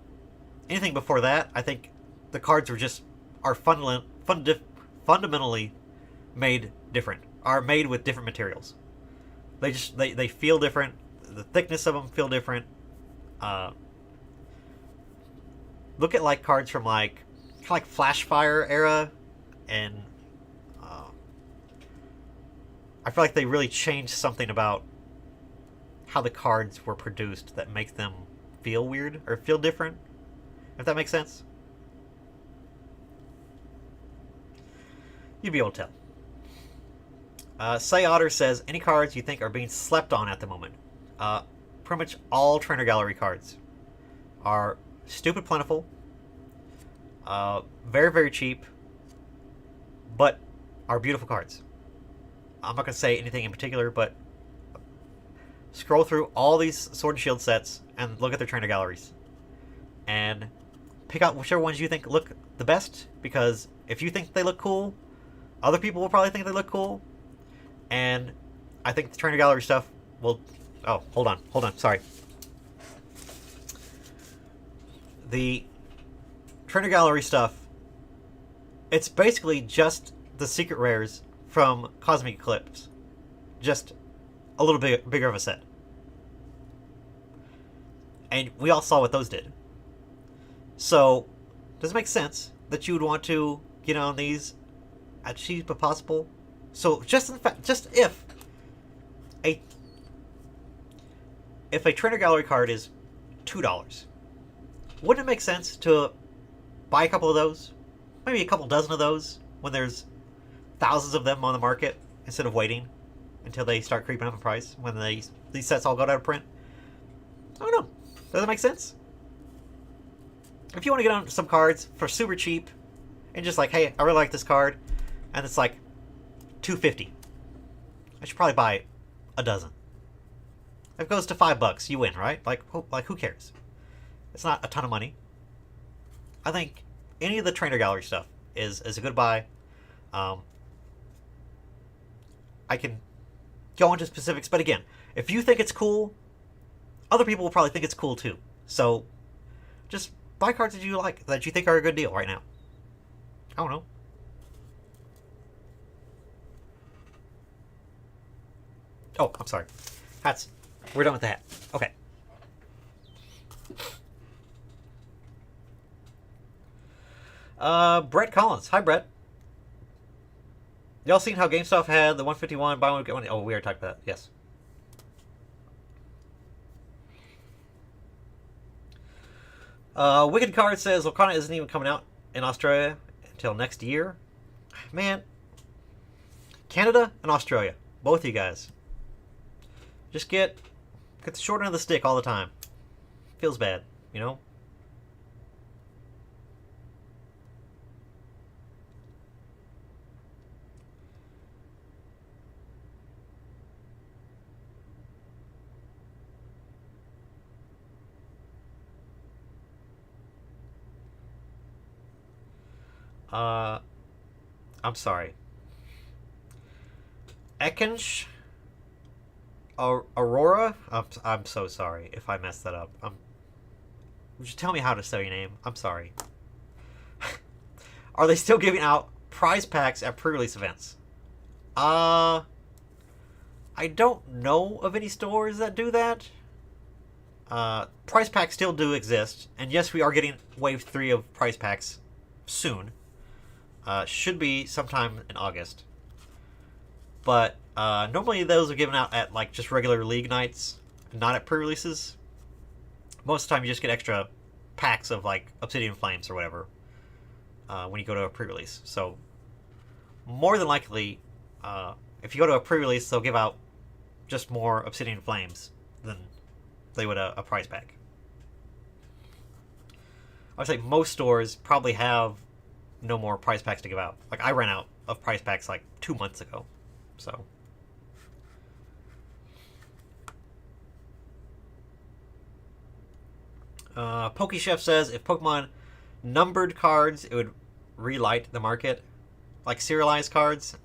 anything before that, I think the cards are fundamentally made different, are made with different materials. They feel different. The thickness of them feel different. Look at like cards from like kind of like Flashfire era, and I feel like they really changed something about how the cards were produced that makes them feel weird or feel different. If that makes sense, you'd be able to tell. Say Otter says, any cards you think are being slept on at the moment? Pretty much all Trainer Gallery cards are stupid plentiful, very, very cheap, but are beautiful cards. I'm not going to say anything in particular, but scroll through all these Sword and Shield sets and look at their Trainer Galleries. And pick out whichever ones you think look the best, because if you think they look cool, other people will probably think they look cool. And I think the Trainer Gallery stuff will... Oh, hold on, sorry. The Trainer Gallery stuff, it's basically just the secret rares from Cosmic Eclipse. Just a little bit bigger of a set. And we all saw what those did. So, does it make sense that you would want to get on these as cheap as possible? So, just if a Trainer Gallery card is $2, wouldn't it make sense to buy a couple of those? Maybe a couple dozen of those when there's thousands of them on the market, instead of waiting until they start creeping up in price when these sets all go out of print? I don't know. Does that make sense? If you want to get on some cards for super cheap and just like, hey, I really like this card, and it's like $2.50, I should probably buy a dozen. If it goes to $5, you win, right? Like who cares? It's not a ton of money. I think any of the Trainer Gallery stuff is a good buy. I can go into specifics, but again, if you think it's cool, other people will probably think it's cool too. So just buy cards that you like, that you think are a good deal right now. I don't know. Oh, I'm sorry. Hats. We're done with the hat. Okay. Brett Collins. Hi, Brett. Y'all seen how GameStop had the 151 buy one get one? Oh, we already talked about that. Yes. Wicked Card says Lorcana isn't even coming out in Australia until next year. Man, Canada and Australia, both of you guys, just get the short end of the stick all the time. Feels bad, you know? I'm sorry. Ekensh Aurora? I'm so sorry if I messed that up. Just tell me how to say your name. I'm sorry. Are they still giving out prize packs at pre-release events? I don't know of any stores that do that. Prize packs still do exist, and yes, we are getting Wave 3 of prize packs soon. Should be sometime in August. But normally those are given out at like just regular League nights, not at pre-releases. Most of the time you just get extra packs of like Obsidian Flames or whatever when you go to a pre-release. So more than likely, if you go to a pre-release, they'll give out just more Obsidian Flames than they would a prize pack. I would say most stores probably have no more prize packs to give out. Like, I ran out of prize packs like 2 months ago. So PokeChef says if Pokemon numbered cards, it would relight the market. like serialized cards,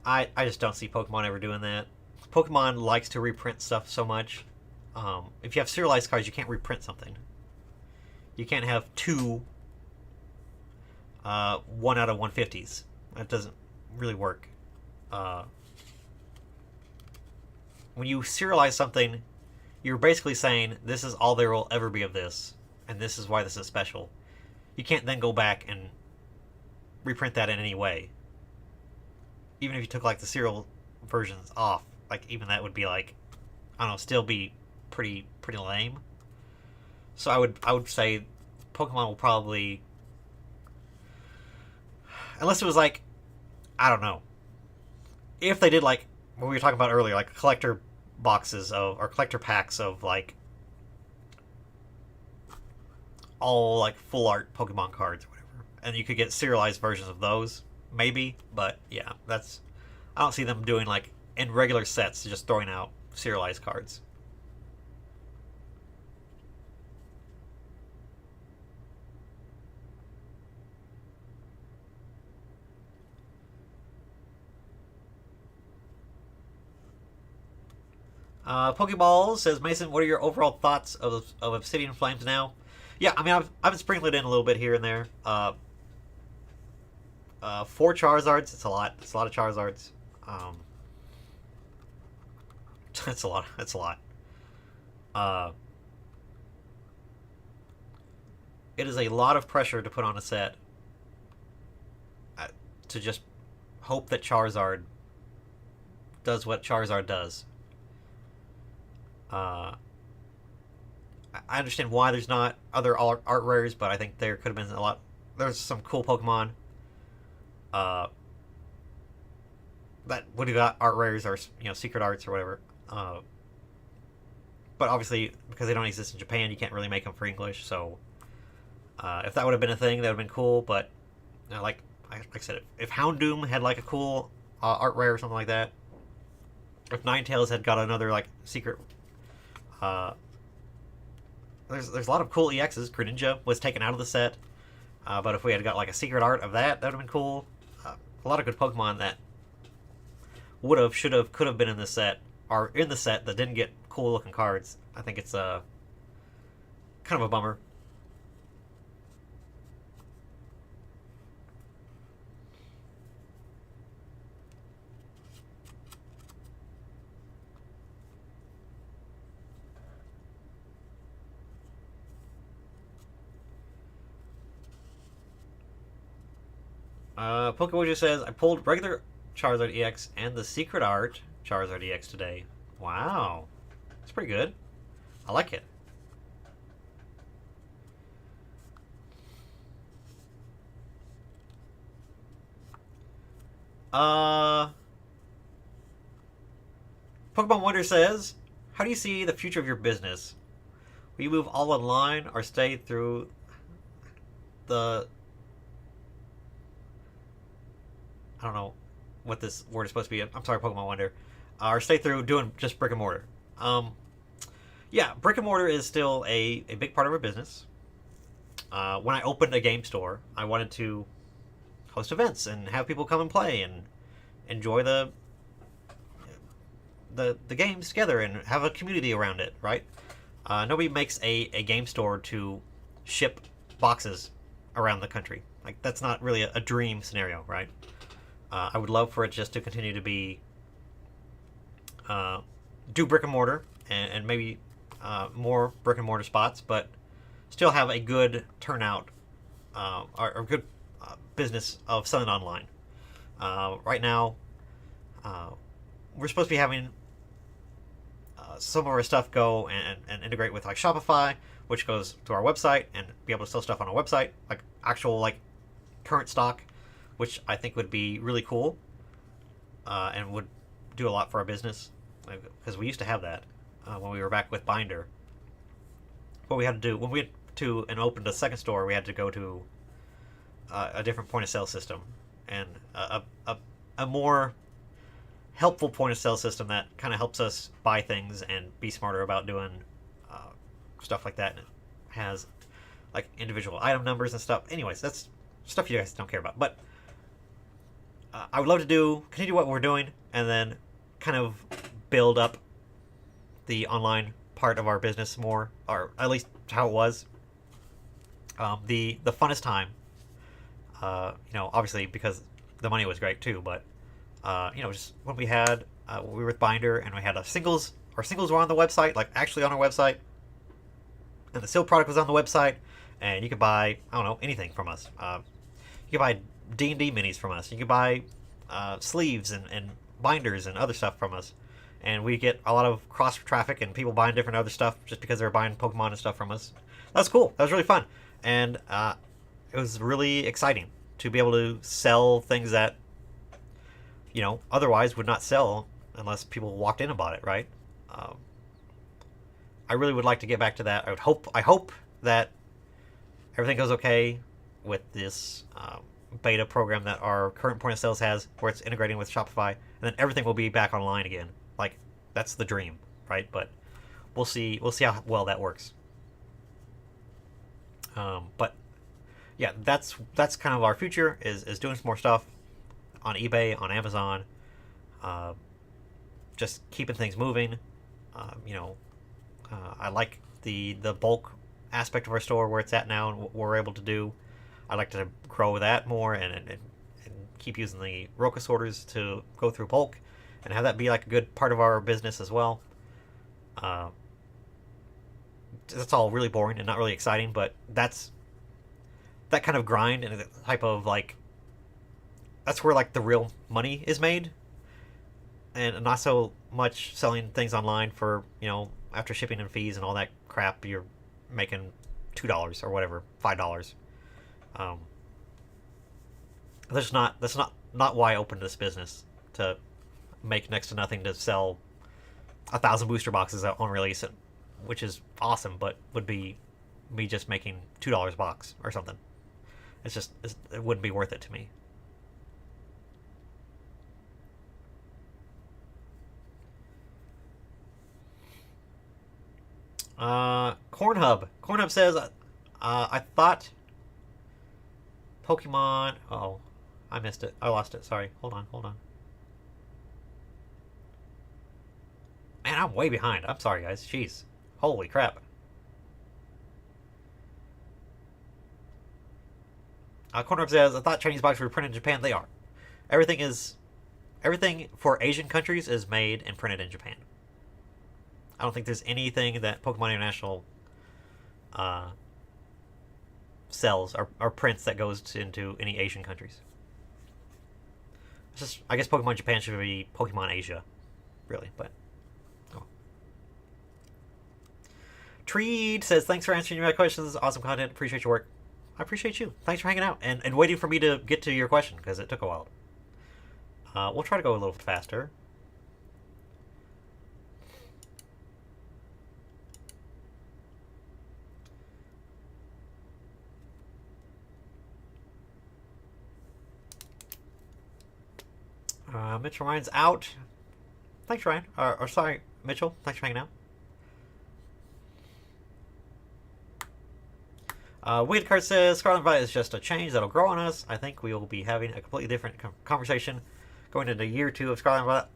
I just don't see Pokemon ever doing that. Pokemon likes to reprint stuff so much. If you have serialized cards, you can't reprint something. You can't have two 1 out of 150s. That doesn't really work. When you serialize something, you're basically saying this is all there will ever be of this, and this is why this is special. You can't then go back and reprint that in any way. Even if you took like the serial versions off, like even that would be like, I don't know, still be pretty lame. So I would say Pokemon will probably, unless it was like, I don't know, if they did like what we were talking about earlier, like collector boxes of or collector packs of like all like full art Pokemon cards or whatever, and you could get serialized versions of those, maybe. But yeah, that's, I don't see them doing like in regular sets just throwing out serialized cards. Pokeball says, Mason, what are your overall thoughts of Obsidian Flames now? Yeah, I mean, I've been sprinkling it in a little bit here and there. 4 Charizards, it's a lot. It's a lot of Charizards. That's a lot. That's a lot. It is a lot of pressure to put on a set to just hope that Charizard does what Charizard does. I understand why there's not other art rares, but I think there could have been a lot. There's some cool Pokemon that would have got art rares or secret arts or whatever. But obviously, because they don't exist in Japan, you can't really make them for English. So if that would have been a thing, that would have been cool. But like I said, if Houndoom had like a cool art rare or something like that, if Ninetales had got another like secret. There's a lot of cool EXs. Greninja was taken out of the set, but if we had got like a secret art of that, that would have been cool. A lot of good Pokemon that would have, should have, could have been in the set are in the set that didn't get cool looking cards. I think it's kind of a bummer. Pokemojo says, I pulled regular Charizard EX and the secret art Charizard EX today. Wow. That's pretty good. I like it. Pokemon Wonder says, how do you see the future of your business? Will you move all online or stay through the... I don't know what this word is supposed to be. I'm sorry, Pokemon Wonder. Or stay through doing just brick and mortar. Yeah, brick and mortar is still a big part of our business. When I opened a game store, I wanted to host events and have people come and play and enjoy the games together and have a community around it, right? Nobody makes a game store to ship boxes around the country. Like, that's not really a dream scenario, right? I would love for it just to continue to be do brick and mortar and maybe more brick and mortar spots, but still have a good turnout or good business of selling online. Right now, we're supposed to be having some of our stuff go and integrate with like Shopify, which goes to our website and be able to sell stuff on our website, like actual like current stock, which I think would be really cool and would do a lot for our business, because we used to have that when we were back with Binder. What we had to do when we had to and opened a second store, we had to go to a different point of sale system and a more helpful point of sale system that kind of helps us buy things and be smarter about doing stuff like that. And it has like individual item numbers and stuff. Anyways, that's stuff you guys don't care about. But I would love to continue what we're doing, and then kind of build up the online part of our business more, or at least how it was. The funnest time, obviously because the money was great too, but just when we were with Binder and we had our singles were on the website, like actually on our website, and the sealed product was on the website, and you could buy, I don't know, anything from us. You could buy D&D minis from us. You could buy sleeves and binders and other stuff from us. And we get a lot of cross traffic and people buying different other stuff just because they're buying Pokemon and stuff from us. That was cool. That was really fun. And it was really exciting to be able to sell things that, otherwise would not sell unless people walked in and bought it, right? I really would like to get back to that. I hope that everything goes okay with this beta program that our current point of sales has, where it's integrating with Shopify, and then everything will be back online again. Like, that's the dream, right? But we'll see how well that works. But yeah, that's kind of our future is doing some more stuff on eBay, on Amazon, just keeping things moving. I like the bulk aspect of our store where it's at now and what we're able to do. I'd like to grow that more and keep using the Rokas orders to go through bulk and have that be like a good part of our business as well. That's all really boring and not really exciting, but that kind of grind and the type of that's where the real money is made, and not so much selling things online for after shipping and fees and all that crap you're making $2 or whatever, $5. That's not why I opened this business, to make next to nothing to sell 1,000 booster boxes on release, which is awesome, but would be me just making $2 a box or something. It wouldn't be worth it to me. Cornhub says, I thought Pokemon. Oh, I missed it. I lost it. Sorry. Hold on. Man, I'm way behind. I'm sorry, guys. Jeez. Holy crap. Cornhub says, I thought Chinese boxes were printed in Japan. They are. Everything for Asian countries is made and printed in Japan. I don't think there's anything that Pokemon International sells or prints that goes into any Asian countries. I guess Pokemon Japan should be Pokemon Asia, really. But Treed says, thanks for answering my questions. Awesome content. Appreciate your work. I appreciate you. Thanks for hanging out and waiting for me to get to your question, because it took a while. We'll try to go a little faster. Mitchell Ryan's out. Thanks, Ryan. Or sorry, Mitchell. Thanks for hanging out. Wicked Card says, Scarlet Violet is just a change that'll grow on us. I think we will be having a completely different conversation going into year 2 of Scarlet Violet.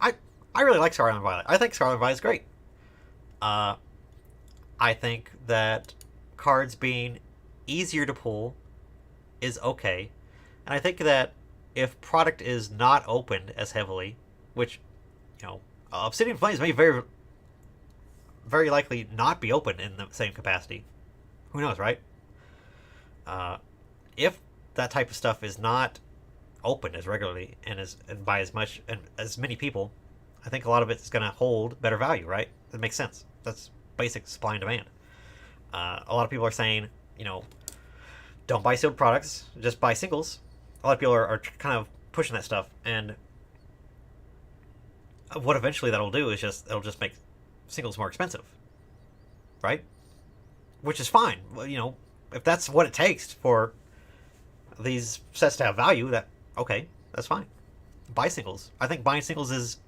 I really like Scarlet Violet. I think Scarlet Violet is great. I think that cards being easier to pull is okay. And I think that if product is not opened as heavily, which, Obsidian Flames may very, very likely not be open in the same capacity. Who knows, right? If that type of stuff is not open as regularly and by as much and as many people, I think a lot of it is going to hold better value, right? That makes sense. That's basic supply and demand. A lot of people are saying, don't buy sealed products, just buy singles. A lot of people are kind of pushing that stuff, and what eventually that'll do is it'll just make singles more expensive, right? Which is fine. Well, if that's what it takes for these sets to have value, that's fine. Buy singles. I think buying singles is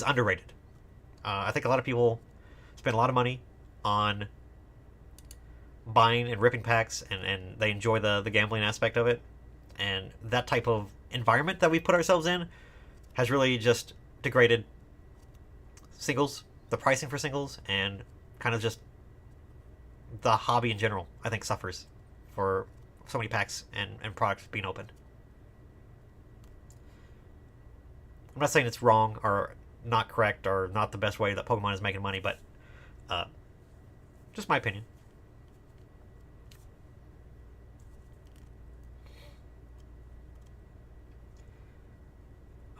underrated. I think a lot of people spend a lot of money on buying and ripping packs, and they enjoy the gambling aspect of it. And that type of environment that we put ourselves in has really just degraded singles, the pricing for singles, and kind of just the hobby in general, I think, suffers for so many packs and products being opened. I'm not saying it's wrong or not correct or not the best way that Pokemon is making money, but just my opinion.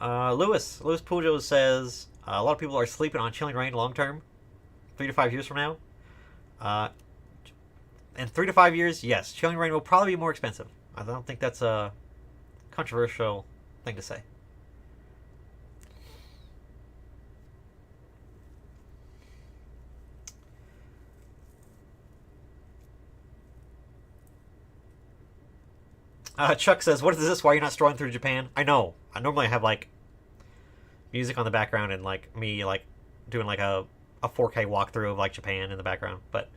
Lewis Pujo says a lot of people are sleeping on Chilling Reign long term, 3 to 5 years from now. In 3 to 5 years, yes, Chilling Reign will probably be more expensive. I don't think that's a controversial thing to say. Chuck says, "What is this? Why are you not strolling through Japan?" I know. I normally have like music on the background and like me like doing like a 4K walkthrough of like Japan in the background, but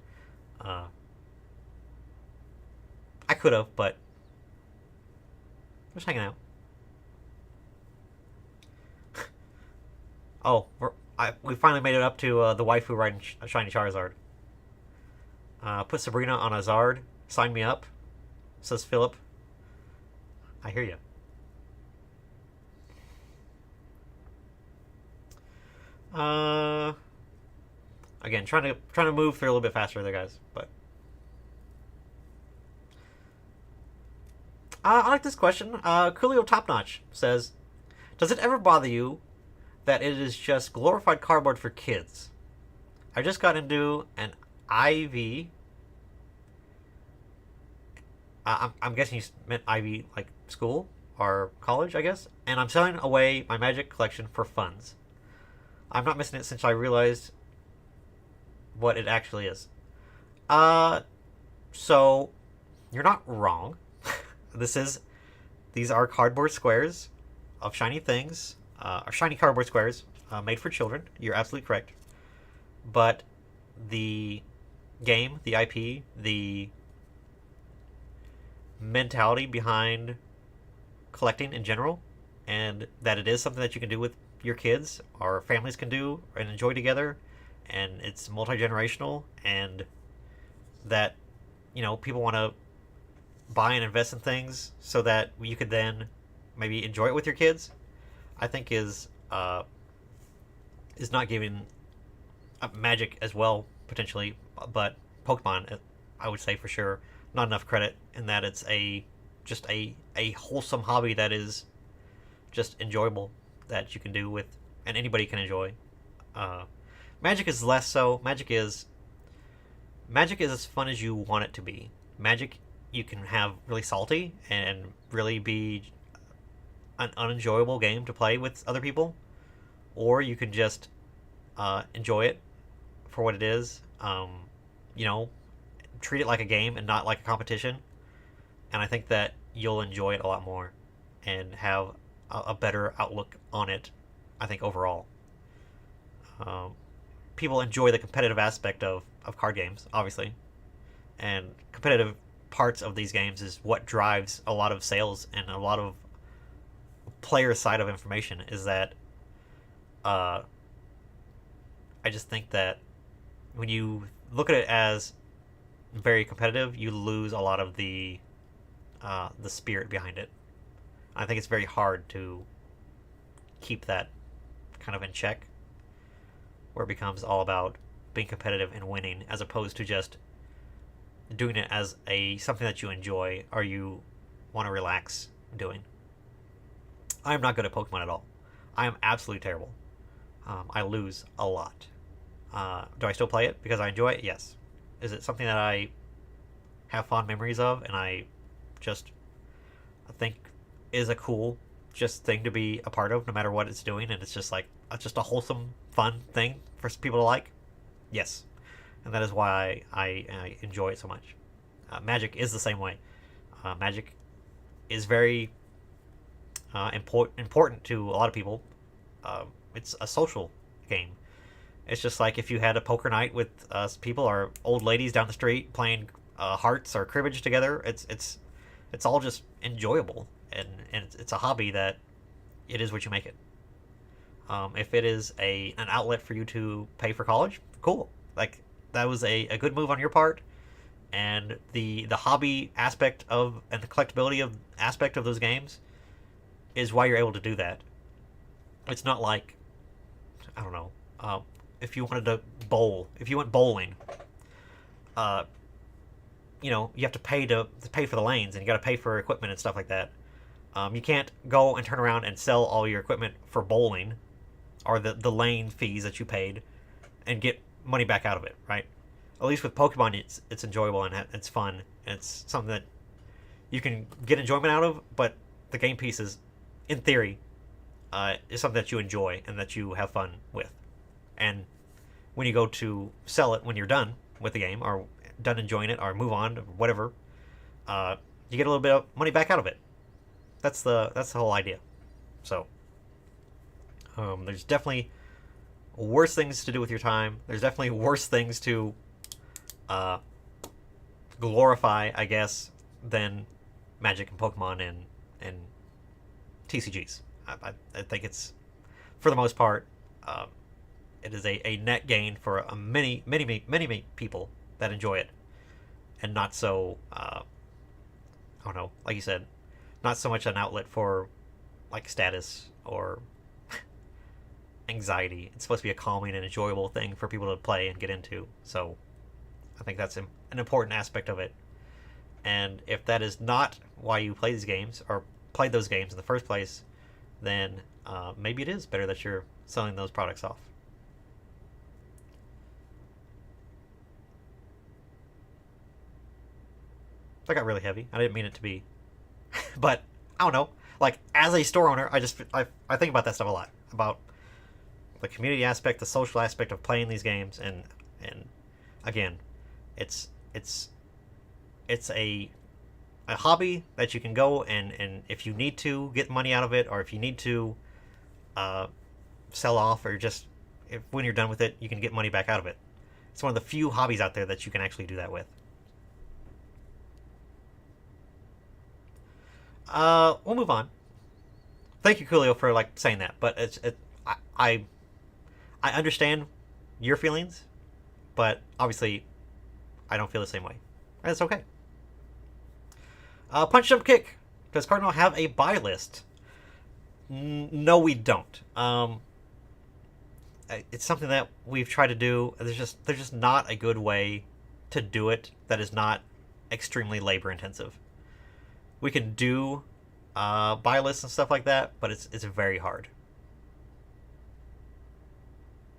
I could have, but I'm just hanging out. Oh, we finally made it up to the waifu riding Shiny Charizard. Put Sabrina on a Zard. Sign me up, says Philip. I hear you. Again, trying to move through a little bit faster there, guys. But I like this question. Coolio Top Notch says, "Does it ever bother you that it is just glorified cardboard for kids? I just got into an IV. I'm guessing you meant Ivy like school or college, I guess. And I'm selling away my Magic collection for funds. I'm not missing it since I realized what it actually is." So you're not wrong. These are cardboard squares of shiny things, or shiny cardboard squares made for children. You're absolutely correct. But the game, the IP, the mentality behind collecting in general, and that it is something that you can do with your kids or families can do and enjoy together, and it's multi-generational, and that people want to buy and invest in things so that you could then maybe enjoy it with your kids, I think is not giving Magic as well potentially, but Pokemon, I would say for sure, not enough credit in that it's just a wholesome hobby that is just enjoyable, that you can do with, and anybody can enjoy. Magic is less so. Magic is as fun as you want it to be. Magic you can have really salty and really be an unenjoyable game to play with other people, or you can just enjoy it for what it is. Treat it like a game and not like a competition. And I think that you'll enjoy it a lot more and have a better outlook on it, I think, overall. People enjoy the competitive aspect of card games, obviously. And competitive parts of these games is what drives a lot of sales and a lot of player side of information, is that I just think that when you look at it as very competitive, you lose a lot of the spirit behind it. I think it's very hard to keep that kind of in check, where it becomes all about being competitive and winning, as opposed to just doing it as something that you enjoy or you want to relax doing. I am not good at Pokemon at all. I am absolutely terrible. I lose a lot. Do I still play it because I enjoy it? Yes. Is it something that I have fond memories of and I think is a cool just thing to be a part of, no matter what it's doing, and it's just like just a wholesome, fun thing for people to like? Yes. And that is why I enjoy it so much. Magic is the same way. Magic is very important to a lot of people. It's a social game. It's just like if you had a poker night with people or old ladies down the street playing hearts or cribbage together. It's all just enjoyable. and it's a hobby that it is what you make it. If it is an outlet for you to pay for college, cool. Like that was a good move on your part, and the hobby aspect of and the collectability of aspect of those games is why you're able to do that. It's not like, I don't know, if you wanted to bowl, if you went bowling, uh, you have to pay for the lanes, and you got to pay for equipment and stuff like that. You can't go and turn around and sell all your equipment for bowling, or the lane fees that you paid, and get money back out of it, right? At least with Pokemon, it's enjoyable and it's fun. And it's something that you can get enjoyment out of, but the game pieces, in theory, is something that you enjoy and that you have fun with. And when you go to sell it, when you're done with the game or done enjoying it or move on or whatever, you get a little bit of money back out of it. That's the whole idea. So there's definitely worse things to do with your time. There's definitely worse things to glorify, I guess, than Magic and Pokemon and TCGs. I think it's, for the most part, it is a net gain for many people that enjoy it, and not so, I don't know, like you said, not so much an outlet for like status or anxiety. It's supposed to be a calming and enjoyable thing for people to play and get into. So I think that's an important aspect of it. And if that is not why you play these games or played those games in the first place, then maybe it is better that you're selling those products off. That got really heavy. I didn't mean it to be. But I don't know. Like, as a store owner, I think about that stuff a lot. About the community aspect, the social aspect of playing these games, and again, it's a hobby that you can go and if you need to get money out of it, or if you need to sell off, or just when you're done with it, you can get money back out of it. It's one of the few hobbies out there that you can actually do that with. We'll move on. Thank you, Coolio, for like saying that, but I understand your feelings, but obviously I don't feel the same way. That's okay. Punch Jump Kick. Does Cardinal have a buy list? No, we don't. It's something that we've tried to do. There's just not a good way to do it that is not extremely labor intensive. We can do buy lists and stuff like that, but it's very hard.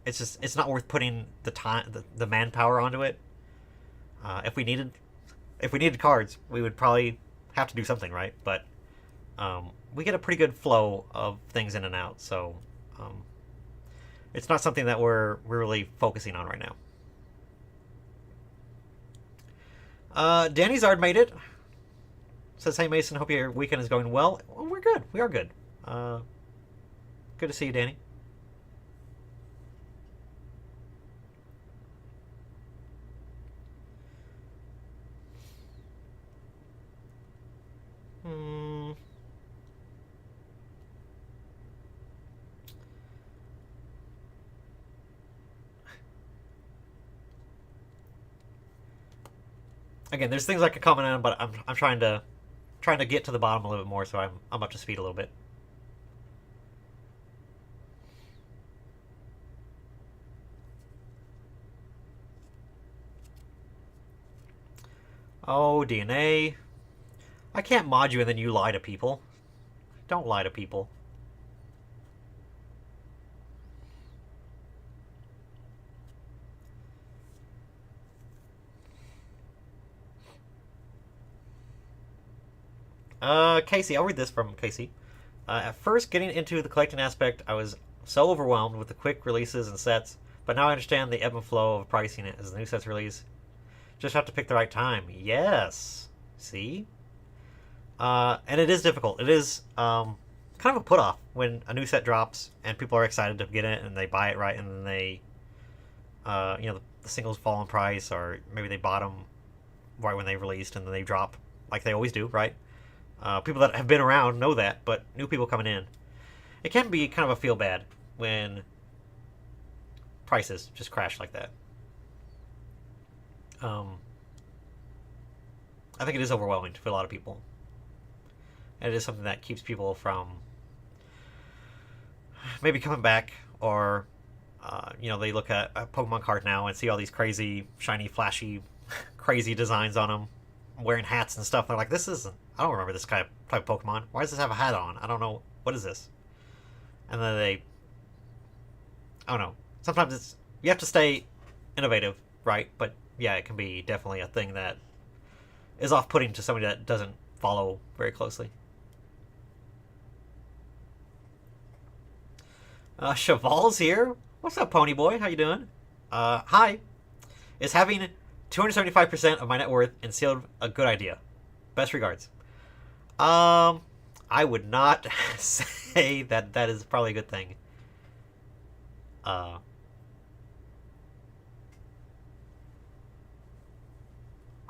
It's not worth putting the time, the manpower onto it. If we needed cards, we would probably have to do something, right? But we get a pretty good flow of things in and out, so it's not something that we're really focusing on right now. Danny Zard made it. Says, hey Mason, hope your weekend is going well. Well, we're good. We are good. Good to see you, Danny. Again, there's things I could comment on, but I'm trying to get to the bottom a little bit more, so I'm up to speed a little bit. Oh, DNA. I can't mod you and then you lie to people. Don't lie to people. Casey, I'll read this from Casey. At first, getting into the collecting aspect, I was so overwhelmed with the quick releases and sets, but now I understand the ebb and flow of pricing it as the new sets release. Just have to pick the right time. Yes. See? And it is difficult. It is kind of a put-off when a new set drops and people are excited to get it and they buy it right, and then they, the singles fall in price, or maybe they bought them right when they released and then they drop like they always do, right? People that have been around know that, but new people coming in, it can be kind of a feel bad when prices just crash like that. I think it is overwhelming for a lot of people. And it is something that keeps people from maybe coming back, or they look at a Pokemon card now and see all these crazy, shiny, flashy, crazy designs on them, wearing hats and stuff. They're like, this isn't. I don't remember this type of Pokemon. Why does this have a hat on? I don't know. What is this? And then I don't know. Sometimes you have to stay innovative, right? But yeah, it can be definitely a thing that is off-putting to somebody that doesn't follow very closely. Cheval's here. What's up, Pony Boy? How you doing? Hi. Is having 275% of my net worth and sealed a good idea? Best regards. I would not say that is probably a good thing. Or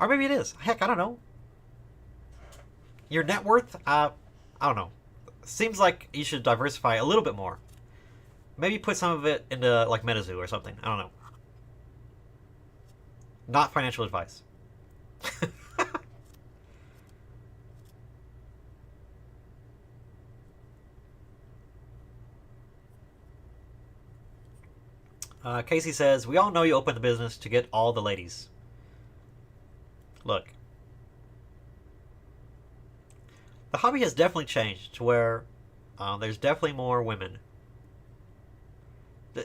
maybe it is. Heck, I don't know. Your net worth? I don't know. Seems like you should diversify a little bit more. Maybe put some of it into like MetaZoo or something. I don't know. Not financial advice. Casey says, we all know you opened the business to get all the ladies. Look. The hobby has definitely changed to where there's definitely more women.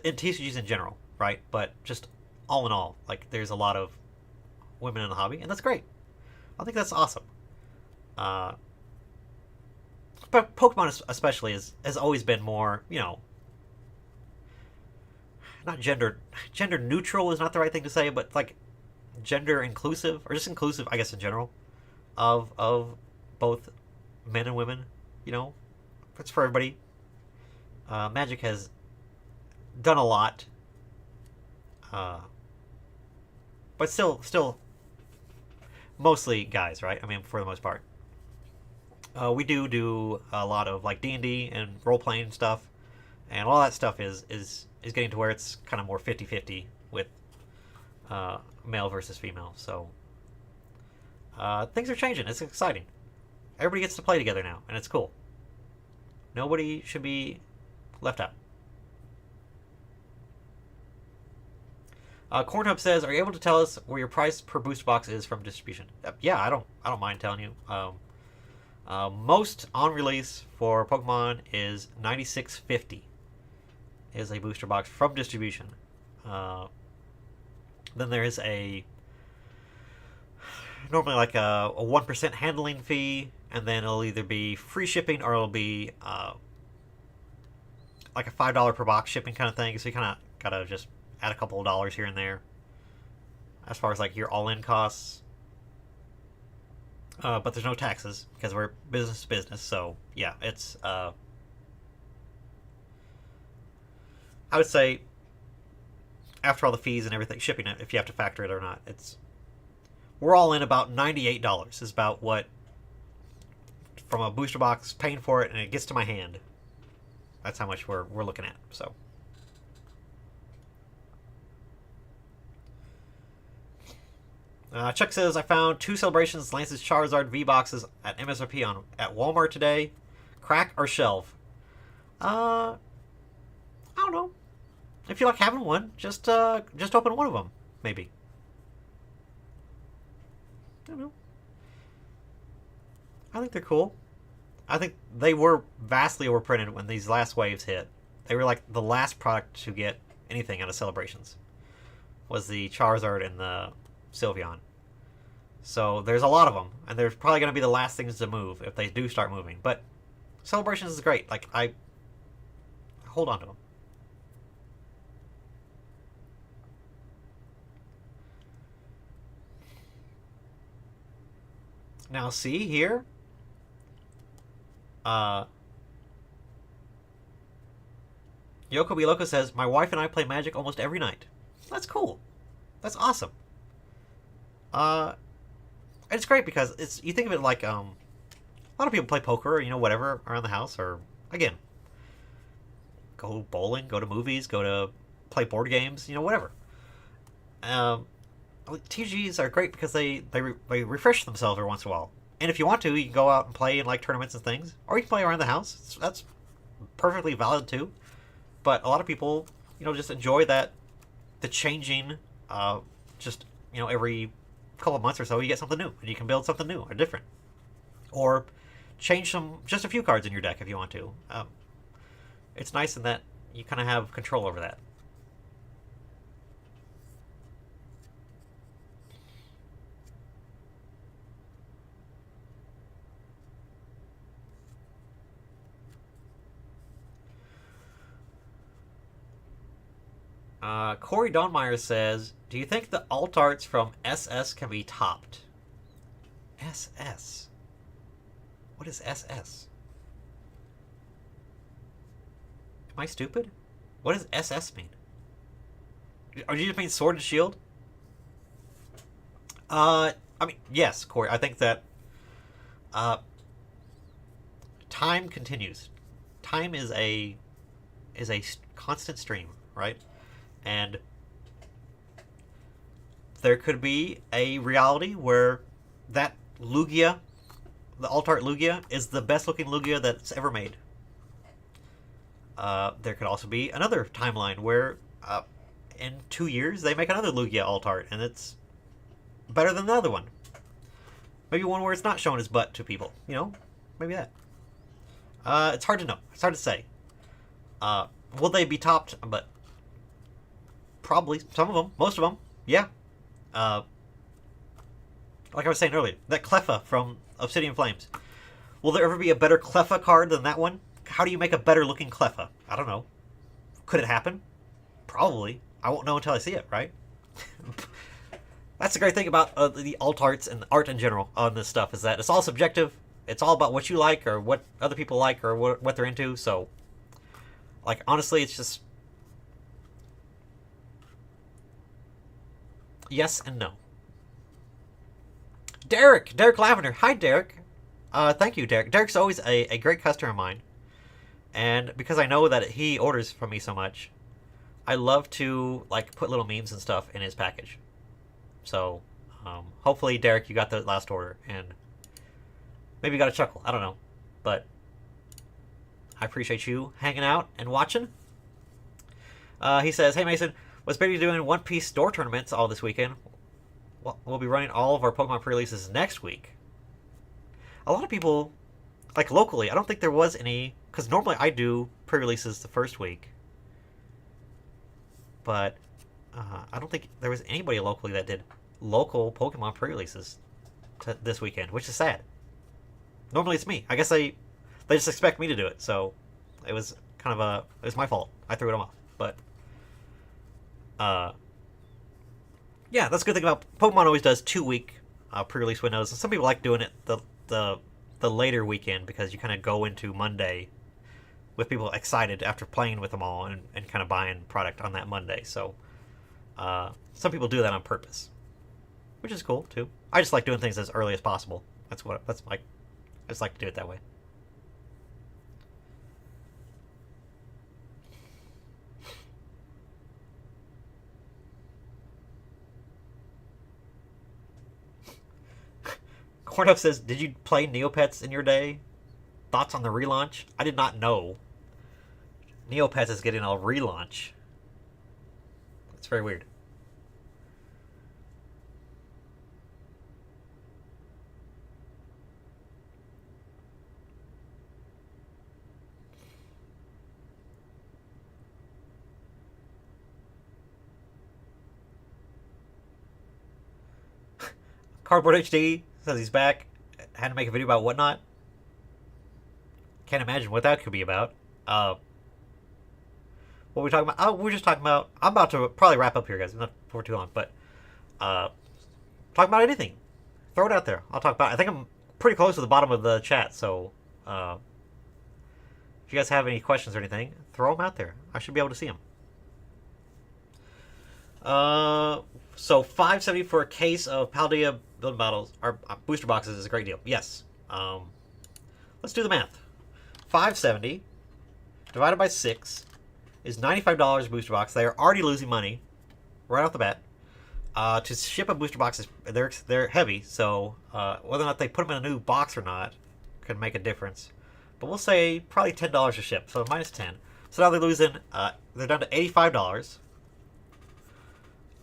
In TCGs in general, right? But just all in all, like, there's a lot of women in the hobby, and that's great. I think that's awesome. But Pokemon especially has always been more, not gender neutral is not the right thing to say, but like gender inclusive, or just inclusive, I guess, in general, of both men and women. It's for everybody. Magic has done a lot, but still mostly guys, right? I mean, for the most part. We do a lot of like D&D and role playing stuff, and all that stuff is getting to where it's kind of more 50-50 with male versus female. So things are changing. It's exciting. Everybody gets to play together now, and it's cool. Nobody should be left out. Cornhub says, "Are you able to tell us where your price per booster box is from distribution?" Yeah, I don't mind telling you. Most on release for Pokemon is $96.50. Is a booster box from distribution. Then there is normally like a 1% handling fee, and then it'll either be free shipping or it'll be like a $5 per box shipping kind of thing. So you kind of gotta just add a couple of dollars here and there as far as like your all-in costs. But there's no taxes because we're business to business. So yeah, it's I would say after all the fees and everything, shipping it, if you have to factor it or not, we're all in about $98 is about what from a booster box paying for it, and it gets to my hand. That's how much we're looking at. So. Chuck says, I found 2 Celebrations Lance's Charizard V boxes at MSRP at Walmart today. Crack or shelve? I don't know. If you like having one, just open one of them, maybe. I don't know. I think they're cool. I think they were vastly overprinted when these last waves hit. They were like the last product to get anything out of Celebrations. Was the Charizard and the Sylveon. So there's a lot of them, and they're probably going to be the last things to move if they do start moving. But Celebrations is great. Like, I hold on to them. Now see here. Yoko B. Loco says, my wife and I play Magic almost every night. That's cool. That's awesome. And it's great because you think of it like a lot of people play poker, or, whatever around the house, or again, go bowling, go to movies, go to play board games, whatever. Um, TCGs are great because they refresh themselves every once in a while. And if you want to, you can go out and play in like tournaments and things, or you can play around the house. That's perfectly valid too. But a lot of people, just enjoy the changing. Just every couple of months or so, you get something new, and you can build something new or different, or change just a few cards in your deck if you want to. It's nice in that you kind of have control over that. Corey Donmeyer says, "Do you think the alt arts from SS can be topped?" SS. What is SS? Am I stupid? What does SS mean? Are you just mean Sword and Shield? I mean, yes, Corey. I think that time continues. Time is a constant stream, right? And there could be a reality where that Lugia, the alt art Lugia, is the best looking Lugia that's ever made. There could also be another timeline where in 2 years they make another Lugia alt art and it's better than the other one. Maybe one where it's not showing his butt to people. Maybe that. It's hard to know. It's hard to say. Will they be topped? But probably some of them, most of them, yeah. Like I was saying earlier, that Cleffa from Obsidian Flames. Will there ever be a better Cleffa card than that one? How do you make a better looking Cleffa? I don't know. Could it happen? Probably. I won't know until I see it, right? That's the great thing about the alt arts and art in general on this stuff, is that it's all subjective. It's all about what you like or what other people like or what they're into. So, like, honestly, it's just yes and no. Derek Lavender. Hi, Derek. Thank you, Derek. Derek's always a great customer of mine. And because I know that he orders from me so much, I love to like put little memes and stuff in his package. So, hopefully, Derek, you got the last order, and maybe you got a chuckle. I don't know. But I appreciate you hanging out and watching. He says, "Hey, Mason, was Betty doing One Piece store tournaments all this weekend? We'll be running all of our Pokemon pre-releases next week." A lot of people, like locally, I don't think there was any, because normally I do pre-releases the first week. But I don't think there was anybody locally that did local Pokemon pre-releases this weekend, which is sad. Normally it's me. I guess they just expect me to do it, so it was it was my fault. I threw it off. But yeah, that's a good thing about Pokemon. Always does 2-week pre-release windows, and some people like doing it the later weekend because you kind of go into Monday with people excited after playing with them all and kind of buying product on that Monday. So some people do that on purpose, which is cool too. I just like doing things as early as possible. That's like, I just like to do it that way. Cornup says, "Did you play Neopets in your day? Thoughts on the relaunch?" I did not know Neopets is getting a relaunch. It's very weird. Cardboard HD says he's back. Had to make a video about Whatnot. Can't imagine what that could be about. What were we talking about? Oh, we're just talking about... I'm about to probably wrap up here, guys. Not for too long, but... talk about anything. Throw it out there. I'll talk about it. I think I'm pretty close to the bottom of the chat, so... if you guys have any questions or anything, throw them out there. I should be able to see them. So $5.70 for a case of Paldea build bottles or booster boxes is a great deal. Yes. let's do the math. 570 divided by 6 is $95 booster box. They are already losing money right off the bat. To ship a booster box, they're heavy, so whether or not they put them in a new box or not can make a difference. But we'll say probably $10 to ship, so minus 10. So now they're losing. They're down to $85.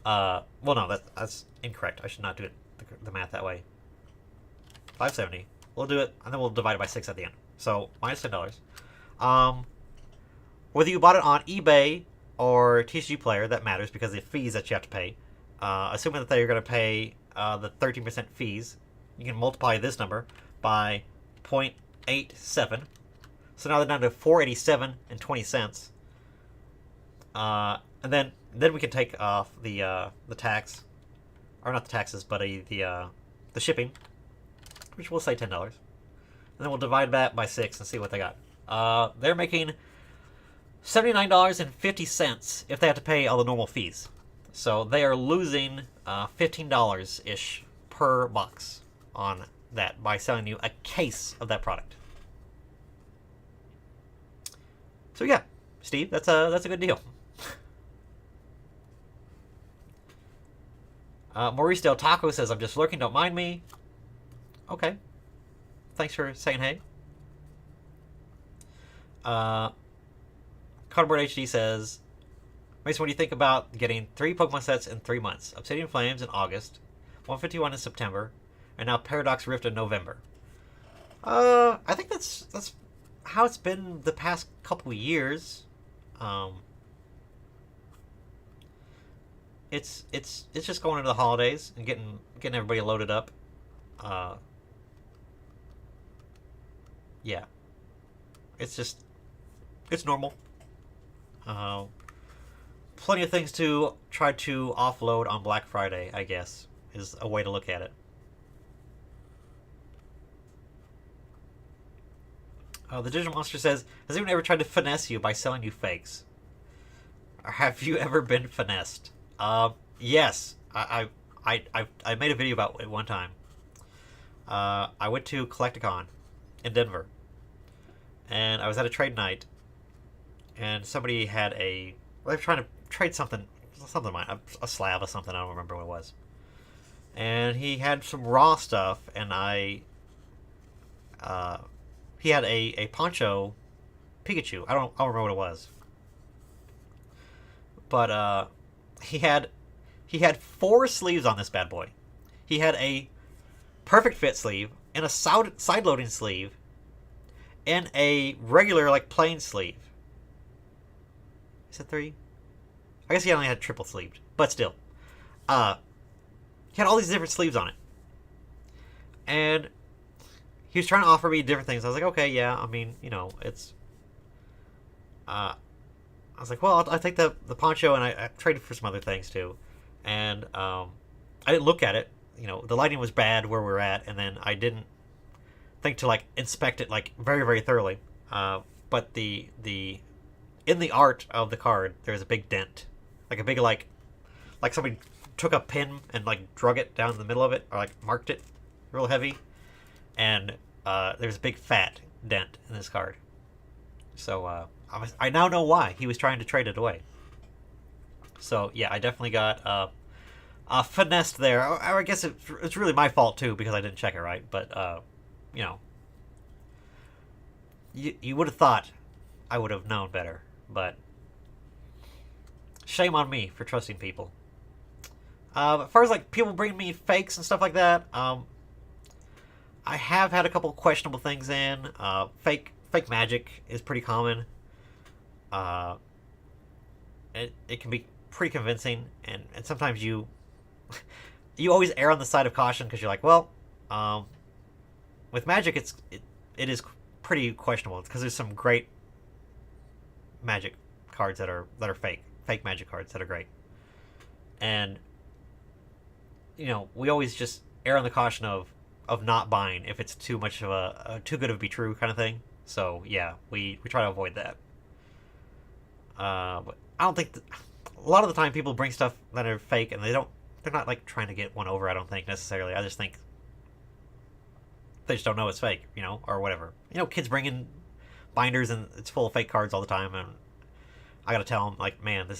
Well, no, that's incorrect. I should not do it the math that way. 570. We'll do it, and then we'll divide it by 6 at the end. So minus $10. Whether you bought it on eBay or TCG Player, that matters because of the fees that you have to pay. Assuming that they're going to pay the 13% fees, you can multiply this number by 0.87. So now they're down to $4.87.20. And then we can take off the tax, or not the taxes, but the shipping, which we'll say $10. And then we'll divide that by 6 and see what they got. They're making $79.50 if they have to pay all the normal fees. So they are losing $15-ish per box on that by selling you a case of that product. So yeah, Steve, that's a good deal. Maurice Del Taco says, I'm just lurking, don't mind me. Okay. Thanks for saying hey. Cardboard HD says, Mason, what do you think about getting 3 Pokemon sets in 3 months? Obsidian Flames in August, 151 in September, and now Paradox Rift in November. I think that's how it's been the past couple of years. It's just going into the holidays and getting everybody loaded up. Yeah, it's normal. Plenty of things to try to offload on Black Friday, I guess, is a way to look at it. The Digital Monster says, has anyone ever tried to finesse you by selling you fakes? Or have you ever been finessed? Yes. I made a video about it one time. I went to Collecticon in Denver. And I was at a trade night. And somebody had they were trying to trade something a slab or something, I don't remember what it was. And he had some raw stuff, and he had a Poncho Pikachu. I don't remember what it was. But he had 4 sleeves on this bad boy. He had a perfect fit sleeve, and a side loading sleeve, and a regular like plain sleeve. Is it 3? I guess he only had triple sleeved, but still. He had all these different sleeves on it. And he was trying to offer me different things. I was like, okay, yeah, I mean, it's... I was like, well, I'll take the poncho, and I traded for some other things, too. And I didn't look at it. The lighting was bad where we were at, and then I didn't think to, inspect it, very, very thoroughly. But in the art of the card, there's a big dent. Like a big, like somebody took a pin and, drug it down the middle of it, or, marked it real heavy. And there's a big fat dent in this card. So, I now know why he was trying to trade it away. So, yeah, I definitely got finessed there. I guess it's really my fault, too, because I didn't check it right. But, you would have thought I would have known better. But shame on me for trusting people. As far as people bring me fakes and stuff like that, I have had a couple questionable things in. Fake magic is pretty common. It can be pretty convincing, and sometimes you always err on the side of caution because you're like, well, with magic it is pretty questionable because there's some great magic cards that are fake magic cards that are great, and we always just err on the caution of not buying if it's too much of a too good to be true kind of thing. So yeah, we try to avoid that. But I don't think a lot of the time people bring stuff that are fake and they're not trying to get one over. I don't think necessarily. I just think They just don't know it's fake, or whatever. Kids bring in binders and it's full of fake cards all the time, and I gotta tell them, like, man, I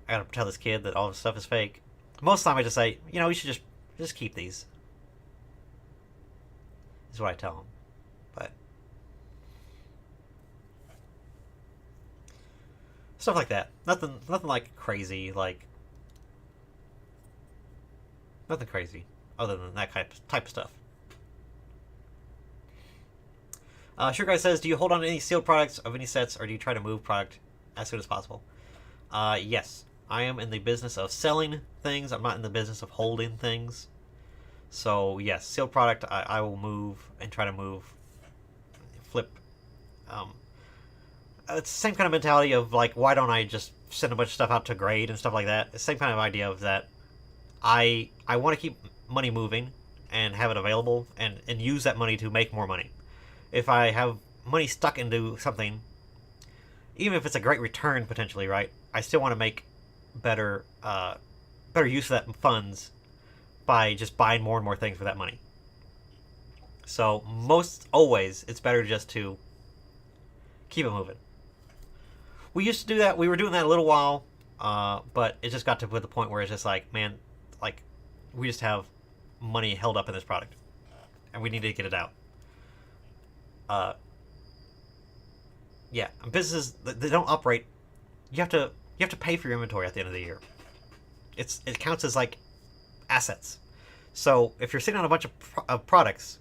gotta tell this kid that all this stuff is fake. Most of the time I just say, you should just keep these. Is what I tell them. But stuff like that. Nothing like crazy, like nothing crazy other than that type of stuff. Sure Guy says, do you hold on to any sealed products of any sets, or do you try to move product as soon as possible? Yes. I am in the business of selling things. I'm not in the business of holding things. So, yes, sealed product, I will move and try to move, flip. It's the same kind of mentality of, like, why don't I just send a bunch of stuff out to grade and stuff like that? It's the same kind of idea of that I want to keep money moving and have it available and use that money to make more money. If I have money stuck into something, even if it's a great return potentially, right, I still want to make better use of that funds by just buying more and more things for that money. So most always, it's better just to keep it moving. We used to do that. We were doing that a little while, but it just got to the point where it's just like, man, like, we just have money held up in this product, and we need to get it out. Yeah, businesses, they don't operate. You have to pay for your inventory at the end of the year. It counts as like assets. So if you're sitting on a bunch of products,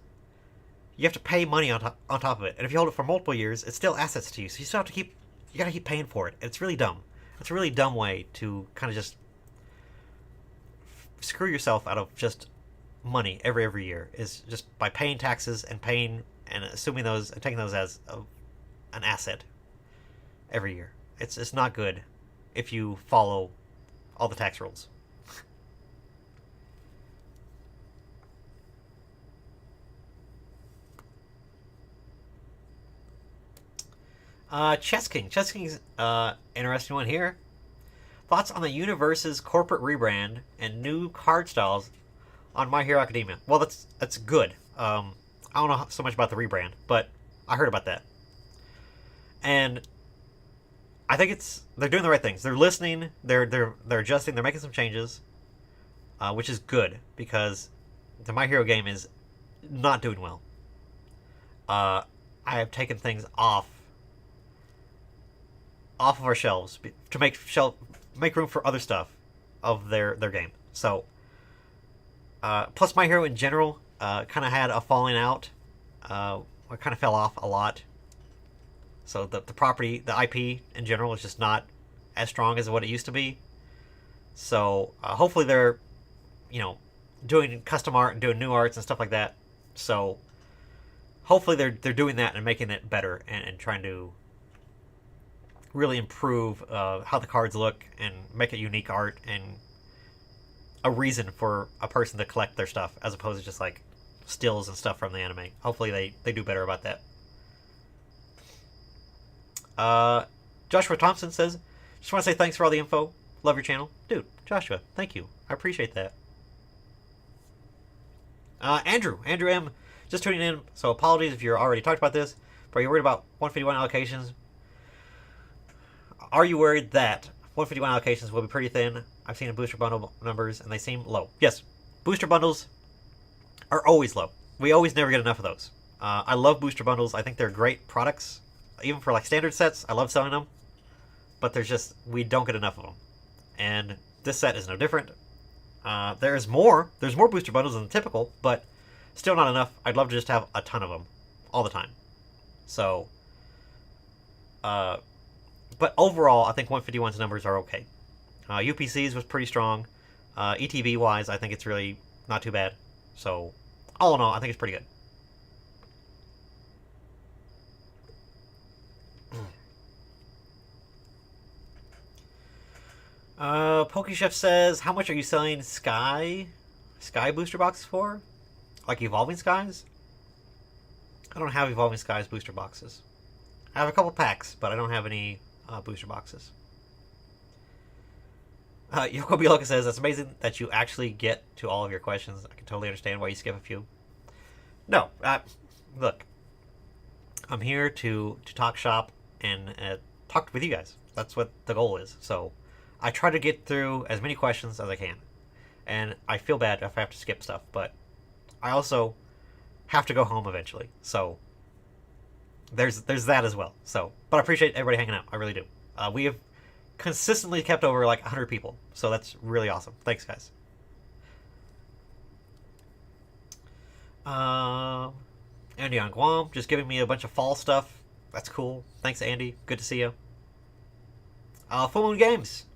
you have to pay money on top of it. And if you hold it for multiple years, it's still assets to you. So you gotta keep paying for it. It's really dumb. It's a really dumb way to kind of just screw yourself out of just money every year, is just by paying taxes and paying and assuming those and taking those as an asset every year. It's not good if you follow all the tax rules. Chess King's interesting one here. Thoughts on the universe's corporate rebrand and new card styles on My Hero Academia? Well, that's good. I don't know so much about the rebrand, but I heard about that. And I think they're doing the right things. They're listening. They're adjusting. They're making some changes, which is good because the My Hero game is not doing well. I have taken things off of our shelves to make room for other stuff of their game. So, plus My Hero in general kind of had a falling out. It kind of fell off a lot. So the property, the IP in general, is just not as strong as what it used to be. So hopefully they're, doing custom art and doing new arts and stuff like that. So hopefully they're doing that and making it better and trying to really improve how the cards look and make it unique art and a reason for a person to collect their stuff as opposed to just like stills and stuff from the anime. Hopefully they do better about that. Joshua Thompson says, just want to say thanks for all the info. Love your channel. Dude, Joshua, thank you. I appreciate that. Andrew M, just tuning in, so apologies if you're already talked about this, but are you worried about 151 allocations? Are you worried that 151 allocations will be pretty thin? I've seen the booster bundle numbers, and they seem low. Yes, booster bundles are always low. We always never get enough of those. I love booster bundles. I think they're great products. Even for like standard sets, I love selling them. But we don't get enough of them. And this set is no different. There's more booster bundles than typical, but still not enough. I'd love to just have a ton of them all the time. So, but overall, I think 151's numbers are okay. UPCs was pretty strong. ETB wise, I think it's really not too bad. So, all in all, I think it's pretty good. PokeChef says, how much are you selling Sky booster boxes for? Like Evolving Skies? I don't have Evolving Skies booster boxes. I have a couple packs, but I don't have any booster boxes. Yoko Bielka says, that's amazing that you actually get to all of your questions. I can totally understand why you skip a few. No, look, I'm here to talk shop and talk with you guys. That's what the goal is. So I try to get through as many questions as I can, and I feel bad if I have to skip stuff, but I also have to go home eventually. So there's that as well. So, but I appreciate everybody hanging out. I really do. We have consistently kept over like 100 people, so that's really awesome. Thanks, guys. Andy on Guam just giving me a bunch of fall stuff. That's cool. Thanks, Andy. Good to see you. Full Moon Games.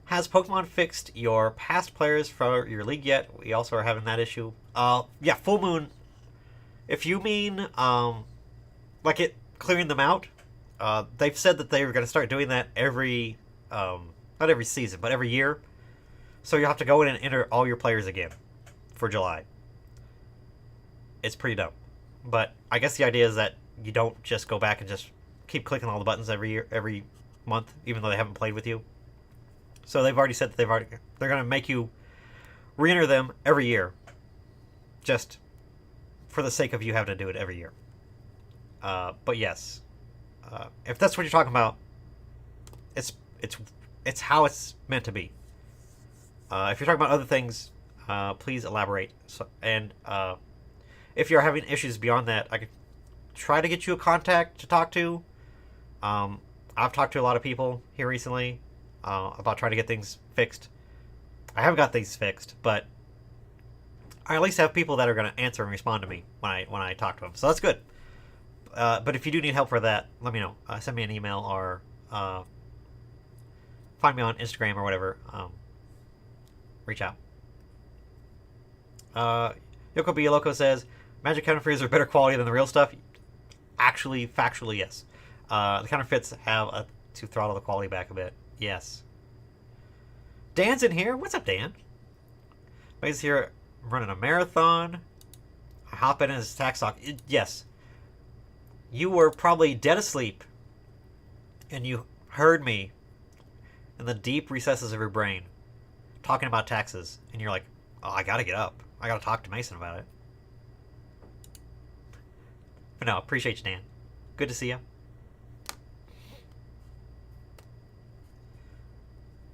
Has Pokemon fixed your past players for your league yet? We also are having that issue. Yeah, Full Moon. If you mean like it clearing them out, they've said that they were going to start doing that every not every season, but every year. So you have to go in and enter all your players again for July. It's pretty dumb, but I guess the idea is that you don't just go back and just keep clicking all the buttons every month, even though they haven't played with you. So they've already said that they're going to make you re-enter them every year, just for the sake of you having to do it every year. But yes, if that's what you're talking about, it's how it's meant to be. If you're talking about other things, please elaborate. And if you're having issues beyond that, I could try to get you a contact to talk to. I've talked to a lot of people here recently about trying to get things fixed. I haven't got things fixed, but I at least have people that are going to answer and respond to me when I talk to them. So that's good. But if you do need help for that, let me know. Send me an email or find me on Instagram or whatever. Reach out. Yoko B. Loco says, Magic counterfeits are better quality than the real stuff. Actually, factually, yes. The counterfeits have to throttle the quality back a bit. Yes. Dan's in here. What's up, Dan? He's here running a marathon. I hop in his tax stock. Yes. You were probably dead asleep, and you heard me in the deep recesses of your brain talking about taxes, and you're like, oh, I gotta get up. I gotta talk to Mason about it. But no, appreciate you, Dan. Good to see you.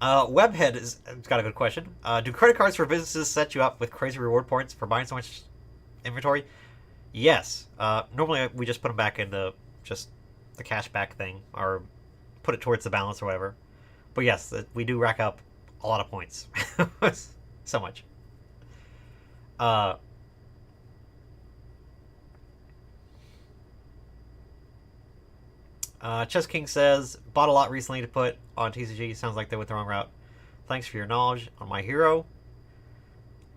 Webhead has got a good question. Do credit cards for businesses set you up with crazy reward points for buying so much inventory? Yes. Normally we just put them back into just the cashback thing or put it towards the balance or whatever. But yes, we do rack up a lot of points. So much. Chess King says, bought a lot recently to put on TCG. Sounds like they went the wrong route. Thanks for your knowledge on my hero.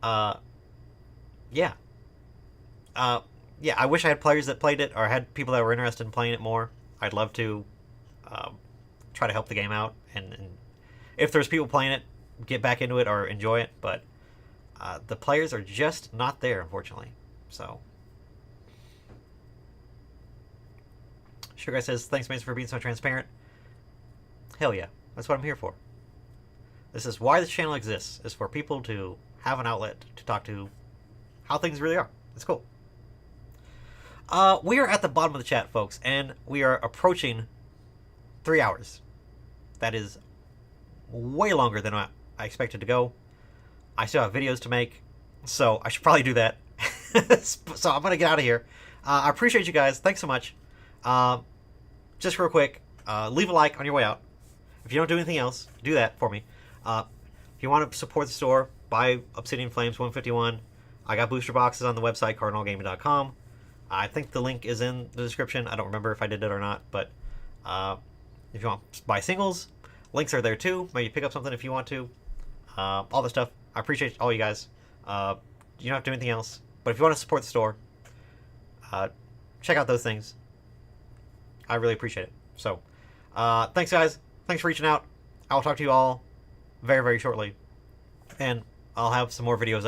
Yeah. Yeah, I wish I had players that played it or had people that were interested in playing it more. I'd love to try to help the game out. And if there's people playing it, get back into it or enjoy it. But the players are just not there, unfortunately. So... Sugar Guy says, thanks, Mason, for being so transparent. Hell yeah. That's what I'm here for. This is why this channel exists, is for people to have an outlet to talk to how things really are. It's cool. We are at the bottom of the chat, folks, and we are approaching 3 hours. That is way longer than I expected to go. I still have videos to make, so I should probably do that. So I'm going to get out of here. I appreciate you guys. Thanks so much. Just real quick, leave a like on your way out. If you don't do anything else, do that for me. If you want to support the store, buy Obsidian Flames 151. I got booster boxes on the website, cardinalgaming.com. I think the link is in the description. I don't remember if I did it or not, but if you want to buy singles, links are there too. Maybe pick up something if you want to. All the stuff. I appreciate all you guys. You don't have to do anything else, but if you want to support the store, check out those things. I really appreciate it. So, thanks, guys. Thanks for reaching out. I'll talk to you all very, very shortly. And I'll have some more videos